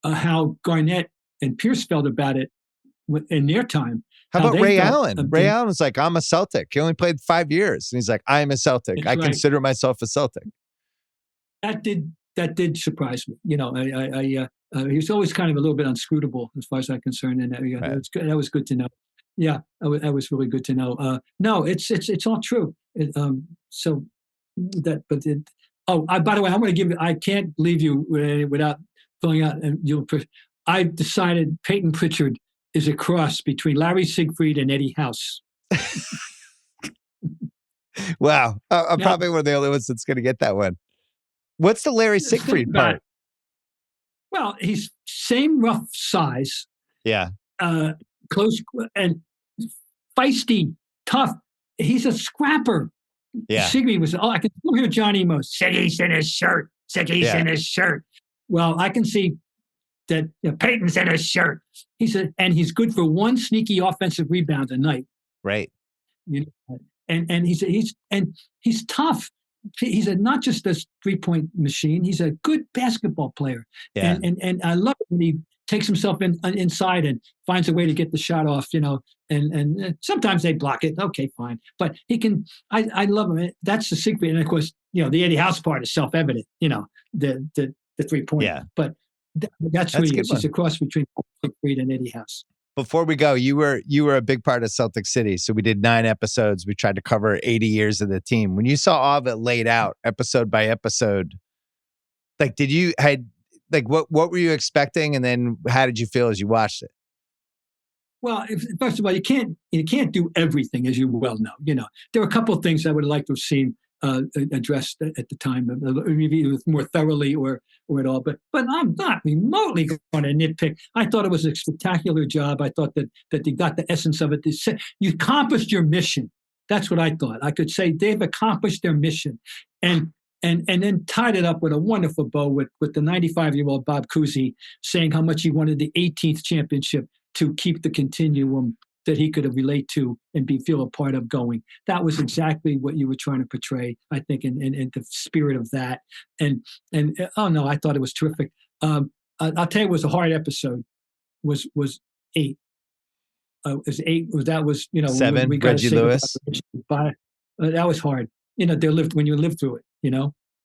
Speaker 4: how Garnett and Pierce felt about it in their time.
Speaker 1: How about Ray Allen? Ray Allen was like, I'm a Celtic. He only played 5 years. And he's like, I'm a Celtic. I consider myself a Celtic. That
Speaker 4: did surprise me. He was always kind of a little bit unscrutable as far as I'm concerned, and that was good to know. Yeah, that was really good to know. No, it's all true. By the way, I'm going to give you. I can't leave you without filling out. I've decided Peyton Pritchard is a cross between Larry Siegfried and Eddie House.
Speaker 1: Wow, I'm probably one of the only ones that's going to get that one. What's the Larry Siegfried part?
Speaker 4: Well, he's same rough size.
Speaker 1: Yeah.
Speaker 4: Close and feisty, tough. He's a scrapper.
Speaker 1: Yeah.
Speaker 4: Siegfried was, I can still hear Johnny Mo, Siggy's in his shirt. Siggy's in his shirt. Well, I can see that Peyton's in his shirt. And he's good for one sneaky offensive rebound a night.
Speaker 1: Right.
Speaker 4: And he's tough. He's not just a 3-point machine. He's a good basketball player.
Speaker 1: Yeah.
Speaker 4: And I love it when he takes himself inside and finds a way to get the shot off, and sometimes they block it. Okay, fine. But he can, I love him. That's the secret. And of course, the Eddie House part is self-evident, the 3-point. Yeah. But that's who he is. He's a cross between Siegfried and Eddie House.
Speaker 1: Before we go, you were a big part of Celtic City. So we did 9 episodes. We tried to cover 80 years of the team. When you saw all of it laid out episode by episode, like what were you expecting? And then how did you feel as you watched it?
Speaker 4: Well, first of all, you can't do everything, as you well know. There were a couple of things I would like to have seen addressed at the time, maybe more thoroughly or at all. But I'm not remotely going to nitpick. I thought it was a spectacular job. I thought that they got the essence of it. You accomplished your mission. That's what I thought. I could say they've accomplished their mission, and then tied it up with a wonderful bow with the 95-year-old Bob Cousy saying how much he wanted the 18th championship to keep the continuum that he could relate to and feel a part of going. That was exactly what you were trying to portray, I think, in the spirit of that. And oh no, I thought it was terrific. I'll tell you, it was a hard episode. Was 8. Was 8. That was
Speaker 1: 7. We Reggie Lewis.
Speaker 4: That was hard. When you live through it.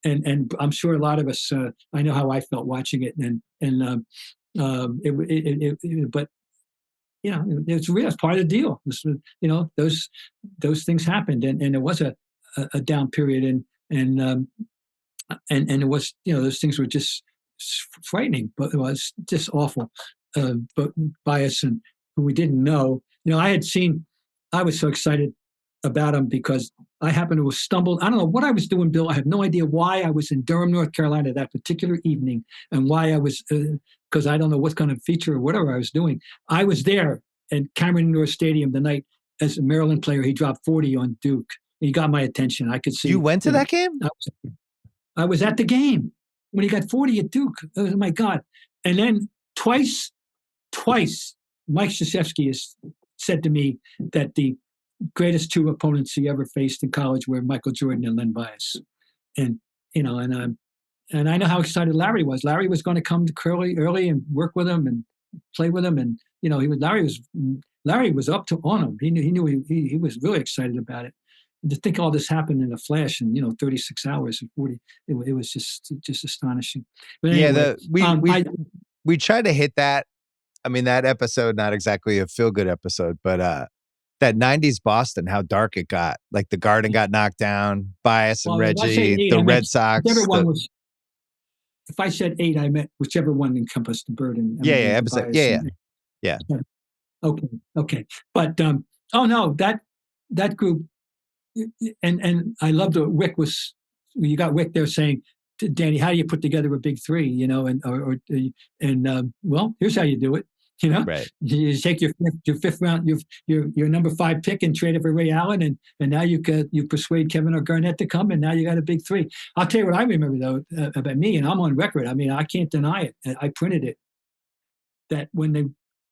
Speaker 4: And I'm sure a lot of us. I know how I felt watching it, but. It's real. It's part of the deal. Those things happened, and it was a down period, and it was those things were just frightening, but it was just awful. But bias and who we didn't know. I was so excited about him because I happened to have stumbled. I don't know what I was doing, Bill. I have no idea why I was in Durham, North Carolina that particular evening, and why I was, because I don't know what kind of feature or whatever I was doing. I was there at Cameron Indoor Stadium the night as a Maryland player. He dropped 40 on Duke. He got my attention. I could see.
Speaker 1: You went to that game?
Speaker 4: I was at the game when he got 40 at Duke. Oh my God. And then twice, Mike Krzyzewski has said to me that the greatest two opponents he ever faced in college were Michael Jordan and Len Bias. And, and I know how excited Larry was. Larry was going to come to Curly early and work with him and play with him. And, Larry was up on him. He knew he was really excited about it. And to think all this happened in a flash in 36 hours and 40, it was just astonishing. But anyway,
Speaker 1: we tried to hit that. I mean, that episode, not exactly a feel good episode, but that 90s Boston, how dark it got. Like the Garden got knocked down, Bias and Reggie, the Red Sox.
Speaker 4: If I said 8, I meant whichever one encompassed the burden.
Speaker 1: Episode. Yeah.
Speaker 4: Okay. But that group, and I loved what Wick was. You got Wick there saying, Danny, how do you put together a big three? Well, here's how you do it.
Speaker 1: Right.
Speaker 4: You take your fifth round, your number 5 pick and trade it for Ray Allen, and now you persuade Kevin or Garnett to come, and now you got a big three. I'll tell you what I remember though about me, and I'm on record. I mean, I can't deny it. I printed it. That when they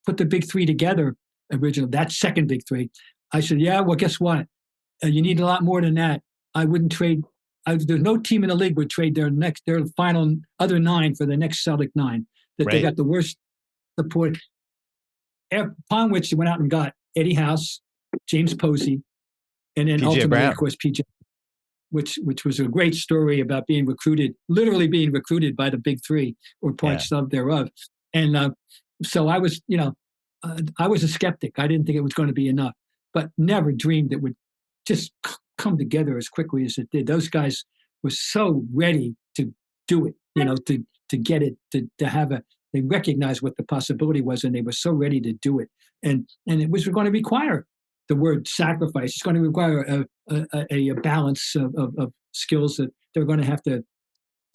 Speaker 4: put the big three together, that second big three, I said, yeah, well, guess what? You need a lot more than that. I wouldn't trade. There's no team in the league would trade their final other 9 for the next Celtic 9. They got the worst support. Upon which they went out and got Eddie House, James Posey, and then ultimately, Brown. Of course, PJ, which was a great story about literally being recruited by the big three or parts of thereof. And so I was, I was a skeptic. I didn't think it was going to be enough, but never dreamed it would just come together as quickly as it did. Those guys were so ready to do it, to get it, to have they recognized what the possibility was, and they were so ready to do it. And it was going to require the word sacrifice. It's going to require a balance of skills that they're going to have to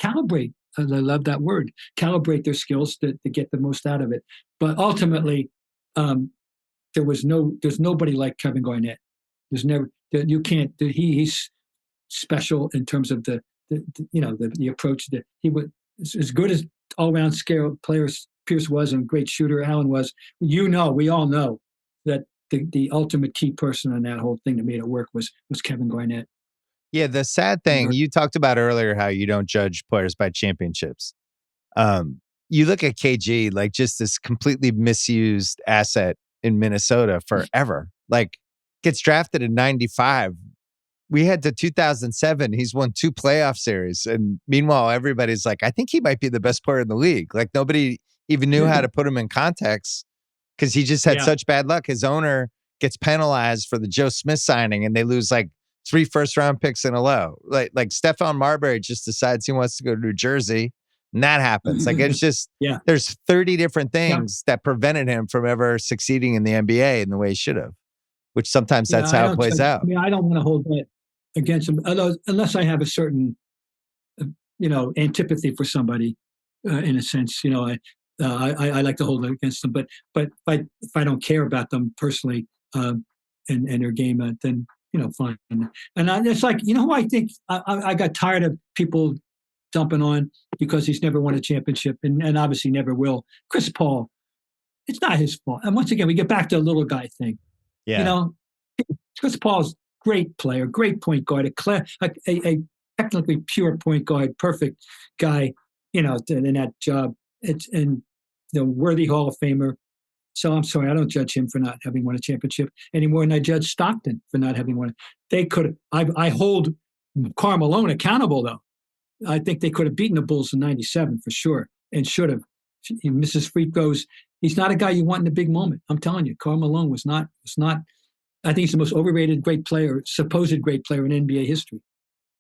Speaker 4: calibrate. I love that word, calibrate their skills to get the most out of it. But ultimately, there's nobody like Kevin Garnett. There's never, you can't, he's special in terms of the approach that he was as good as all-around scale players Pierce was and great shooter Allen was. We all know that the ultimate key person in that whole thing that made it work was Kevin Garnett.
Speaker 1: Yeah, the sad thing you talked about earlier, how you don't judge players by championships. You look at KG, like just this completely misused asset in Minnesota forever. Like gets drafted in 95. We had to 2007. He's won 2 playoff series. And meanwhile, everybody's like, I think he might be the best player in the league. Like nobody even knew how to put him in context because he just had such bad luck. His owner gets penalized for the Joe Smith signing and they lose like 3 first-round picks in a low. Like Stephon Marbury just decides he wants to go to New Jersey, and that happens. Like it's just there's 30 different things that prevented him from ever succeeding in the NBA in the way he should have. Which sometimes that's how it plays out.
Speaker 4: I mean, I don't want to hold that against him, unless I have a certain, antipathy for somebody, in a sense. I like to hold it against them. But if I don't care about them personally and their game, then fine. And it's like, who I think I got tired of people dumping on because he's never won a championship and obviously never will. Chris Paul, it's not his fault. And once again, we get back to the little guy thing. Yeah. Chris Paul's great player, great point guard, a technically pure point guard, perfect guy, in that job. It's worthy Hall of Famer. So I'm sorry, I don't judge him for not having won a championship any more than I judge Stockton for not having won it. They could have. I hold Karl Malone accountable, though. I think they could have beaten the Bulls in '97 for sure, and should have. He misses free throws. He's not a guy you want in a big moment. I'm telling you, Karl Malone was not. I think he's the most overrated supposed great player in NBA history.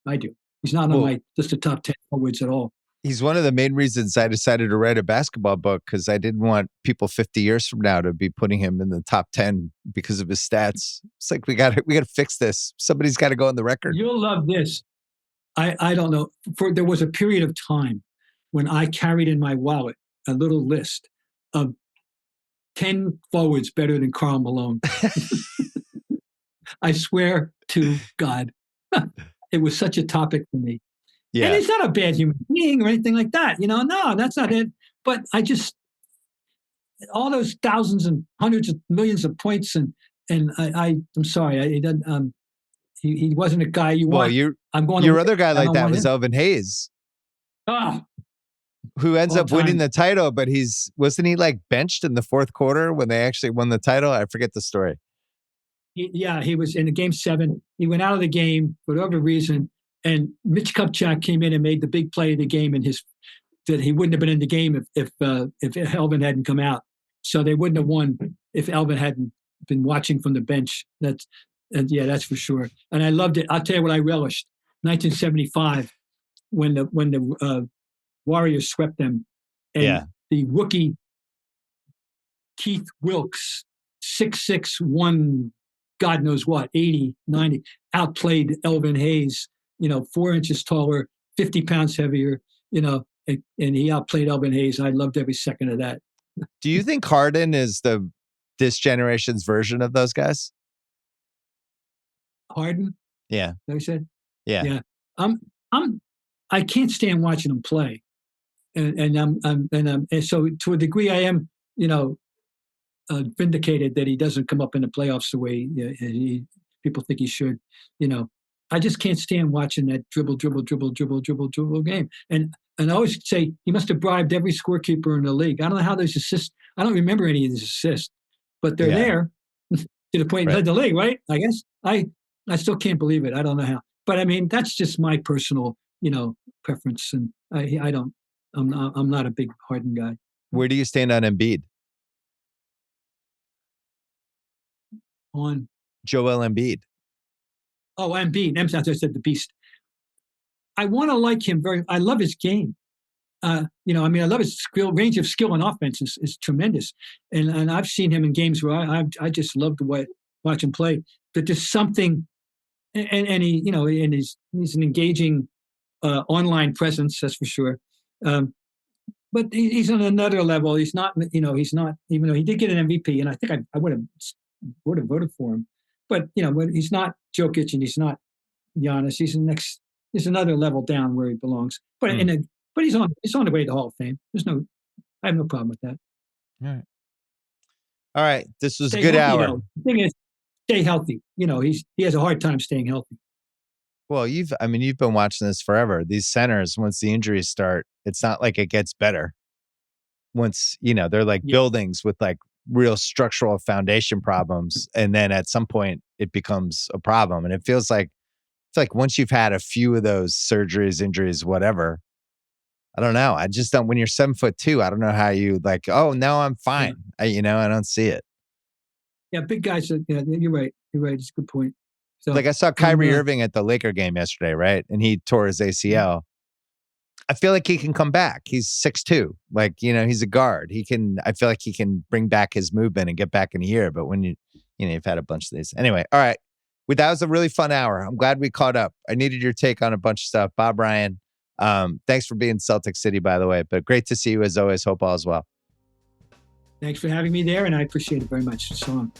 Speaker 4: I do. He's not on my list of top 10 forwards at all.
Speaker 1: He's one of the main reasons I decided to write a basketball book, because I didn't want people 50 years from now to be putting him in the top 10 because of his stats. It's like, we got to fix this. Somebody's got to go on the record.
Speaker 4: You'll love this. I don't know. There was a period of time when I carried in my wallet a little list of 10 forwards better than Karl Malone. I swear to God, it was such a topic for me.
Speaker 1: Yeah.
Speaker 4: And he's not a bad human being or anything like that. No, that's not it. But I just, all those thousands and hundreds of millions of points, and I'm sorry, he wasn't a guy you want.
Speaker 1: Your other guy like that was Elvin Hayes, who ends up winning the title, but wasn't he like benched in the fourth quarter when they actually won the title? I forget the story.
Speaker 4: He was in the game 7. He went out of the game for whatever reason, and Mitch Kupchak came in and made the big play of the game, and that he wouldn't have been in the game if Elvin hadn't come out. So they wouldn't have won if Elvin hadn't been watching from the bench. That's for sure. And I loved it. I'll tell you what I relished: 1975, when the Warriors swept them, and the rookie Keith Wilkes, 6'6", God knows what, 80, 90, outplayed Elvin Hayes, 4 inches taller, 50 pounds heavier, and he outplayed Elvin Hayes. I loved every second of that.
Speaker 1: Do you think Harden is this generation's version of those guys?
Speaker 4: Harden?
Speaker 1: Yeah.
Speaker 4: That I said?
Speaker 1: Yeah.
Speaker 4: I can't stand watching him play. And so to a degree I am, vindicated that he doesn't come up in the playoffs the way people think he should. I just can't stand watching that dribble game. And I always say he must have bribed every scorekeeper in the league. I don't know how those assists. I don't remember any of these assists, but they're there to the point he led the league, right? I guess I still can't believe it. I don't know how, but I mean that's just my personal, preference, and I'm not a big Harden guy.
Speaker 1: Where do you stand on Embiid?
Speaker 4: On
Speaker 1: Joel Embiid.
Speaker 4: Oh, Embiid. As I said, the beast. I want to like him I love his game. I love his range of skill and offense is tremendous. And I've seen him in games where I just love to watch him play. But there's something, and he, and he's an engaging online presence, that's for sure. But he's on another level. He's not, even though he did get an MVP, and I think I would have voted for him. But he's not Jokic and he's not Giannis. He's another level down where he belongs. But he's on the way to the Hall of Fame. I have no problem with that.
Speaker 1: All right. This was a good hour.
Speaker 4: The thing is, stay healthy. He has a hard time staying healthy.
Speaker 1: Well, you've been watching this forever. These centers, once the injuries start, it's not like it gets better. Once, they're like buildings with like real structural foundation problems. And then at some point it becomes a problem. And it feels like, once you've had a few of those surgeries, injuries, whatever, I don't know. I just don't, when you're 7'2", I don't know how you like, oh, no, I'm fine. Yeah. I don't see it.
Speaker 4: Yeah. Big guys. You're right. It's a good point. So,
Speaker 1: like I saw Kyrie Irving at the Laker game yesterday, right? And he tore his ACL. I feel like he can come back. He's 6'2". Like, he's a guard. I feel like he can bring back his movement and get back in here. But when you've had a bunch of these. Anyway, all right. That was a really fun hour. I'm glad we caught up. I needed your take on a bunch of stuff. Bob Ryan, thanks for being Celtic City, by the way. But great to see you as always. Hope all is well.
Speaker 4: Thanks for having me there, and I appreciate it very much. So on.